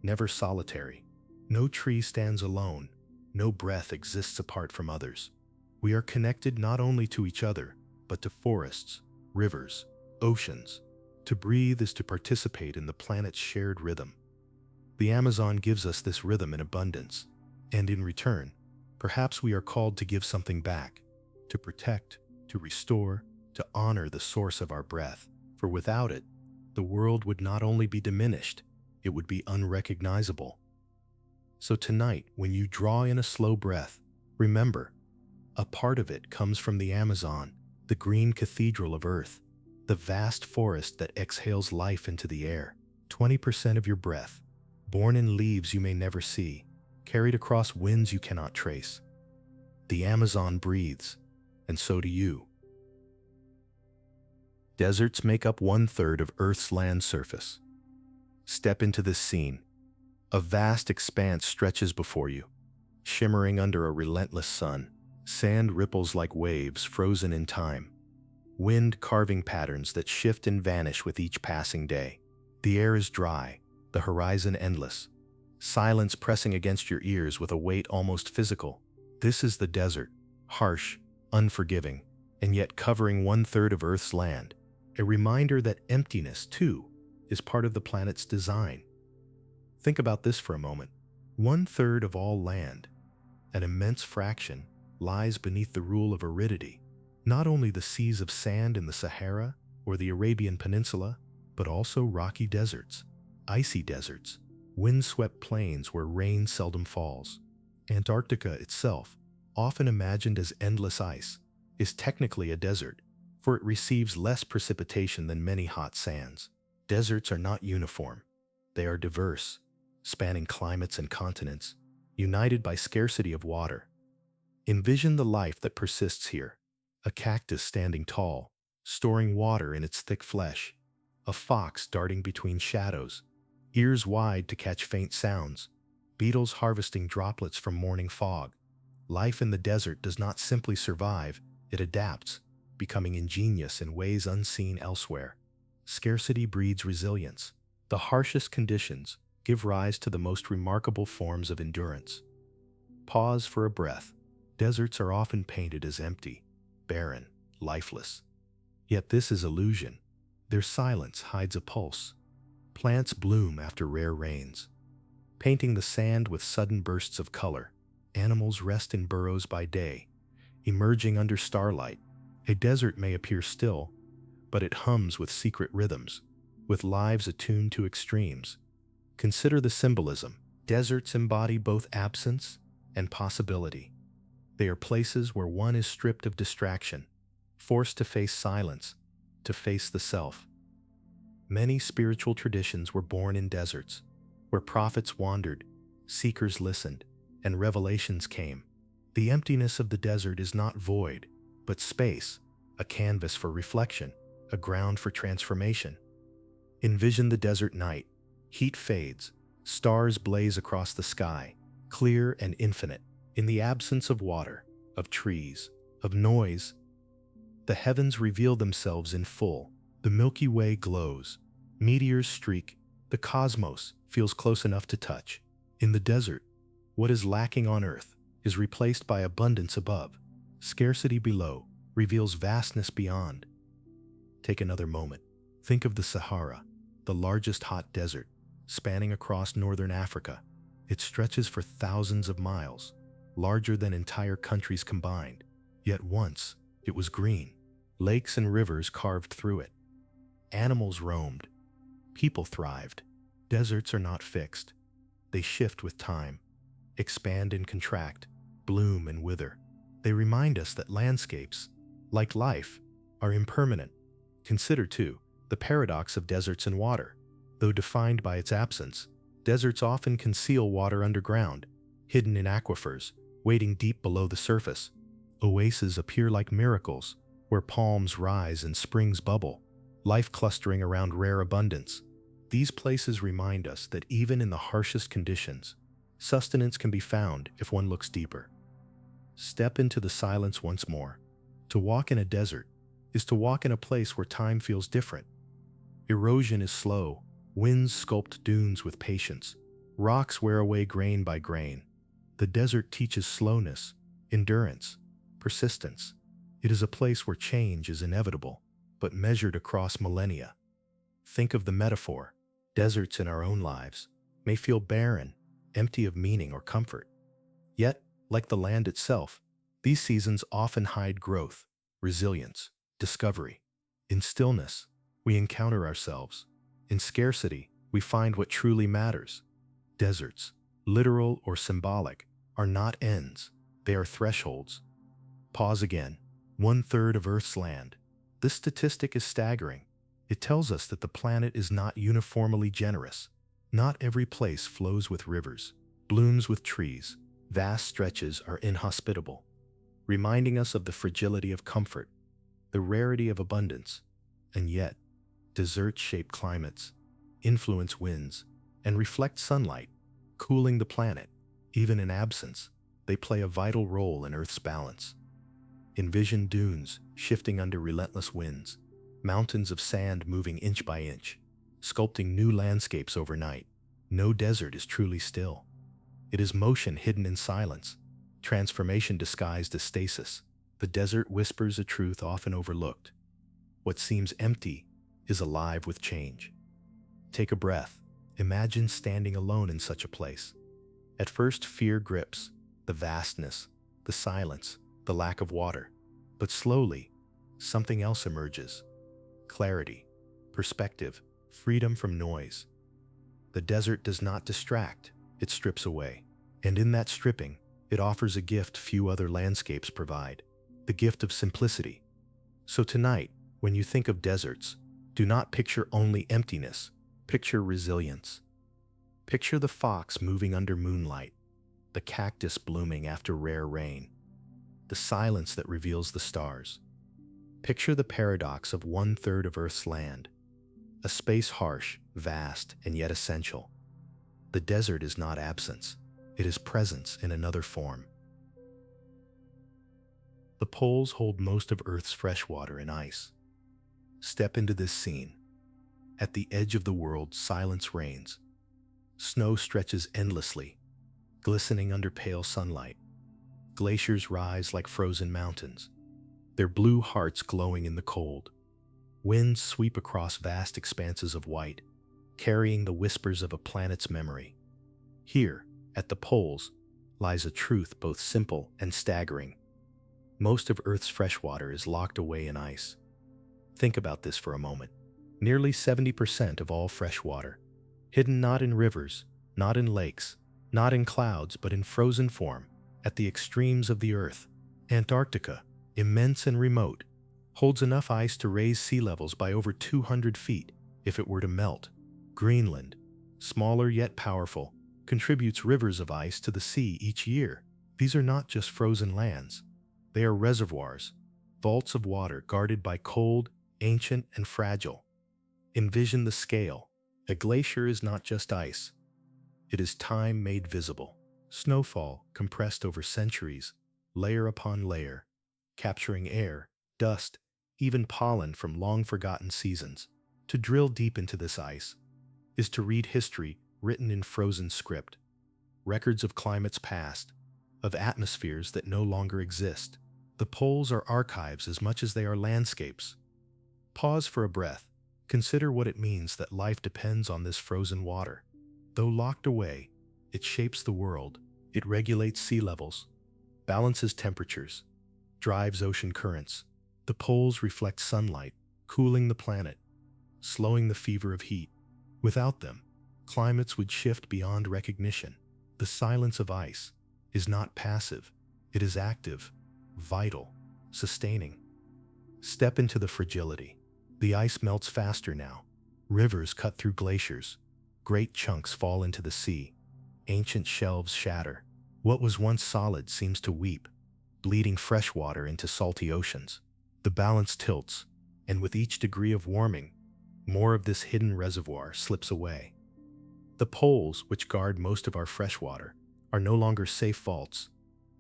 never solitary. No tree stands alone. No breath exists apart from others. We are connected not only to each other, but to forests, rivers, oceans. To breathe is to participate in the planet's shared rhythm. The Amazon gives us this rhythm in abundance, and in return, perhaps we are called to give something back, to protect, to restore, to honor the source of our breath. For without it, the world would not only be diminished, it would be unrecognizable. So tonight, when you draw in a slow breath, remember, a part of it comes from the Amazon, the green cathedral of Earth, the vast forest that exhales life into the air. 20% of your breath, born in leaves you may never see, carried across winds you cannot trace. The Amazon breathes, and so do you. Deserts make up 1/3 of Earth's land surface. Step into this scene. A vast expanse stretches before you, shimmering under a relentless sun. Sand ripples like waves frozen in time. Wind carving patterns that shift and vanish with each passing day. The air is dry, the horizon endless. Silence pressing against your ears with a weight almost physical. This is the desert, harsh, unforgiving, and yet covering 1/3 of Earth's land. A reminder that emptiness, too, is part of the planet's design. Think about this for a moment. 1/3 of all land, an immense fraction, lies beneath the rule of aridity. Not only the seas of sand in the Sahara or the Arabian Peninsula, but also rocky deserts, icy deserts, windswept plains where rain seldom falls. Antarctica itself, often imagined as endless ice, is technically a desert, for it receives less precipitation than many hot sands. Deserts are not uniform. They are diverse, spanning climates and continents, united by scarcity of water. Envision the life that persists here. A cactus standing tall, storing water in its thick flesh. A fox darting between shadows, ears wide to catch faint sounds. Beetles harvesting droplets from morning fog. Life in the desert does not simply survive, it adapts, becoming ingenious in ways unseen elsewhere. Scarcity breeds resilience. The harshest conditions give rise to the most remarkable forms of endurance. Pause for a breath. Deserts are often painted as empty, barren, lifeless. Yet this is illusion. Their silence hides a pulse. Plants bloom after rare rains, painting the sand with sudden bursts of color. Animals rest in burrows by day, emerging under starlight. A desert may appear still, but it hums with secret rhythms, with lives attuned to extremes. Consider the symbolism. Deserts embody both absence and possibility. They are places where one is stripped of distraction, forced to face silence, to face the self. Many spiritual traditions were born in deserts, where prophets wandered, seekers listened, and revelations came. The emptiness of the desert is not void, but space, a canvas for reflection, a ground for transformation. Envision the desert night. Heat fades, stars blaze across the sky, clear and infinite. In the absence of water, of trees, of noise, the heavens reveal themselves in full. The Milky Way glows, meteors streak, the cosmos feels close enough to touch. In the desert, what is lacking on Earth is replaced by abundance above. Scarcity below reveals vastness beyond. Take another moment. Think of the Sahara, the largest hot desert, spanning across northern Africa. It stretches for thousands of miles, larger than entire countries combined. Yet once, it was green. Lakes and rivers carved through it. Animals roamed. People thrived. Deserts are not fixed. They shift with time, expand and contract, bloom and wither. They remind us that landscapes, like life, are impermanent. Consider, too, the paradox of deserts and water. Though defined by its absence, deserts often conceal water underground, hidden in aquifers, waiting deep below the surface. Oases appear like miracles, where palms rise and springs bubble, life clustering around rare abundance. These places remind us that even in the harshest conditions, sustenance can be found if one looks deeper. Step into the silence once more. To walk in a desert is to walk in a place where time feels different. Erosion is slow, winds sculpt dunes with patience, rocks wear away grain by grain. The desert teaches slowness, endurance, persistence. It is a place where change is inevitable, but measured across millennia. Think of the metaphor. Deserts in our own lives may feel barren, empty of meaning or comfort. Yet, like the land itself, these seasons often hide growth, resilience, discovery. In stillness, we encounter ourselves. In scarcity, we find what truly matters. Deserts, literal or symbolic, are not ends, they are thresholds. Pause again. 1/3 of Earth's land. This statistic is staggering. It tells us that the planet is not uniformly generous. Not every place flows with rivers, blooms with trees. Vast stretches are inhospitable, reminding us of the fragility of comfort, the rarity of abundance. And yet, desert-shaped climates influence winds and reflect sunlight, cooling the planet. Even in absence, they play a vital role in Earth's balance. Envision dunes shifting under relentless winds, mountains of sand moving inch by inch, sculpting new landscapes overnight. No desert is truly still. It is motion hidden in silence, transformation disguised as stasis. The desert whispers a truth often overlooked. What seems empty is alive with change. Take a breath. Imagine standing alone in such a place. At first, fear grips, the vastness, the silence, the lack of water. But slowly, something else emerges. Clarity, perspective, freedom from noise. The desert does not distract, it strips away. And in that stripping, it offers a gift few other landscapes provide, the gift of simplicity. So tonight, when you think of deserts, do not picture only emptiness, picture resilience. Picture the fox moving under moonlight, the cactus blooming after rare rain, the silence that reveals the stars. Picture the paradox of 1/3 of Earth's land, a space harsh, vast, and yet essential. The desert is not absence, it is presence in another form. The poles hold most of Earth's fresh water and ice. Step into this scene. At the edge of the world, silence reigns. Snow stretches endlessly, glistening under pale sunlight. Glaciers rise like frozen mountains, their blue hearts glowing in the cold. Winds sweep across vast expanses of white, carrying the whispers of a planet's memory. Here, at the poles, lies a truth both simple and staggering. Most of Earth's freshwater is locked away in ice. Think about this for a moment. Nearly 70% of all fresh water, hidden not in rivers, not in lakes, not in clouds, but in frozen form, at the extremes of the Earth. Antarctica, immense and remote, holds enough ice to raise sea levels by over 200 feet if it were to melt. Greenland, smaller yet powerful, contributes rivers of ice to the sea each year. These are not just frozen lands. They are reservoirs, vaults of water guarded by cold, ancient, and fragile. Envision the scale. A glacier is not just ice. It is time made visible. Snowfall compressed over centuries, layer upon layer, capturing air, dust, even pollen from long-forgotten seasons. To drill deep into this ice is to read history written in frozen script, records of climates past, of atmospheres that no longer exist. The poles are archives as much as they are landscapes. Pause for a breath. Consider what it means that life depends on this frozen water. Though locked away, It shapes the world. It regulates sea levels, balances temperatures, drives ocean currents. The poles reflect sunlight, cooling the planet, slowing the fever of heat. Without them, climates would shift beyond recognition. The silence of ice is not passive. It is active, vital, sustaining. Step into the fragility. The ice melts faster now. Rivers cut through glaciers. Great chunks fall into the sea. Ancient shelves shatter. What was once solid seems to weep, bleeding fresh water into salty oceans. The balance tilts, and with each degree of warming, more of this hidden reservoir slips away. The poles, which guard most of our fresh water, are no longer safe vaults.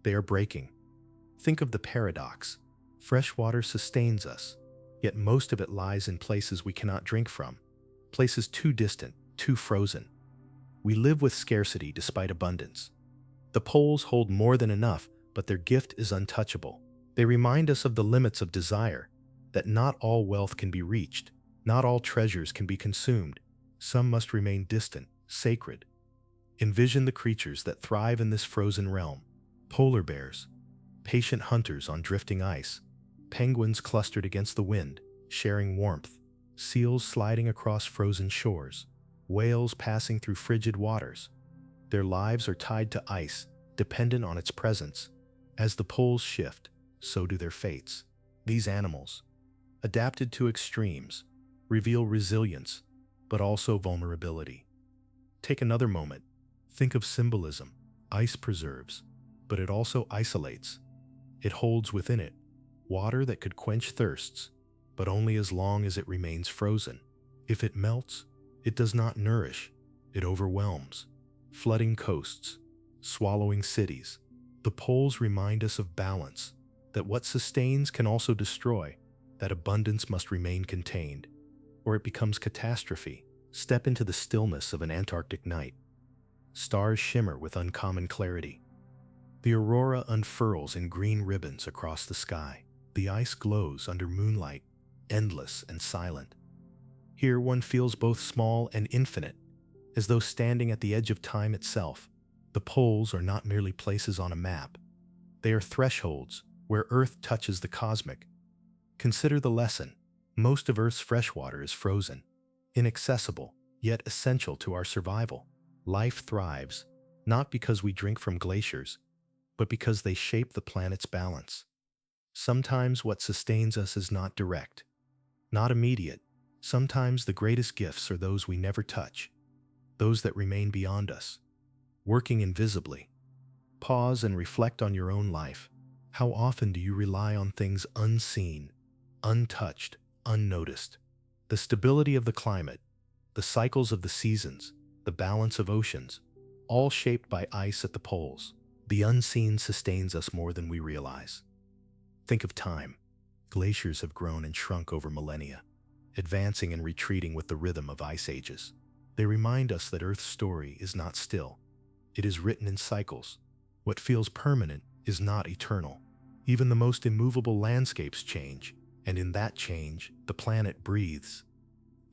They are breaking. Think of the paradox. Fresh water sustains us, yet most of it lies in places we cannot drink from, places too distant, too frozen. We live with scarcity despite abundance. The poles hold more than enough, but their gift is untouchable. They remind us of the limits of desire, that not all wealth can be reached, not all treasures can be consumed. Some must remain distant, sacred. Envision the creatures that thrive in this frozen realm. Polar bears, patient hunters on drifting ice, penguins clustered against the wind, sharing warmth, seals sliding across frozen shores, whales passing through frigid waters. Their lives are tied to ice, dependent on its presence. As the poles shift, so do their fates. These animals, adapted to extremes, reveal resilience, but also vulnerability. Take another moment. Think of symbolism. Ice preserves, but it also isolates. It holds within it water that could quench thirsts, but only as long as it remains frozen. If it melts, it does not nourish, it overwhelms, flooding coasts, swallowing cities. The poles remind us of balance, that what sustains can also destroy, that abundance must remain contained, or it becomes catastrophe. Step into the stillness of an Antarctic night. Stars shimmer with uncommon clarity. The aurora unfurls in green ribbons across the sky. The ice glows under moonlight, endless and silent. Here one feels both small and infinite, as though standing at the edge of time itself. The poles are not merely places on a map. They are thresholds where Earth touches the cosmic. Consider the lesson. Most of Earth's freshwater is frozen, inaccessible, yet essential to our survival. Life thrives, not because we drink from glaciers, but because they shape the planet's balance. Sometimes what sustains us is not direct, not immediate. Sometimes the greatest gifts are those we never touch, those that remain beyond us, working invisibly. Pause and reflect on your own life. How often do you rely on things unseen, untouched, unnoticed? The stability of the climate, the cycles of the seasons, the balance of oceans, all shaped by ice at the poles. The unseen sustains us more than we realize. Think of time. Glaciers have grown and shrunk over millennia, advancing and retreating with the rhythm of ice ages. They remind us that Earth's story is not still. It is written in cycles. What feels permanent is not eternal. Even the most immovable landscapes change, and in that change, the planet breathes.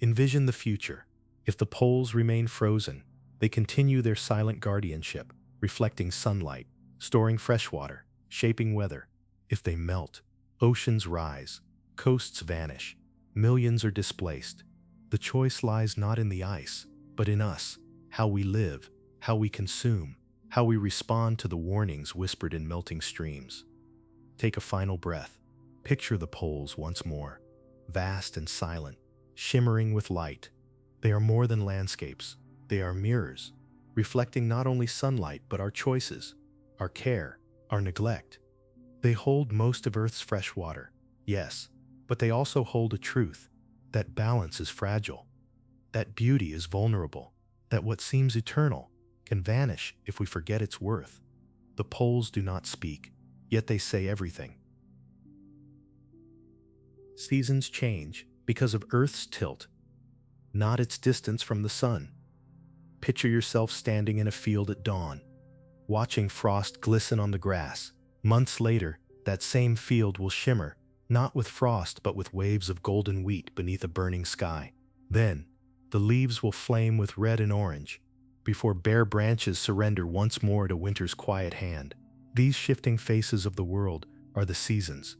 Envision the future. If the poles remain frozen, they continue their silent guardianship, reflecting sunlight, storing fresh water, shaping weather. If they melt, oceans rise, coasts vanish, millions are displaced. The choice lies not in the ice, but in us, how we live, how we consume, how we respond to the warnings whispered in melting streams. Take a final breath. Picture the poles once more, vast and silent, shimmering with light. They are more than landscapes. They are mirrors, reflecting not only sunlight but our choices, our care, our neglect. They hold most of Earth's fresh water, yes, but they also hold a truth, that balance is fragile, that beauty is vulnerable, that what seems eternal can vanish if we forget its worth. The poles do not speak, yet they say everything. Seasons change because of Earth's tilt, not its distance from the sun. Picture yourself standing in a field at dawn, watching frost glisten on the grass. Months later, that same field will shimmer, not with frost but with waves of golden wheat beneath a burning sky. Then, the leaves will flame with red and orange, before bare branches surrender once more to winter's quiet hand. These shifting faces of the world are the seasons,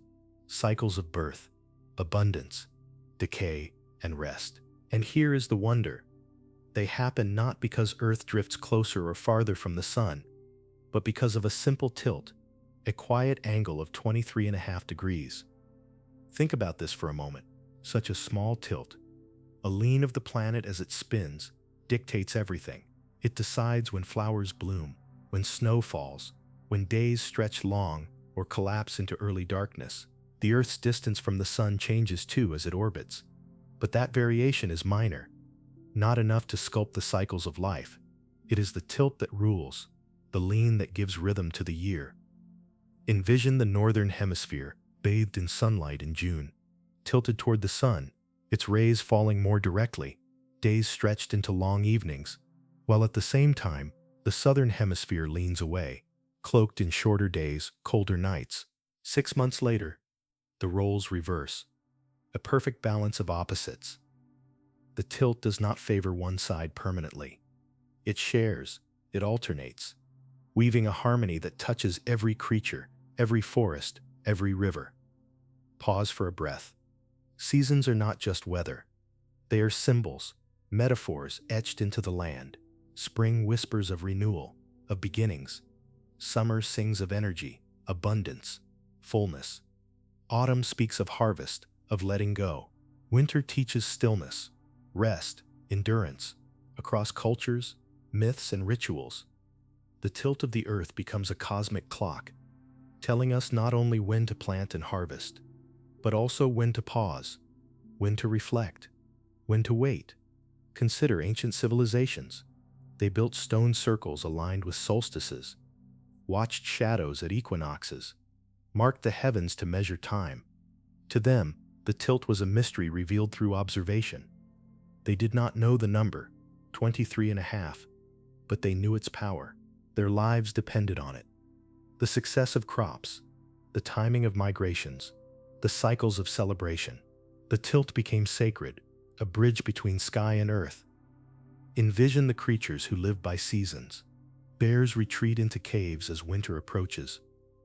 cycles of birth, abundance, decay, and rest. And here is the wonder. They happen not because Earth drifts closer or farther from the sun, but because of a simple tilt, a quiet angle of 23.5 degrees. Think about this for a moment. Such a small tilt, a lean of the planet as it spins, dictates everything. It decides when flowers bloom, when snow falls, when days stretch long or collapse into early darkness. The Earth's distance from the sun changes too as it orbits. But that variation is minor, not enough to sculpt the cycles of life. It is the tilt that rules, the lean that gives rhythm to the year. Envision the northern hemisphere, bathed in sunlight in June, tilted toward the sun, its rays falling more directly, days stretched into long evenings, while at the same time, the southern hemisphere leans away, cloaked in shorter days, colder nights. 6 months later, the roles reverse, a perfect balance of opposites. The tilt does not favor one side permanently. It shares, it alternates, weaving a harmony that touches every creature, every forest, every river. Pause for a breath. Seasons are not just weather. They are symbols, metaphors etched into the land. Spring whispers of renewal, of beginnings. Summer sings of energy, abundance, fullness. Autumn speaks of harvest, of letting go. Winter teaches stillness, rest, endurance. Across cultures, myths, and rituals, the tilt of the earth becomes a cosmic clock, telling us not only when to plant and harvest, but also when to pause, when to reflect, when to wait. Consider ancient civilizations. They built stone circles aligned with solstices, watched shadows at equinoxes, marked the heavens to measure time. To them, the tilt was a mystery revealed through observation. They did not know the number, 23.5, but they knew its power. Their lives depended on it. The success of crops, the timing of migrations, the cycles of celebration. The tilt became sacred, a bridge between sky and earth. Envision the creatures who live by seasons. Bears retreat into caves as winter approaches,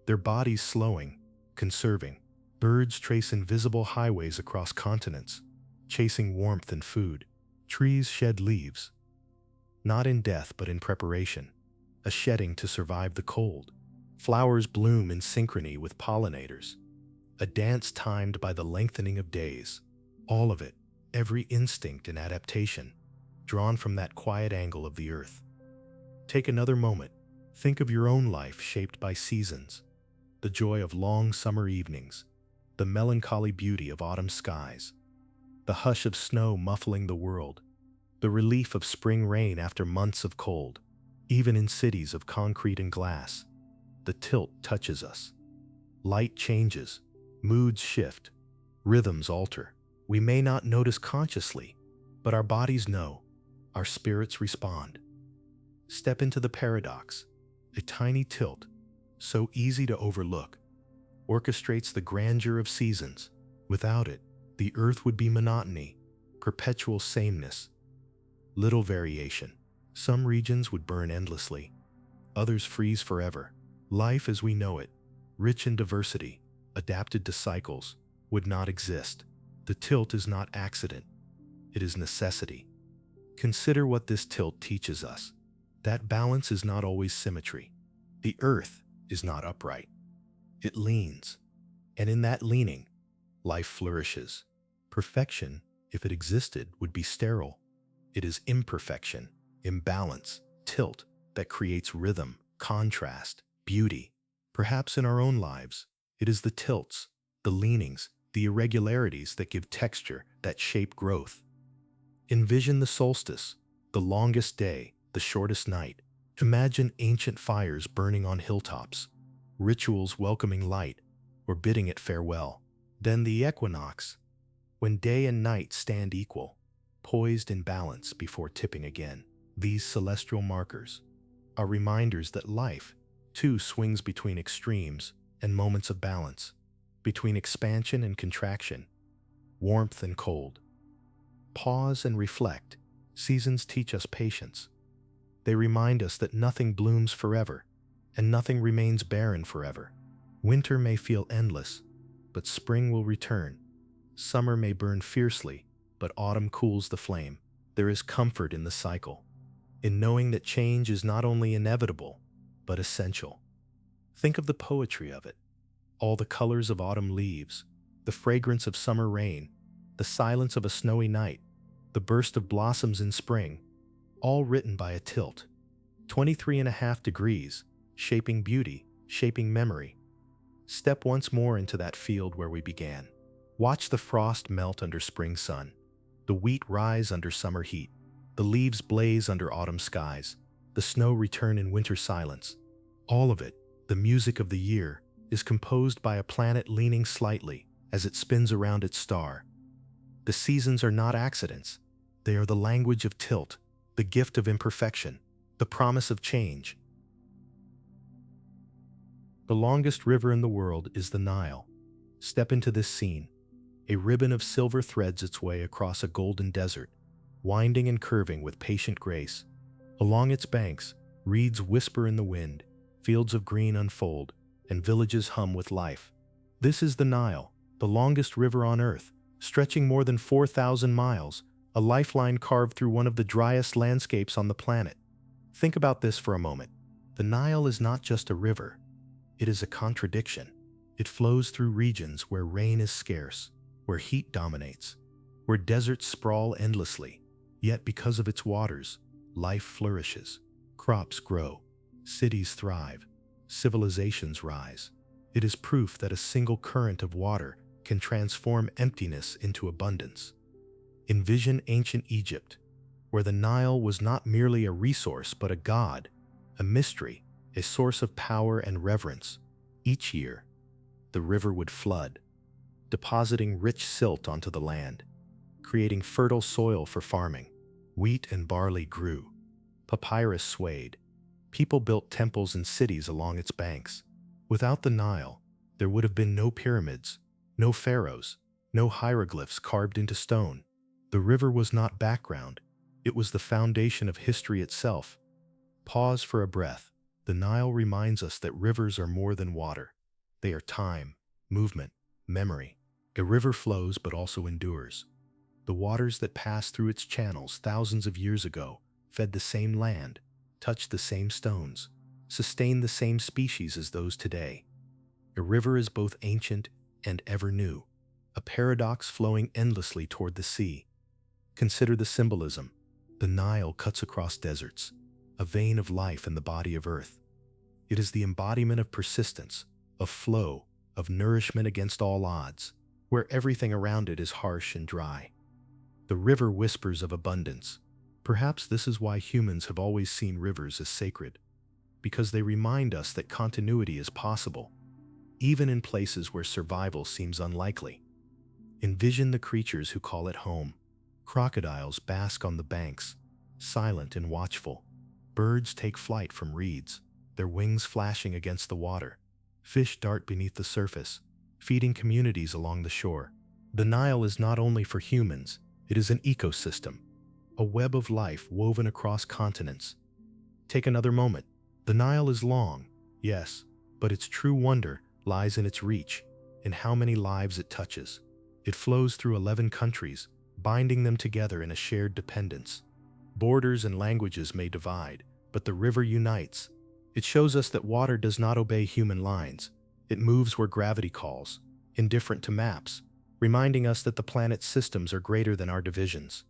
their bodies slowing, conserving. Birds trace invisible highways across continents, chasing warmth and food. Trees shed leaves, not in death but in preparation, a shedding to survive the cold. Flowers bloom in synchrony with pollinators, a dance timed by the lengthening of days. All of it, every instinct and adaptation, drawn from that quiet angle of the earth. Take another moment. Think of your own life shaped by seasons, the joy of long summer evenings, the melancholy beauty of autumn skies, the hush of snow muffling the world, the relief of spring rain after months of cold. Even in cities of concrete and glass, the tilt touches us. Light changes, moods shift, rhythms alter. We may not notice consciously, but our bodies know, our spirits respond. Step into the paradox. A tiny tilt, so easy to overlook, orchestrates the grandeur of seasons. Without it, the earth would be monotony, perpetual sameness, little variation. Some regions would burn endlessly, others freeze forever. Life as we know it, rich in diversity, adapted to cycles, would not exist. The tilt is not accident, it is necessity. Consider what this tilt teaches us. That balance is not always symmetry. The earth is not upright. It leans, and in that leaning, life flourishes. Perfection, if it existed, would be sterile. It is imperfection, imbalance, tilt that creates rhythm, contrast, beauty. Perhaps in our own lives, it is the tilts, the leanings, the irregularities that give texture, that shape growth. Envision the solstice, the longest day, the shortest night. Imagine ancient fires burning on hilltops, rituals welcoming light or bidding it farewell. Then the equinox, when day and night stand equal, poised in balance before tipping again. These celestial markers are reminders that life, too, swings between extremes and moments of balance, between expansion and contraction, warmth and cold. Pause and reflect. Seasons teach us patience. They remind us that nothing blooms forever, and nothing remains barren forever. Winter may feel endless, but spring will return. Summer may burn fiercely, but autumn cools the flame. There is comfort in the cycle, in knowing that change is not only inevitable, but essential. Think of the poetry of it. All the colors of autumn leaves, the fragrance of summer rain, the silence of a snowy night, the burst of blossoms in spring, all written by a tilt. 23.5 degrees, shaping beauty, shaping memory. Step once more into that field where we began. Watch the frost melt under spring sun, the wheat rise under summer heat, the leaves blaze under autumn skies, the snow return in winter silence. All of it, the music of the year, is composed by a planet leaning slightly as it spins around its star. The seasons are not accidents. They are the language of tilt, the gift of imperfection, the promise of change. The longest river in the world is the Nile. Step into this scene. A ribbon of silver threads its way across a golden desert, winding and curving with patient grace. Along its banks, reeds whisper in the wind, fields of green unfold, and villages hum with life. This is the Nile, the longest river on Earth, stretching more than 4,000 miles, a lifeline carved through one of the driest landscapes on the planet. Think about this for a moment. The Nile is not just a river. It is a contradiction. It flows through regions where rain is scarce, where heat dominates, where deserts sprawl endlessly. Yet because of its waters, life flourishes, crops grow, cities thrive, civilizations rise. It is proof that a single current of water can transform emptiness into abundance. Envision ancient Egypt, where the Nile was not merely a resource but a god, a mystery, a source of power and reverence. Each year, the river would flood, depositing rich silt onto the land, creating fertile soil for farming. Wheat and barley grew, papyrus swayed, people built temples and cities along its banks. Without the Nile, there would have been no pyramids, no pharaohs, no hieroglyphs carved into stone. The river was not background, it was the foundation of history itself. Pause for a breath. The Nile reminds us that rivers are more than water. They are time, movement, memory. A river flows but also endures. The waters that passed through its channels thousands of years ago fed the same land, touched the same stones, sustained the same species as those today. A river is both ancient and ever new, a paradox flowing endlessly toward the sea. Consider the symbolism. The Nile cuts across deserts, a vein of life in the body of Earth. It is the embodiment of persistence, of flow, of nourishment against all odds, where everything around it is harsh and dry. The river whispers of abundance. Perhaps this is why humans have always seen rivers as sacred, because they remind us that continuity is possible, even in places where survival seems unlikely. Envision the creatures who call it home. Crocodiles bask on the banks, silent and watchful. Birds take flight from reeds, their wings flashing against the water. Fish dart beneath the surface, feeding communities along the shore. The Nile is not only for humans, it is an ecosystem, a web of life woven across continents. Take another moment. The Nile is long, yes, but its true wonder lies in its reach, in how many lives it touches. It flows through 11 countries, binding them together in a shared dependence. Borders and languages may divide, but the river unites. It shows us that water does not obey human lines. It moves where gravity calls, indifferent to maps, reminding us that the planet's systems are greater than our divisions.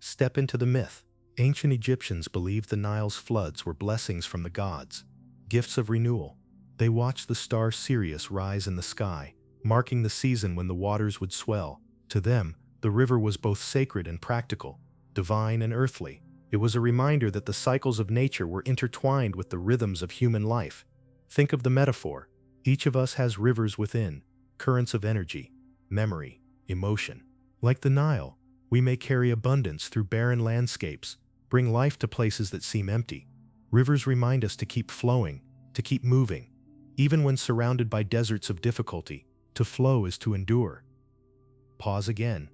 Step into the myth. Ancient Egyptians believed the Nile's floods were blessings from the gods, gifts of renewal. They watched the star Sirius rise in the sky, marking the season when the waters would swell. To them, the river was both sacred and practical, divine and earthly. It was a reminder that the cycles of nature were intertwined with the rhythms of human life. Think of the metaphor. Each of us has rivers within, currents of energy, memory, emotion. Like the Nile, we may carry abundance through barren landscapes, bring life to places that seem empty. Rivers remind us to keep flowing, to keep moving. Even when surrounded by deserts of difficulty, to flow is to endure. Pause again.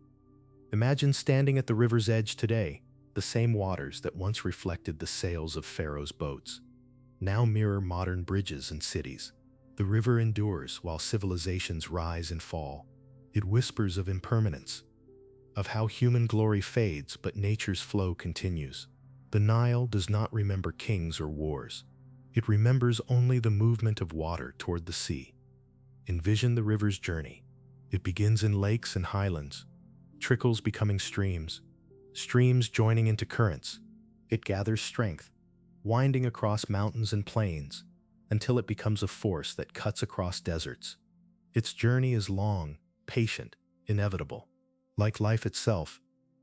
Imagine standing at the river's edge today, The same waters that once reflected the sails of Pharaoh's boats now mirror modern bridges and cities. The river endures while civilizations rise and fall. It whispers of impermanence, of how human glory fades but nature's flow continues. The Nile does not remember kings or wars. It remembers only the movement of water toward the sea. Envision the river's journey. It begins in lakes and highlands, trickles becoming streams, streams joining into currents. It gathers strength, winding across mountains and plains, until it becomes a force that cuts across deserts. Its journey is long, patient, inevitable. Like life itself,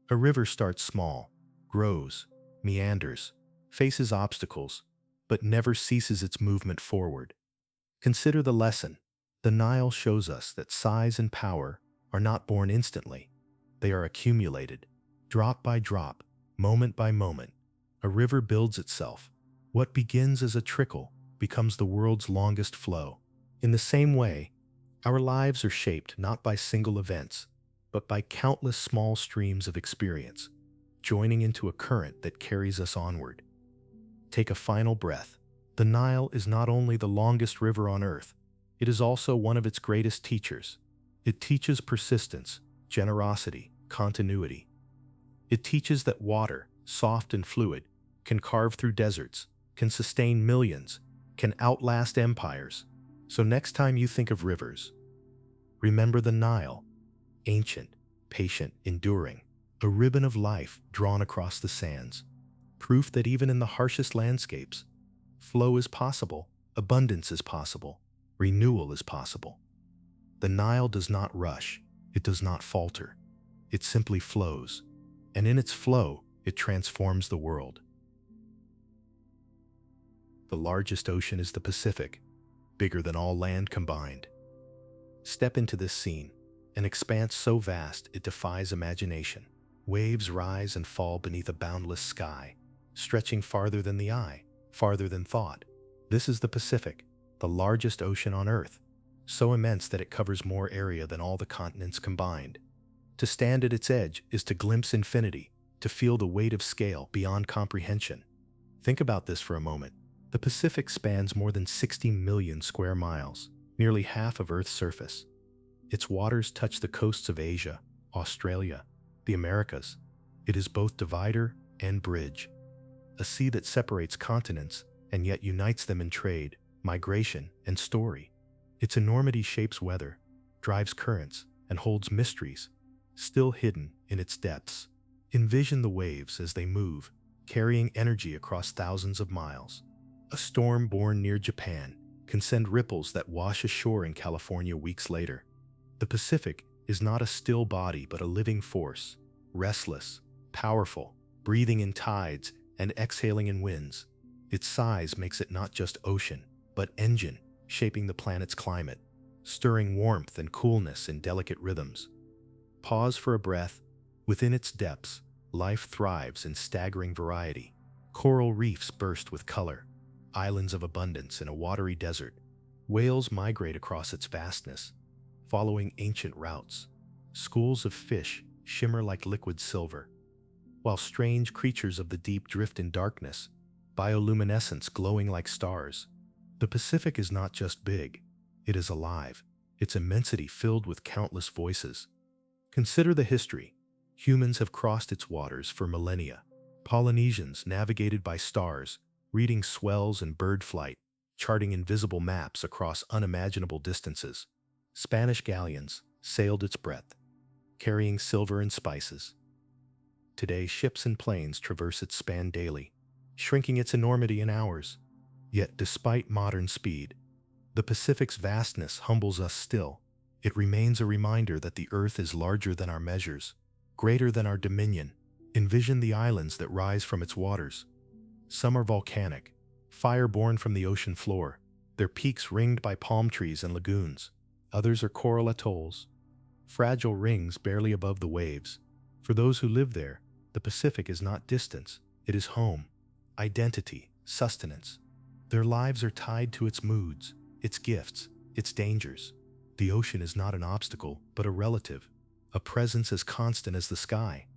a river starts small, grows, meanders, faces obstacles, but never ceases its movement forward. Consider the lesson. The Nile shows us that size and power are not born instantly. They are accumulated, drop by drop, moment by moment. A river builds itself. What begins as a trickle becomes the world's longest flow. In the same way, our lives are shaped not by single events, but by countless small streams of experience, joining into a current that carries us onward. Take a final breath. The Nile is not only the longest river on earth, it is also one of its greatest teachers. It teaches persistence, generosity, continuity. It teaches that water, soft and fluid, can carve through deserts, can sustain millions, can outlast empires. So next time you think of rivers, remember the Nile, ancient, patient, enduring, a ribbon of life drawn across the sands. Proof that even in the harshest landscapes, flow is possible, abundance is possible, renewal is possible. The Nile does not rush, it does not falter. It simply flows, and in its flow, it transforms the world. The largest ocean is the Pacific, bigger than all land combined. Step into this scene, an expanse so vast it defies imagination. Waves rise and fall beneath a boundless sky, stretching farther than the eye, farther than thought. This is the Pacific, the largest ocean on Earth, so immense that it covers more area than all the continents combined. To stand at its edge is to glimpse infinity, to feel the weight of scale beyond comprehension. Think about this for a moment. The Pacific spans more than 60 million square miles, nearly half of Earth's surface. Its waters touch the coasts of Asia, Australia, the Americas. It is both divider and bridge, a sea that separates continents and yet unites them in trade, migration, and story. Its enormity shapes weather, drives currents, and holds mysteries, still hidden in its depths. Envision the waves as they move, carrying energy across thousands of miles. A storm born near Japan can send ripples that wash ashore in California weeks later. The Pacific is not a still body but a living force, restless, powerful, breathing in tides and exhaling in winds. Its size makes it not just ocean, but engine, shaping the planet's climate, stirring warmth and coolness in delicate rhythms. Pause for a breath. Within its depths, life thrives in staggering variety. Coral reefs burst with color, islands of abundance in a watery desert. Whales migrate across its vastness, following ancient routes. Schools of fish shimmer like liquid silver, while strange creatures of the deep drift in darkness, bioluminescence glowing like stars. The Pacific is not just big, it is alive, its immensity filled with countless voices. Consider the history. Humans have crossed its waters for millennia. Polynesians navigated by stars, reading swells and bird flight, charting invisible maps across unimaginable distances. Spanish galleons sailed its breadth, carrying silver and spices. Today, ships and planes traverse its span daily, shrinking its enormity in hours. Yet, despite modern speed, the Pacific's vastness humbles us still. It remains a reminder that the Earth is larger than our measures, greater than our dominion. Envision the islands that rise from its waters. Some are volcanic, fire born from the ocean floor, their peaks ringed by palm trees and lagoons. Others are coral atolls, fragile rings barely above the waves. For those who live there, the Pacific is not distance, it is home, identity, sustenance. Their lives are tied to its moods, its gifts, its dangers. The ocean is not an obstacle, but a relative, a presence as constant as the sky.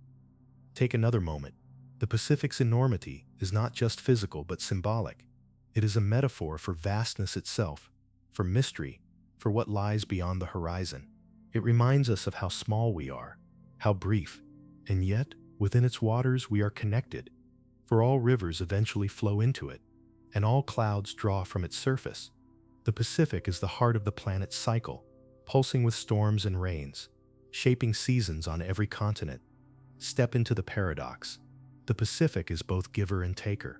Take another moment. The Pacific's enormity is not just physical but symbolic. It is a metaphor for vastness itself, for mystery, for what lies beyond the horizon. It reminds us of how small we are, how brief, and yet, within its waters we are connected, for all rivers eventually flow into it, and all clouds draw from its surface. The Pacific is the heart of the planet's cycle, pulsing with storms and rains, shaping seasons on every continent. Step into the paradox. The Pacific is both giver and taker.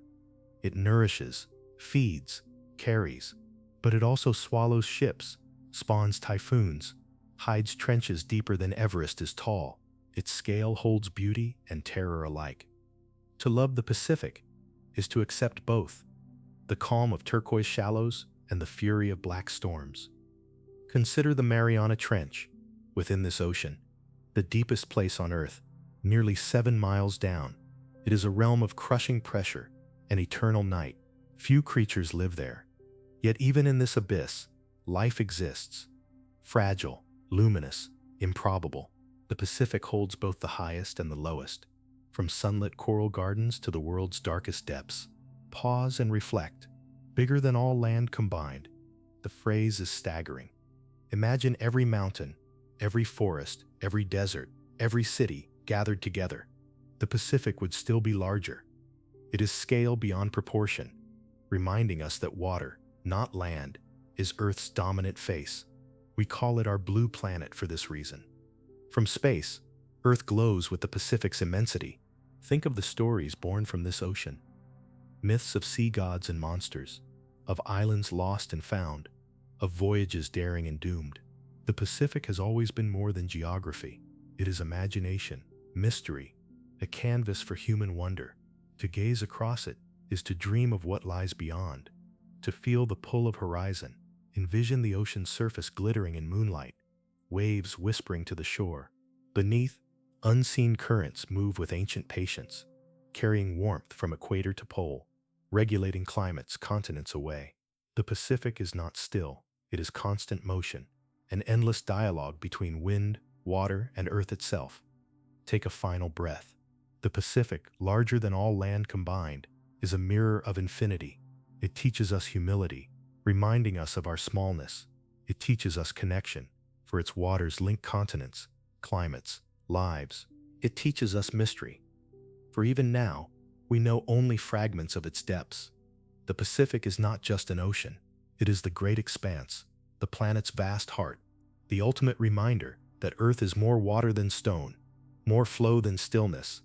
It nourishes, feeds, carries, but it also swallows ships, spawns typhoons, hides trenches deeper than Everest is tall. Its scale holds beauty and terror alike. To love the Pacific is to accept both, the calm of turquoise shallows and the fury of black storms. Consider the Mariana Trench. Within this ocean, the deepest place on Earth, nearly 7 miles down, it is a realm of crushing pressure and eternal night. Few creatures live there. Yet even in this abyss, life exists. Fragile, luminous, improbable. The Pacific holds both the highest and the lowest, from sunlit coral gardens to the world's darkest depths. Pause and reflect. Bigger than all land combined. The phrase is staggering. Imagine every mountain, every forest, every desert, every city gathered together. The Pacific would still be larger. It is scale beyond proportion, reminding us that water, not land, is Earth's dominant face. We call it our blue planet for this reason. From space, Earth glows with the Pacific's immensity. Think of the stories born from this ocean. Myths of sea gods and monsters, of islands lost and found, of voyages daring and doomed. The Pacific has always been more than geography. It is imagination, mystery, a canvas for human wonder. To gaze across it is to dream of what lies beyond, to feel the pull of horizon, envision the ocean's surface glittering in moonlight, waves whispering to the shore. Beneath, unseen currents move with ancient patience, carrying warmth from equator to pole, regulating climates continents away. The Pacific is not still, it is constant motion, an endless dialogue between wind, water, and Earth itself. Take a final breath. The Pacific, larger than all land combined, is a mirror of infinity. It teaches us humility, reminding us of our smallness. It teaches us connection, for its waters link continents, climates, lives. It teaches us mystery, for even now, we know only fragments of its depths. The Pacific is not just an ocean, it is the great expanse, the planet's vast heart, the ultimate reminder that Earth is more water than stone, more flow than stillness.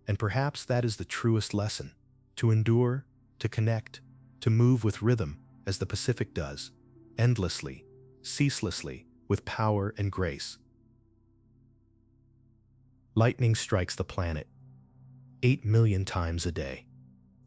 And perhaps that is the truest lesson: to endure, to connect, to move with rhythm as the Pacific does, endlessly, ceaselessly, with power and grace. Lightning strikes the planet 8 million times a day.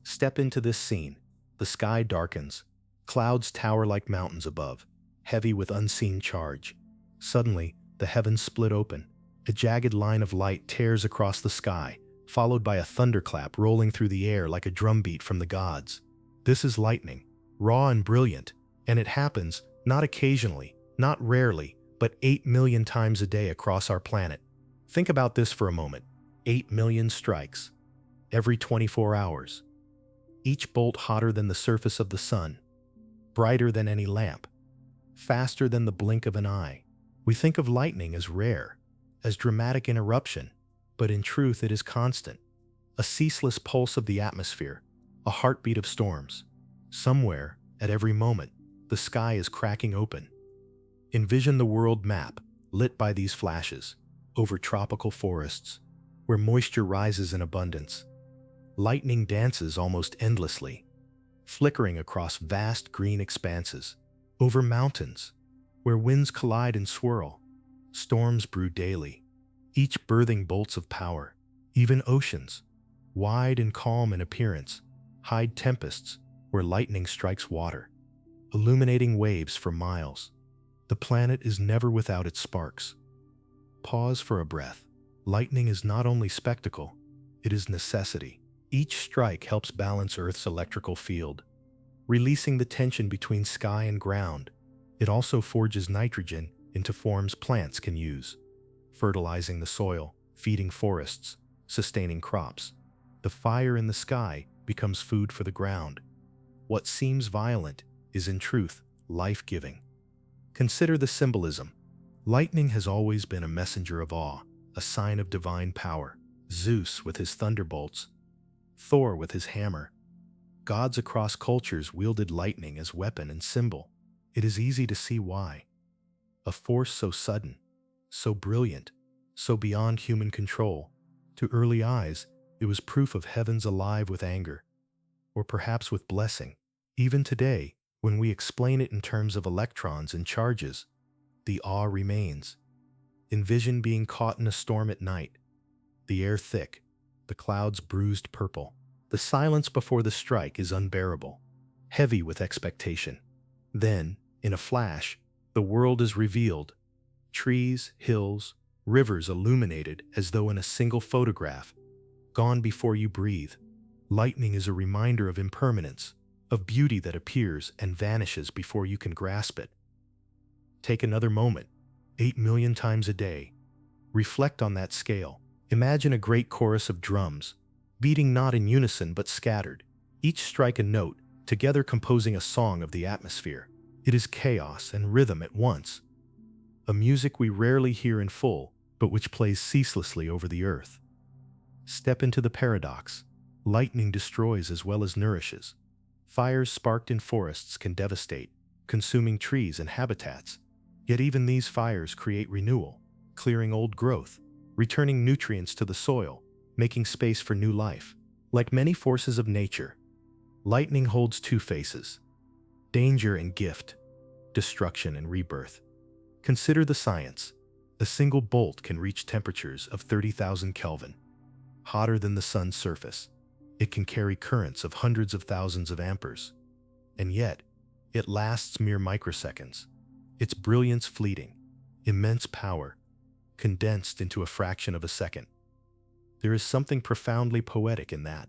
Step into this scene. The sky darkens. Clouds tower like mountains above, heavy with unseen charge. Suddenly, the heavens split open. A jagged line of light tears across the sky, followed by a thunderclap rolling through the air like a drumbeat from the gods. This is lightning, raw and brilliant, and it happens, not occasionally, not rarely, but 8 million times a day across our planet. Think about this for a moment. 8 million strikes, every 24 hours. Each bolt hotter than the surface of the sun, brighter than any lamp, faster than the blink of an eye. We think of lightning as rare, as dramatic in eruption, but in truth it is constant, a ceaseless pulse of the atmosphere, a heartbeat of storms. Somewhere, at every moment, the sky is cracking open. Envision the world map, lit by these flashes, over tropical forests, where moisture rises in abundance. Lightning dances almost endlessly, flickering across vast green expanses, over mountains, where winds collide and swirl. Storms brew daily, each birthing bolts of power. Even oceans, wide and calm in appearance, hide tempests where lightning strikes water, illuminating waves for miles. The planet is never without its sparks. Pause for a breath. Lightning is not only spectacle, it is necessity. Each strike helps balance Earth's electrical field, releasing the tension between sky and ground. It also forges nitrogen into forms plants can use, fertilizing the soil, feeding forests, sustaining crops. The fire in the sky becomes food for the ground. What seems violent is in truth life-giving. Consider the symbolism. Lightning has always been a messenger of awe, a sign of divine power. Zeus with his thunderbolts, Thor with his hammer. Gods across cultures wielded lightning as weapon and symbol. It is easy to see why. A force so sudden, so brilliant, so beyond human control. To early eyes, it was proof of heavens alive with anger, or perhaps with blessing. Even today, when we explain it in terms of electrons and charges, the awe remains. Envision being caught in a storm at night, the air thick, the clouds bruised purple. The silence before the strike is unbearable, heavy with expectation. Then, in a flash, the world is revealed. Trees, hills, rivers illuminated as though in a single photograph, gone before you breathe. Lightning is a reminder of impermanence, of beauty that appears and vanishes before you can grasp it. Take another moment, 8 million times a day. Reflect on that scale. Imagine a great chorus of drums, beating not in unison but scattered, each strike a note, together composing a song of the atmosphere. It is chaos and rhythm at once, a music we rarely hear in full, but which plays ceaselessly over the earth. Step into the paradox. Lightning destroys as well as nourishes. Fires sparked in forests can devastate, consuming trees and habitats. Yet even these fires create renewal, clearing old growth, returning nutrients to the soil, making space for new life. Like many forces of nature, lightning holds two faces: danger and gift, destruction and rebirth. Consider the science. A single bolt can reach temperatures of 30,000 Kelvin, hotter than the sun's surface. It can carry currents of hundreds of thousands of amperes. And yet, it lasts mere microseconds. Its brilliance fleeting, immense power, condensed into a fraction of a second. There is something profoundly poetic in that.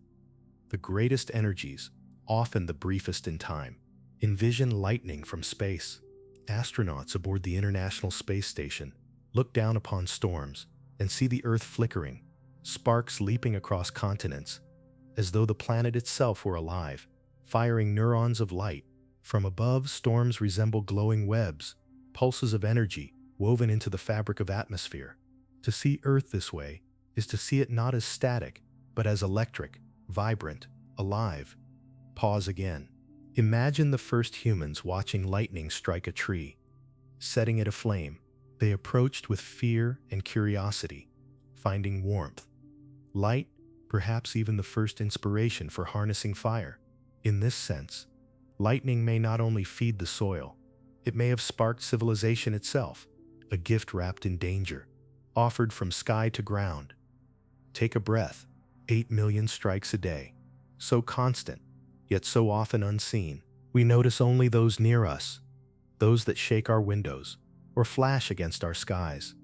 The greatest energies, often the briefest in time. Envision lightning from space. Astronauts aboard the International Space Station look down upon storms and see the Earth flickering, sparks leaping across continents, as though the planet itself were alive, firing neurons of light. From above, storms resemble glowing webs, pulses of energy woven into the fabric of atmosphere. To see Earth this way is to see it not as static, but as electric, vibrant, alive. Pause again. Imagine the first humans watching lightning strike a tree, setting it aflame. They approached with fear and curiosity, finding warmth, light, perhaps even the first inspiration for harnessing fire. In this sense, lightning may not only feed the soil, it may have sparked civilization itself, a gift wrapped in danger, offered from sky to ground. Take a breath. 8 million strikes a day, so constant, yet so often unseen. We notice only those near us, those that shake our windows or flash against our skies.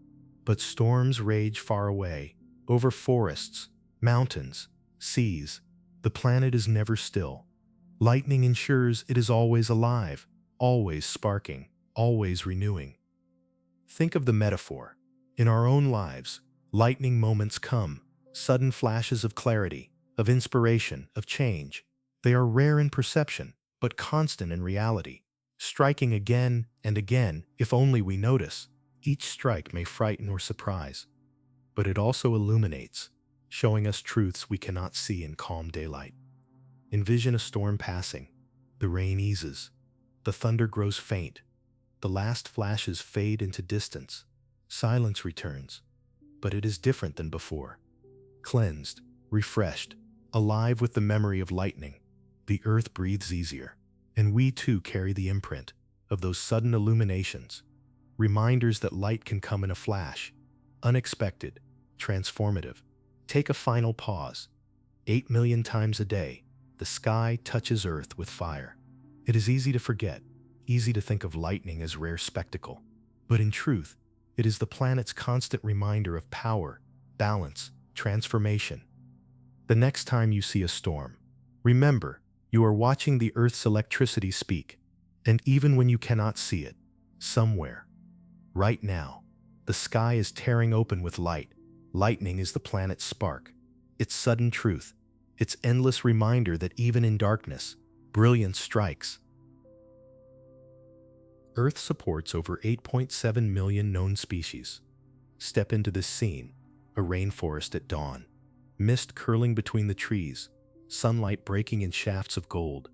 But storms rage far away, over forests, mountains, seas. The planet is never still. Lightning ensures it is always alive, always sparking, always renewing. Think of the metaphor. In our own lives, lightning moments come, sudden flashes of clarity, of inspiration, of change. They are rare in perception, but constant in reality, striking again and again if only we notice. Each strike may frighten or surprise, but it also illuminates, showing us truths we cannot see in calm daylight. Envision a storm passing. The rain eases. The thunder grows faint. The last flashes fade into distance. Silence returns, but it is different than before. Cleansed, refreshed, alive with the memory of lightning. The earth breathes easier, and we too carry the imprint of those sudden illuminations, reminders that light can come in a flash, unexpected, transformative. Take a final pause. 8 million times a day, the sky touches Earth with fire. It is easy to forget, easy to think of lightning as rare spectacle, but in truth, it is the planet's constant reminder of power, balance, transformation. The next time you see a storm, remember, you are watching the Earth's electricity speak, and even when you cannot see it, somewhere, right now, the sky is tearing open with light. Lightning is the planet's spark, its sudden truth, its endless reminder that even in darkness, brilliance strikes. Earth supports over 8.7 million known species. Step into this scene, a rainforest at dawn, mist curling between the trees, sunlight breaking in shafts of gold.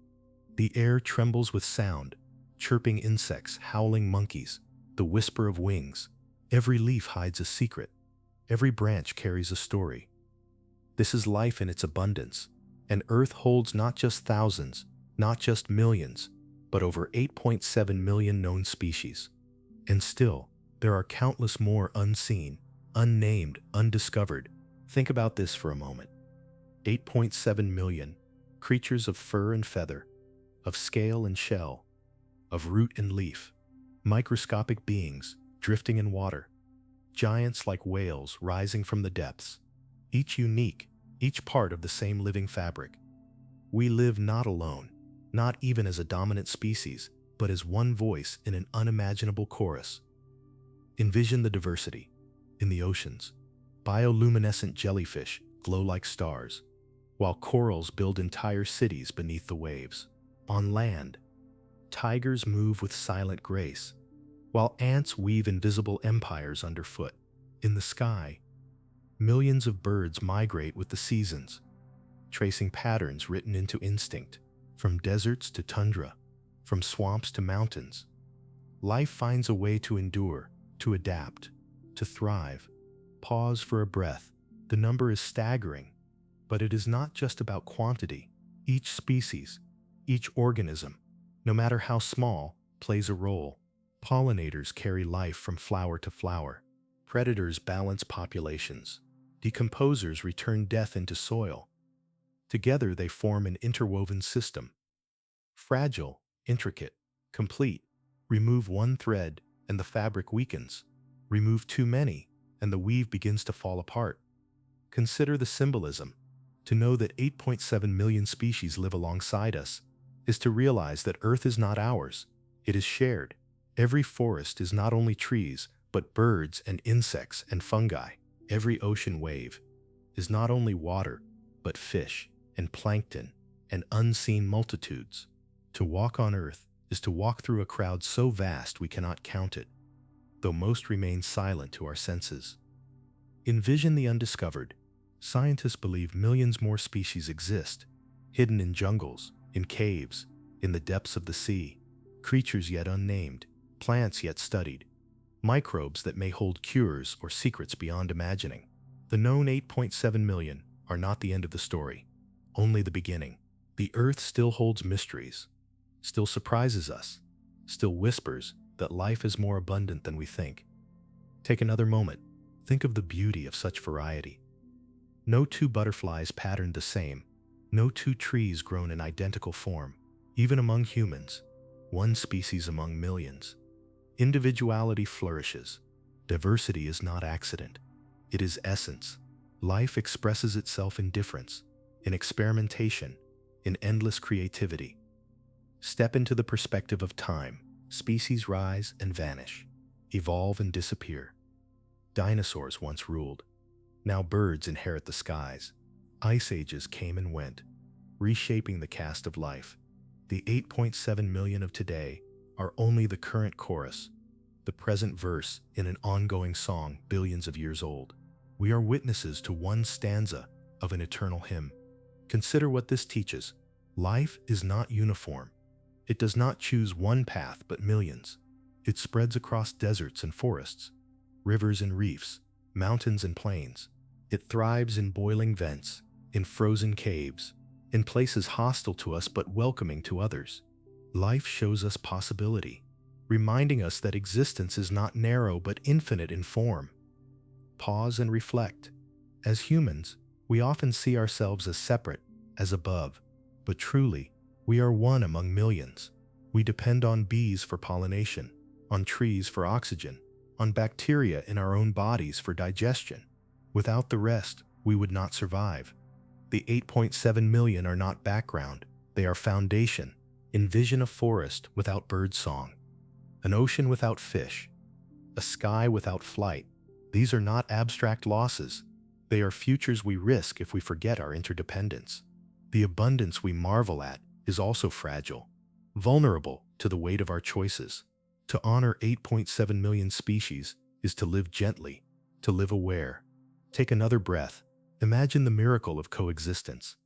The air trembles with sound, chirping insects, howling monkeys, the whisper of wings. Every leaf hides a secret. Every branch carries a story. This is life in its abundance, and Earth holds not just thousands, not just millions, but over 8.7 million known species. And still, there are countless more unseen, unnamed, undiscovered. Think about this for a moment. 8.7 million creatures of fur and feather, of scale and shell, of root and leaf, microscopic beings drifting in water, giants like whales rising from the depths, each unique, each part of the same living fabric. We live not alone, not even as a dominant species, but as one voice in an unimaginable chorus. Envision the diversity. In the oceans, bioluminescent jellyfish glow like stars, while corals build entire cities beneath the waves. On land, tigers move with silent grace, while ants weave invisible empires underfoot. In the sky, millions of birds migrate with the seasons, tracing patterns written into instinct. From deserts to tundra, from swamps to mountains, life finds a way to endure, to adapt, to thrive. Pause for a breath. The number is staggering, but it is not just about quantity. Each species, each organism, no matter how small, plays a role. Pollinators carry life from flower to flower. Predators balance populations. Decomposers return death into soil. Together they form an interwoven system. Fragile, intricate, complete. Remove one thread and the fabric weakens. Remove too many and the weave begins to fall apart. Consider the symbolism. To know that 8.7 million species live alongside us is to realize that Earth is not ours. It is shared. Every forest is not only trees, but birds and insects and fungi. Every ocean wave is not only water, but fish and plankton and unseen multitudes. To walk on Earth is to walk through a crowd so vast we cannot count it, though most remain silent to our senses. Envision the undiscovered. Scientists believe millions more species exist, hidden in jungles, in caves, in the depths of the sea, creatures yet unnamed, plants yet studied, microbes that may hold cures or secrets beyond imagining. The known 8.7 million are not the end of the story, only the beginning. The Earth still holds mysteries, still surprises us, still whispers that life is more abundant than we think. Take another moment. Think of the beauty of such variety. No two butterflies patterned the same, no two trees grown in identical form. Even among humans, one species among millions. Individuality flourishes. Diversity is not accident. It is essence. Life expresses itself in difference, in experimentation, in endless creativity. Step into the perspective of time. Species rise and vanish, evolve and disappear. Dinosaurs once ruled. Now birds inherit the skies. Ice ages came and went, reshaping the cast of life. The 8.7 million of today are only the current chorus, the present verse in an ongoing song billions of years old. We are witnesses to one stanza of an eternal hymn. Consider what this teaches. Life is not uniform. It does not choose one path but millions. It spreads across deserts and forests, rivers and reefs, mountains and plains. It thrives in boiling vents, in frozen caves, in places hostile to us but welcoming to others. Life shows us possibility, reminding us that existence is not narrow but infinite in form. Pause and reflect. As humans, we often see ourselves as separate, as above, but truly, we are one among millions. We depend on bees for pollination, on trees for oxygen, on bacteria in our own bodies for digestion. Without the rest, we would not survive. The 8.7 million are not background, they are foundation. Envision a forest without bird song, an ocean without fish, a sky without flight. These are not abstract losses. They are futures we risk if we forget our interdependence. The abundance we marvel at is also fragile, vulnerable to the weight of our choices. To honor 8.7 million species is to live gently, to live aware. Take another breath. Imagine the miracle of coexistence.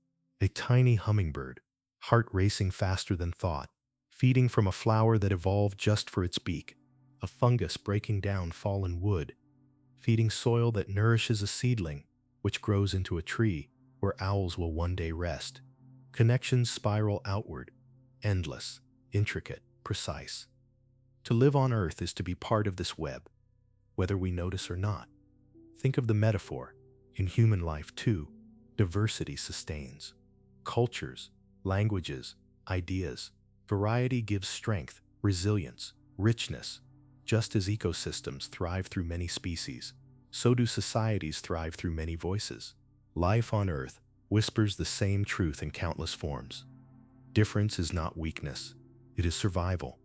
A tiny hummingbird, heart racing faster than thought, feeding from a flower that evolved just for its beak. A fungus breaking down fallen wood, feeding soil that nourishes a seedling, which grows into a tree where owls will one day rest. Connections spiral outward, endless, intricate, precise. To live on Earth is to be part of this web, whether we notice or not. Think of the metaphor. In human life, too, diversity sustains. Cultures, languages, ideas. Variety gives strength, resilience, richness. Just as ecosystems thrive through many species, so do societies thrive through many voices. Life on Earth whispers the same truth in countless forms. Difference is not weakness, it is survival.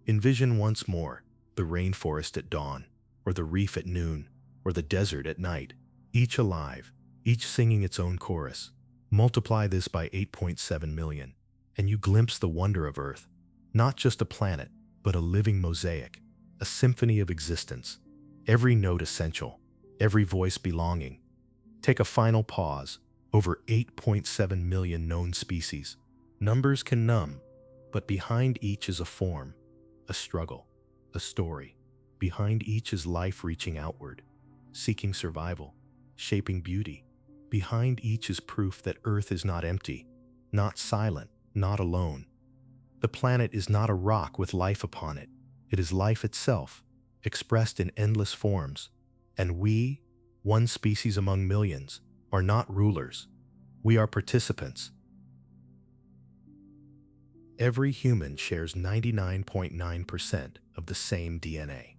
Envision once more the rainforest at dawn, or the reef at noon, or the desert at night, each alive, each singing its own chorus. Multiply this by 8.7 million, and you glimpse the wonder of Earth, not just a planet, but a living mosaic, a symphony of existence, every note essential, every voice belonging. Take a final pause. Over 8.7 million known species. Numbers can numb, but behind each is a form, a struggle, a story. Behind each is life reaching outward, seeking survival, shaping beauty. Behind each is proof that Earth is not empty, not silent, not alone. The planet is not a rock with life upon it. It is life itself, expressed in endless forms. And we, one species among millions, are not rulers. We are participants. Every human shares 99.9% of the same DNA.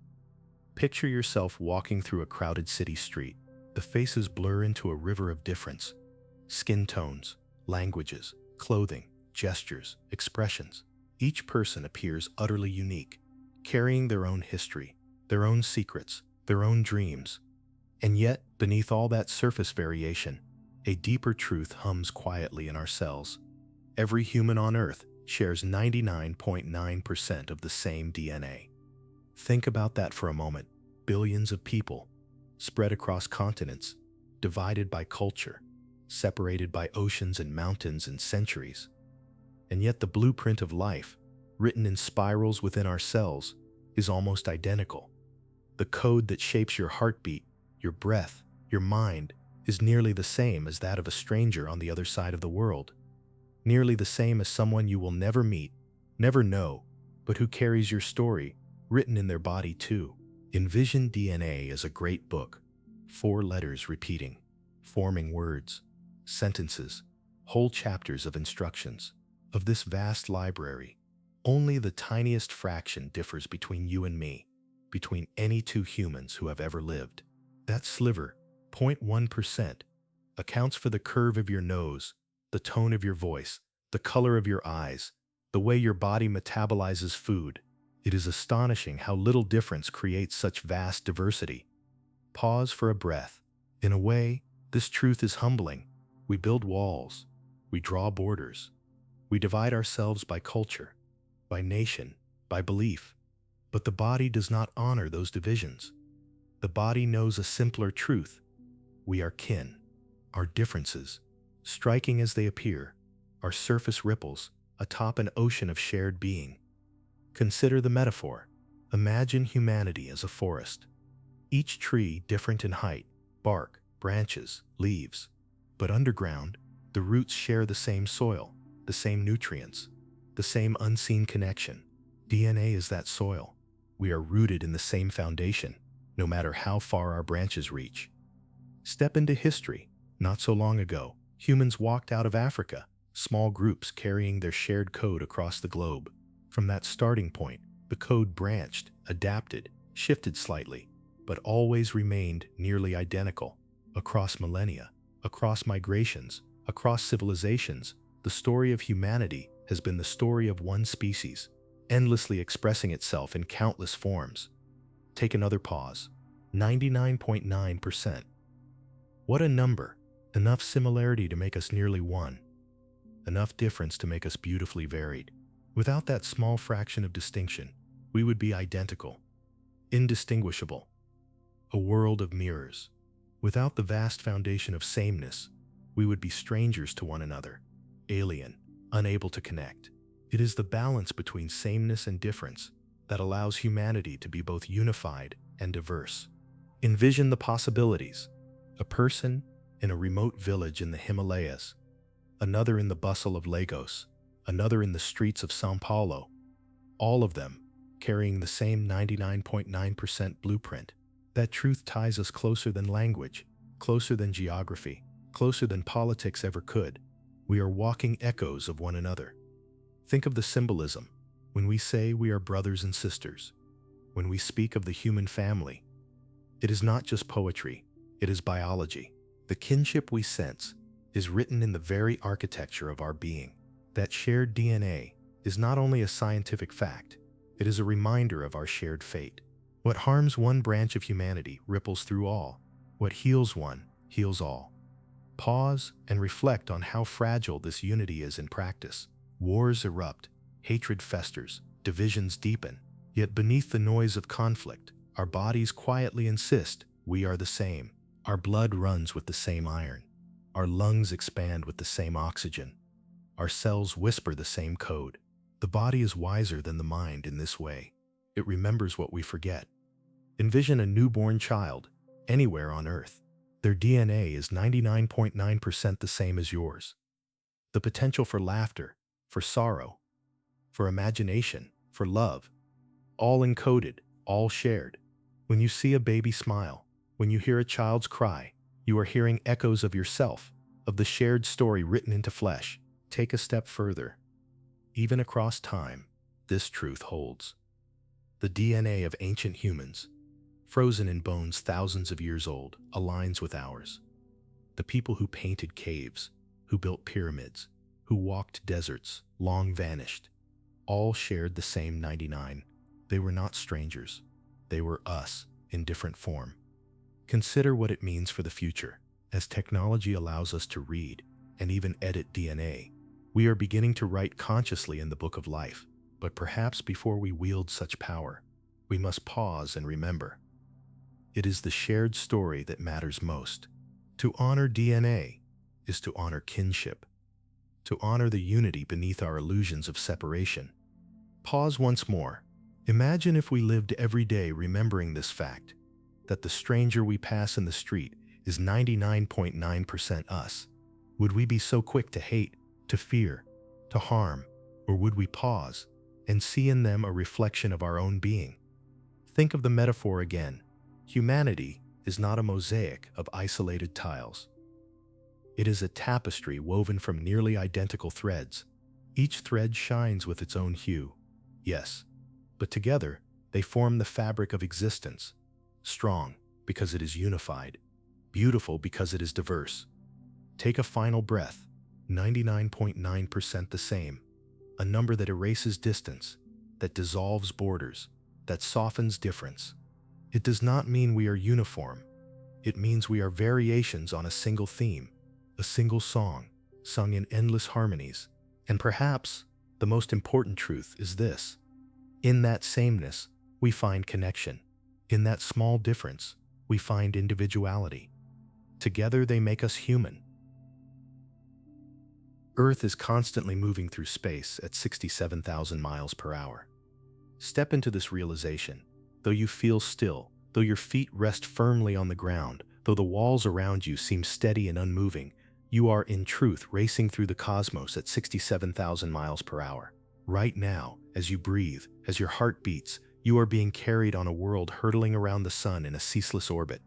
Picture yourself walking through a crowded city street. The faces blur into a river of difference. Skin tones, languages, clothing, gestures, expressions. Each person appears utterly unique, carrying their own history, their own secrets, their own dreams. And yet, beneath all that surface variation, a deeper truth hums quietly in our cells. Every human on Earth shares 99.9% of the same DNA. Think about that for a moment. Billions of people, spread across continents, divided by culture, separated by oceans and mountains and centuries. And yet the blueprint of life, written in spirals within our cells, is almost identical. The code that shapes your heartbeat, your breath, your mind, is nearly the same as that of a stranger on the other side of the world. Nearly the same as someone you will never meet, never know, but who carries your story, written in their body too. Envision DNA as a great book, 4 letters repeating, forming words, sentences, whole chapters of instructions. Of this vast library, only the tiniest fraction differs between you and me, between any 2 humans who have ever lived. That sliver, 0.1%, accounts for the curve of your nose, the tone of your voice, the color of your eyes, the way your body metabolizes food. It is astonishing how little difference creates such vast diversity. Pause for a breath. In a way, this truth is humbling. We build walls. We draw borders. We divide ourselves by culture, by nation, by belief. But the body does not honor those divisions. The body knows a simpler truth. We are kin. Our differences, striking as they appear, are surface ripples atop an ocean of shared being. Consider the metaphor. Imagine humanity as a forest. Each tree different in height, bark, branches, leaves. But underground, the roots share the same soil, the same nutrients, the same unseen connection. DNA is that soil. We are rooted in the same foundation, no matter how far our branches reach. Step into history. Not so long ago, humans walked out of Africa, small groups carrying their shared code across the globe. From that starting point, the code branched, adapted, shifted slightly, but always remained nearly identical. Across millennia, across migrations, across civilizations, the story of humanity has been the story of one species, endlessly expressing itself in countless forms. Take another pause. 99.9%. What a number! Enough similarity to make us nearly one. enough difference to make us beautifully varied. Without that small fraction of distinction, we would be identical, indistinguishable, a world of mirrors. Without the vast foundation of sameness, we would be strangers to one another, alien, unable to connect. It is the balance between sameness and difference that allows humanity to be both unified and diverse. Envision the possibilities. A person in a remote village in the Himalayas, another in the bustle of Lagos, another in the streets of São Paulo, all of them carrying the same 99.9% blueprint. That truth ties us closer than language, closer than geography, closer than politics ever could. We are walking echoes of one another. Think of the symbolism when we say we are brothers and sisters, when we speak of the human family. It is not just poetry, it is biology. The kinship we sense is written in the very architecture of our being. That shared DNA is not only a scientific fact, it is a reminder of our shared fate. What harms one branch of humanity ripples through all. What heals one, heals all. Pause and reflect on how fragile this unity is in practice. Wars erupt, hatred festers, divisions deepen. Yet beneath the noise of conflict, our bodies quietly insist we are the same. Our blood runs with the same iron. Our lungs expand with the same oxygen. Our cells whisper the same code. The body is wiser than the mind in this way. It remembers what we forget. Envision a newborn child, anywhere on Earth. Their DNA is 99.9% the same as yours. The potential for laughter, for sorrow, for imagination, for love, all encoded, all shared. When you see a baby smile, when you hear a child's cry, you are hearing echoes of yourself, of the shared story written into flesh. Take a step further. Even across time, this truth holds. The DNA of ancient humans, frozen in bones thousands of years old, aligns with ours. The people who painted caves, who built pyramids, who walked deserts, long vanished, all shared the same 99. They were not strangers. They were us, in different form. Consider what it means for the future. As technology allows us to read and even edit DNA, we are beginning to write consciously in the book of life. But perhaps before we wield such power, we must pause and remember. It is the shared story that matters most. To honor DNA is to honor kinship, to honor the unity beneath our illusions of separation. Pause once more. Imagine if we lived every day remembering this fact, that the stranger we pass in the street is 99.9% us. Would we be so quick to hate, to fear, to harm, or would we pause and see in them a reflection of our own being? Think of the metaphor again. Humanity is not a mosaic of isolated tiles. It is a tapestry woven from nearly identical threads. Each thread shines with its own hue. Yes, but together they form the fabric of existence. Strong because it is unified, beautiful because it is diverse. Take a final breath. 99.9% the same. A number that erases distance, that dissolves borders, that softens difference. It does not mean we are uniform. It means we are variations on a single theme, a single song, sung in endless harmonies. And perhaps the most important truth is this. In that sameness, we find connection. In that small difference, we find individuality. Together they make us human. Earth is constantly moving through space at 67,000 miles per hour. Step into this realization. Though you feel still, though your feet rest firmly on the ground, though the walls around you seem steady and unmoving, you are in truth racing through the cosmos at 67,000 miles per hour. Right now, as you breathe, as your heart beats, you are being carried on a world hurtling around the sun in a ceaseless orbit.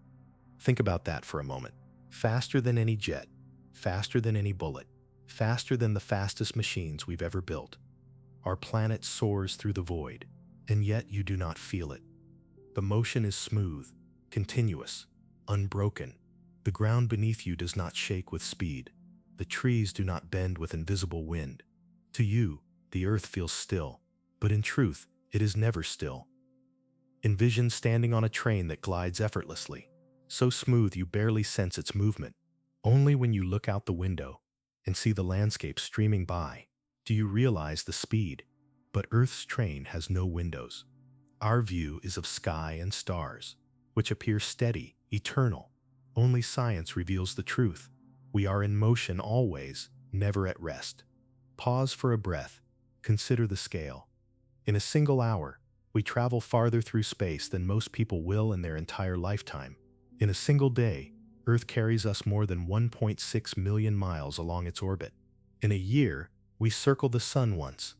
Think about that for a moment. Faster than any jet, faster than any bullet, faster than the fastest machines we've ever built. Our planet soars through the void, and yet you do not feel it. The motion is smooth, continuous, unbroken. The ground beneath you does not shake with speed. The trees do not bend with invisible wind. To you, the earth feels still, but in truth, it is never still. Envision standing on a train that glides effortlessly, so smooth you barely sense its movement. Only when you look out the window, and see the landscape streaming by. Do you realize the speed? But Earth's train has no windows. Our view is of sky and stars, which appear steady, eternal. Only science reveals the truth. We are in motion always, never at rest. Pause for a breath. Consider the scale. In a single hour, we travel farther through space than most people will in their entire lifetime. In a single day, Earth carries us more than 1.6 million miles along its orbit. In a year, we circle the sun once.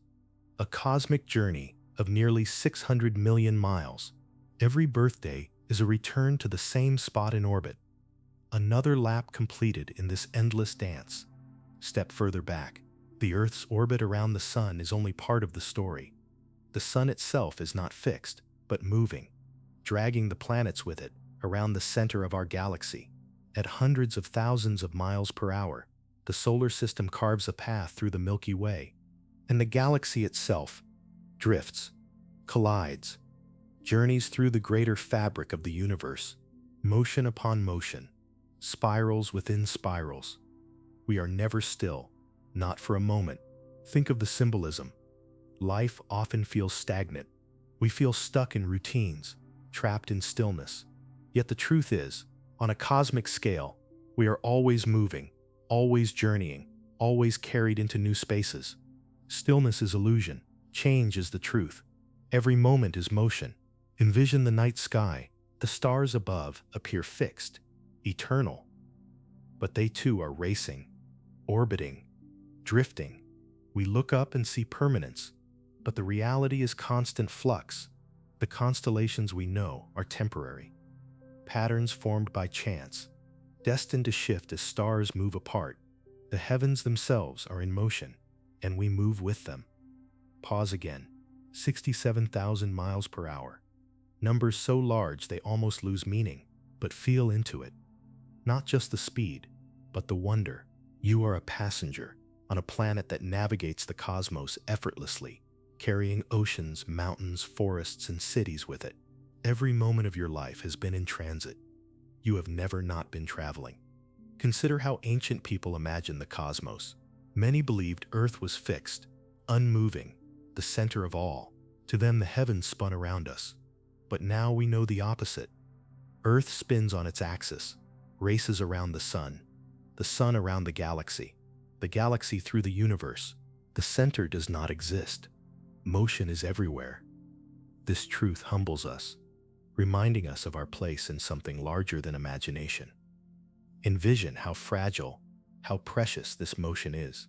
A cosmic journey of nearly 600 million miles. Every birthday is a return to the same spot in orbit. Another lap completed in this endless dance. Step further back. The Earth's orbit around the sun is only part of the story. The sun itself is not fixed, but moving, dragging the planets with it around the center of our galaxy. At hundreds of thousands of miles per hour, the solar system carves a path through the Milky Way, and the galaxy itself drifts, collides, journeys through the greater fabric of the universe, motion upon motion, spirals within spirals. We are never still, not for a moment. Think of the symbolism. Life often feels stagnant. We feel stuck in routines, trapped in stillness. Yet the truth is, on a cosmic scale, we are always moving, always journeying, always carried into new spaces. Stillness is illusion. Change is the truth. Every moment is motion. Envision the night sky. The stars above appear fixed, eternal. But they too are racing, orbiting, drifting. We look up and see permanence, but the reality is constant flux. The constellations we know are temporary. Patterns formed by chance, destined to shift as stars move apart. The heavens themselves are in motion, and we move with them. Pause again. 67,000 miles per hour. Numbers so large they almost lose meaning, but feel into it. Not just the speed, but the wonder. You are a passenger on a planet that navigates the cosmos effortlessly, carrying oceans, mountains, forests, and cities with it. Every moment of your life has been in transit. You have never not been traveling. Consider how ancient people imagined the cosmos. Many believed Earth was fixed, unmoving, the center of all. To them, the heavens spun around us. But now we know the opposite. Earth spins on its axis, races around the sun around the galaxy through the universe. The center does not exist. Motion is everywhere. This truth humbles us, reminding us of our place in something larger than imagination. Envision how fragile, how precious this motion is.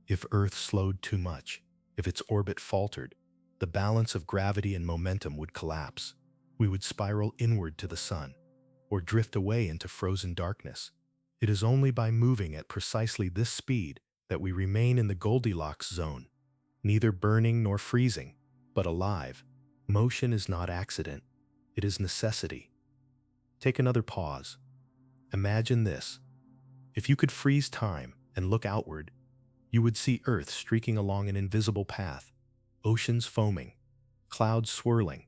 If Earth slowed too much, if its orbit faltered, the balance of gravity and momentum would collapse. We would spiral inward to the sun, or drift away into frozen darkness. It is only by moving at precisely this speed that we remain in the Goldilocks zone, neither burning nor freezing, but alive. Motion is not accident, it is necessity. Take another pause. Imagine this. If you could freeze time and look outward, you would see Earth streaking along an invisible path, oceans foaming, clouds swirling,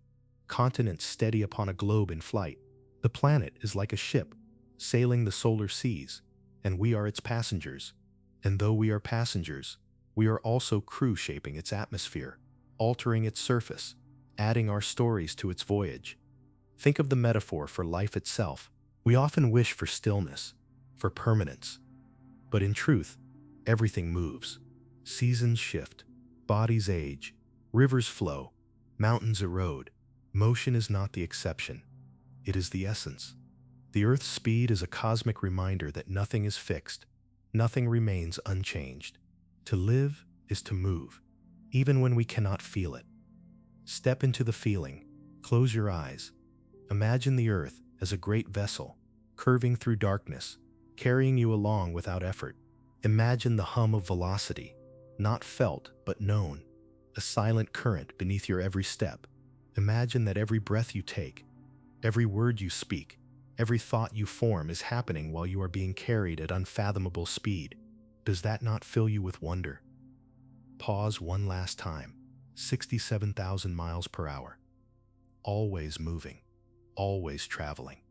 continents steady upon a globe in flight. The planet is like a ship, sailing the solar seas, and we are its passengers. And though we are passengers, we are also crew shaping its atmosphere, altering its surface, adding our stories to its voyage. Think of the metaphor for life itself. We often wish for stillness, for permanence. But in truth, everything moves. Seasons shift, bodies age, rivers flow, mountains erode. Motion is not the exception. It is the essence. The Earth's speed is a cosmic reminder that nothing is fixed, nothing remains unchanged. To live is to move, even when we cannot feel it. Step into the feeling, close your eyes. Imagine the Earth as a great vessel, curving through darkness, carrying you along without effort. Imagine the hum of velocity, not felt but known, a silent current beneath your every step. Imagine that every breath you take, every word you speak, every thought you form is happening while you are being carried at unfathomable speed. Does that not fill you with wonder? Pause one last time. 67,000 miles per hour. Always moving, always traveling,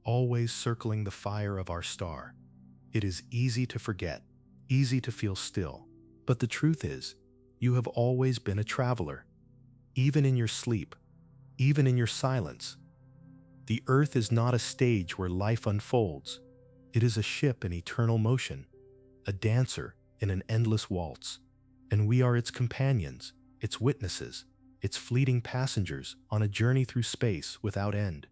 always circling the fire of our star. It is easy to forget, easy to feel still. But the truth is, you have always been a traveler, even in your sleep, even in your silence. The earth is not a stage where life unfolds. It is a ship in eternal motion, a dancer in an endless waltz, and we are its companions, its witnesses, its fleeting passengers on a journey through space without end.